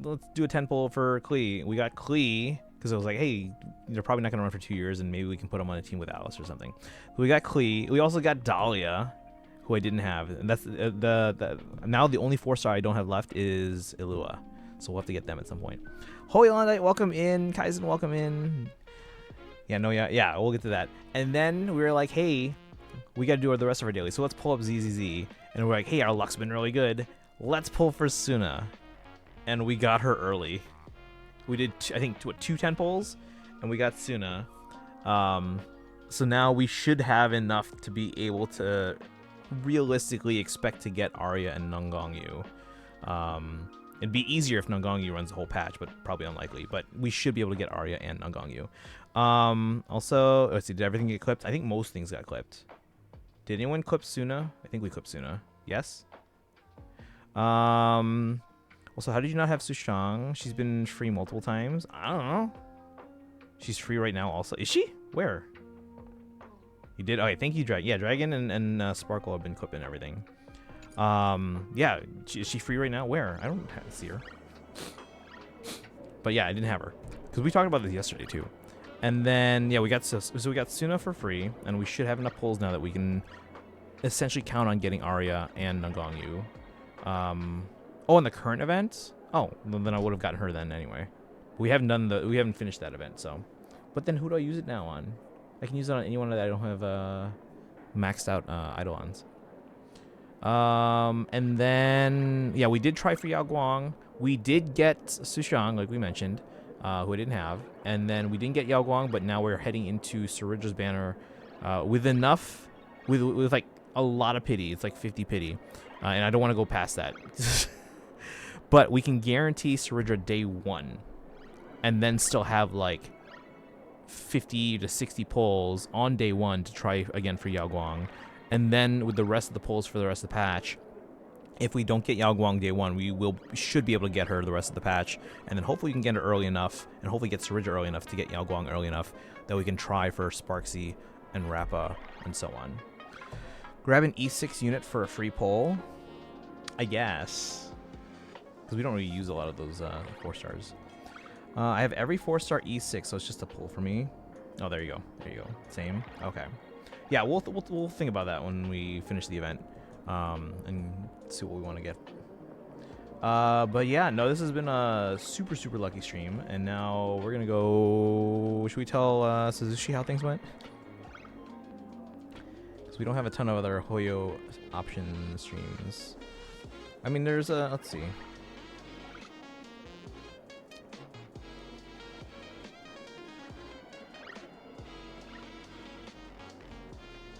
let's do a 10 pull for Klee. We got Klee because it was like, hey, they're probably not going to run for 2 years, and maybe we can put them on a team with Alice or something. So we got Klee. We also got Dahlia, who I didn't have, and that's now the only 4-star I don't have left is Ilua, so we'll have to get them at some point. Holy Landite, welcome in. Kaizen, welcome in. Yeah, we'll get to that. And then we were like, hey, we got to do the rest of our daily, so let's pull up ZZZ. And we're like, hey, our luck's been really good. Let's pull for Suna. And we got her early. We did, I think, 2 10 pulls, and we got Suna. So now we should have enough to be able to realistically expect to get Arya and Nongongyu. It'd be easier if Nongongyu runs the whole patch, but probably unlikely. But we should be able to get Arya and Nongongyu. Also, let's see, did everything get clipped? I think most things got clipped. Did anyone clip Suna? I think we clipped Suna. Yes? Also, how did you not have Sushang? She's been free multiple times. I don't know. She's free right now also. Is she? Where? You did? Okay, thank you, Dragon. Yeah, Dragon and Sparkle have been clipping everything. Yeah, is she free right now? Where? I don't see her. But yeah, I didn't have her. Because we talked about this yesterday, too. And then, yeah, we got Suna for free, and we should have enough pulls now that we can essentially count on getting Arya and Nongongyu. Oh, in the current event? Oh, then I would have gotten her then anyway. We haven't finished that event, so. But then who do I use it now on? I can use it on anyone that I don't have maxed out Eidolons. And then, yeah, we did try for Yao Guang. We did get Sushang, like we mentioned, who I didn't have. And then we didn't get Yao Guang, but now we're heading into Suridra's banner with enough, with like a lot of pity. It's like 50 pity. And I don't want to go past that. But we can guarantee Suridra day 1. And then still have like 50 to 60 pulls on day 1 to try again for Yao Guang. And then with the rest of the pulls for the rest of the patch, if we don't get Yao Guang day 1, we should be able to get her the rest of the patch. And then hopefully we can get her early enough, and hopefully get Suridra early enough to get Yao Guang early enough that we can try for Sparksy and Rappa and so on. Grab an E6 unit for a free pull, I guess. Because we don't really use a lot of those 4-stars. I have every 4-star E6, so it's just a pull for me. Oh, there you go. There you go. Same. Okay. Yeah, we'll think about that when we finish the event, and see what we want to get. But yeah, no, this has been a super lucky stream, and now we're gonna go. Should we tell Suzushi how things went? Because we don't have a ton of other Hoyo option streams. I mean, there's a. Let's see.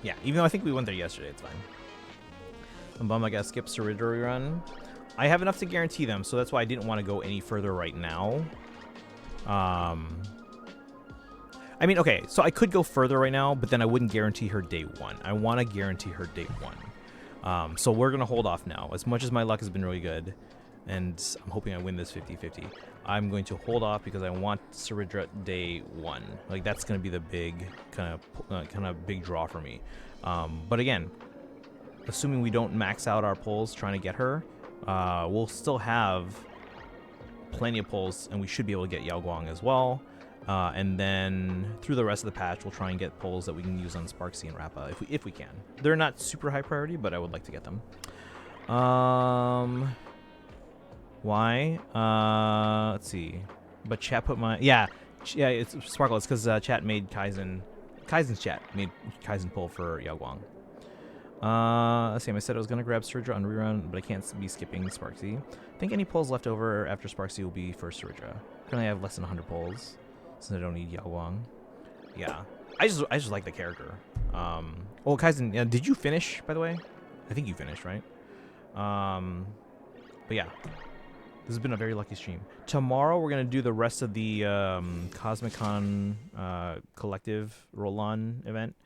Yeah, even though I think we went there yesterday, it's fine. I'm bummed I gotta skip Suridra run. I have enough to guarantee them, so that's why I didn't want to go any further right now. I mean, okay, so I could go further right now, but then I wouldn't guarantee her day 1. I want to guarantee her day 1. So we're going to hold off now. As much as my luck has been really good, and I'm hoping I win this 50-50, I'm going to hold off because I want Suridra day 1. Like, that's going to be the big kind of big draw for me. But again, assuming we don't max out our pulls trying to get her, we'll still have plenty of pulls, and we should be able to get Yao Guang as well. And then through the rest of the patch, we'll try and get pulls that we can use on Sparksy and Rappa if we can. They're not super high priority, but I would like to get them. Why? Let's see. But chat put my it's Sparkle. It's because chat made Kaizen's chat made Kaizen pull for Yao Guang. Let's see. I said I was gonna grab Suridra on rerun, but I can't be skipping Sparksy. I think any pulls left over after Sparksy will be for Suridra. Currently, I have less than 100 pulls since I don't need Yao Guang. Yeah, I just like the character. Well, Kaizen, did you finish, by the way? I think you finished, right? But yeah. This has been a very lucky stream. Tomorrow, we're going to do the rest of the Cosmic Con Collective roll-on event.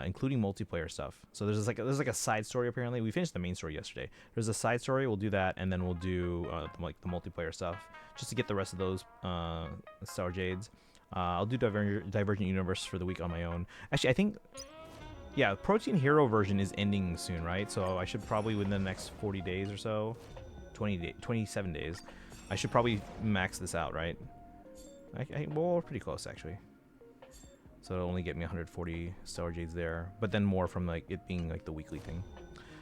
including multiplayer stuff. So there's like a side story apparently. We finished the main story yesterday. There's a side story. We'll do that, and then we'll do like the multiplayer stuff just to get the rest of those Star Jades. I'll do Divergent Universe for the week on my own. Actually, I think, yeah, Protein Hero version is ending soon, right? So I should probably within the next 40 days or so, 27 days, I should probably max this out, right? Well, we're pretty close actually. So it'll only get me 140 Stellar Jades there, but then more from like it being like the weekly thing.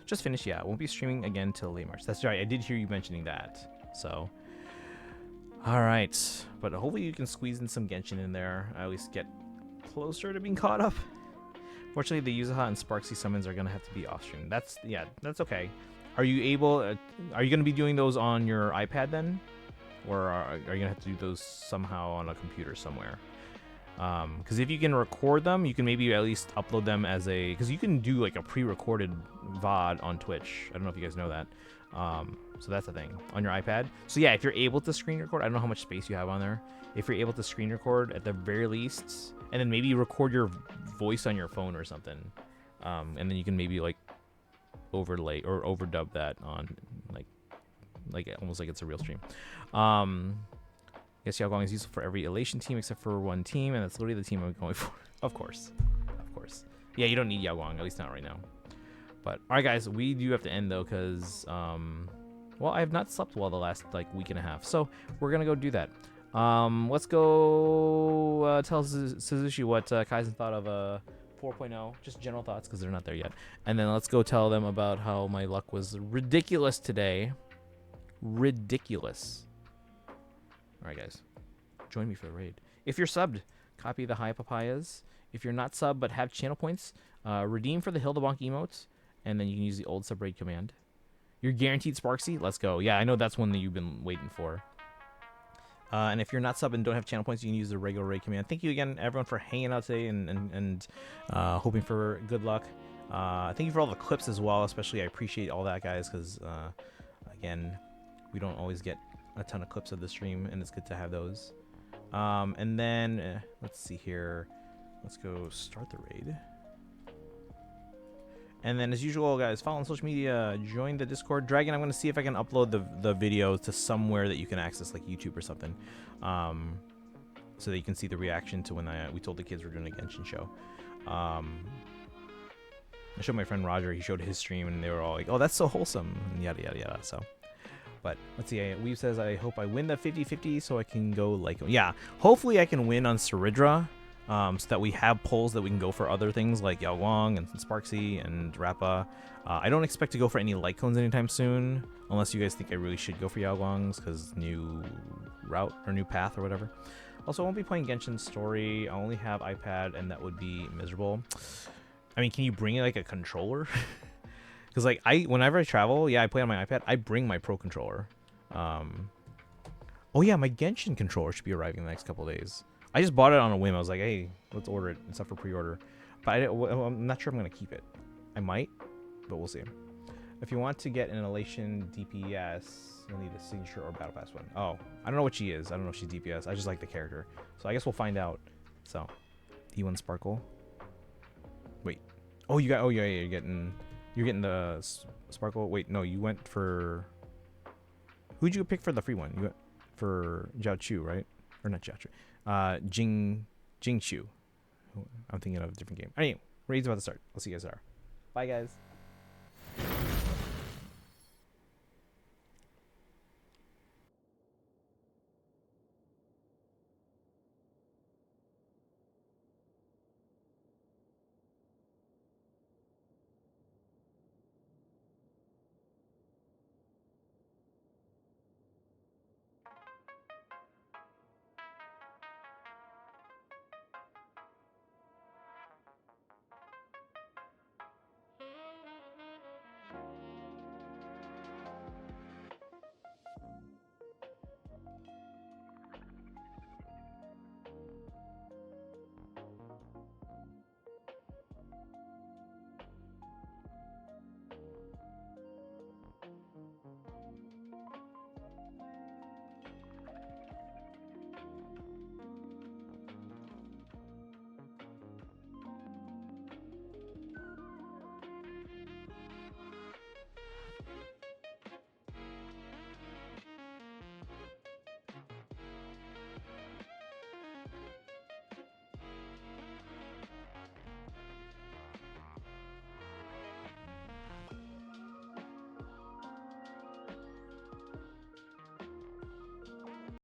Just finished, yeah. Won't be streaming again till late March. That's right. I did hear you mentioning that. So, all right. But hopefully you can squeeze in some Genshin in there. I at least get closer to being caught up. Fortunately, the Yuzaha and Sparksy summons are gonna have to be off stream. That's okay. Are you able? Are you gonna be doing those on your iPad then, or are you gonna have to do those somehow on a computer somewhere? Because if you can record them, you can maybe at least upload them as a, because you can do like a pre-recorded VOD on Twitch. I don't know if you guys know that. So that's the thing on your iPad. So yeah, if you're able to screen record, I don't know how much space you have on there. If you're able to screen record at the very least, and then maybe record your voice on your phone or something, and then you can maybe like overlay or overdub that on like almost like it's a real stream. Yes, Yao Guang is useful for every Elation team except for one team, and that's literally the team I'm going for. Of course. Yeah, you don't need Yao Guang, at least not right now. But, alright guys, we do have to end though, because, well, I have not slept well the last, like, week and a half. So, we're gonna go do that. Let's go tell Suzushi what Kaizen thought of 4.0. Just general thoughts, because they're not there yet. And then let's go tell them about how my luck was ridiculous today. Ridiculous. Alright guys, join me for the raid. If you're subbed, copy the Hi Papayas. If you're not subbed but have channel points, redeem for the Hildebonk emotes, and then you can use the old sub raid command. You're guaranteed Sparksy? Let's go. Yeah, I know that's one that you've been waiting for. And if you're not subbed and don't have channel points, you can use the regular raid command. Thank you again, everyone, for hanging out today and hoping for good luck. Thank you for all the clips as well, especially I appreciate all that, guys, because, again, we don't always get a ton of clips of the stream, and it's good to have those. And then let's see here. Let's go start the raid. And then, as usual, guys, follow on social media, join the Discord. Dragon, I'm going to see if I can upload the videos to somewhere that you can access, like YouTube or something, so that you can see the reaction to when we told the kids we're doing a Genshin show. I showed my friend Roger. He showed his stream, and they were all like, "Oh, that's so wholesome," and yada yada yada. So. But let's see, Weave says, I hope I win the 50-50 so I can go like, yeah, hopefully I can win on Saridra, so that we have polls that we can go for other things like Yao Guang and Sparksy and Rappa. I don't expect to go for any light cones anytime soon, unless you guys think I really should go for Yao Guang's because new route or new path or whatever. Also, I won't be playing Genshin Story. I only have iPad, and that would be miserable. I mean, can you bring like a controller? Because like whenever I travel, yeah, I play on my iPad. I bring my Pro controller. Oh yeah, my Genshin controller should be arriving in the next couple of days. I just bought it on a whim. I was like, hey, let's order it. It's up for pre-order. But I'm not sure I'm gonna keep it. I might, but we'll see. If you want to get an Elation DPS, you'll need a signature or battle pass one. Oh, I don't know what she is. I don't know if she's DPS. I just like the character, so I guess we'll find out. So, D1 Sparkle. Wait. Oh, you got. Oh yeah, you're getting. You're getting the Sparkle. Wait, no, you went for. Who'd you pick for the free one? You went for Jiao Chu, right? Or not Jiao Chu. Jing Chu. I'm thinking of a different game. Anyway, raid's about to start. I'll see you guys there. Bye, guys.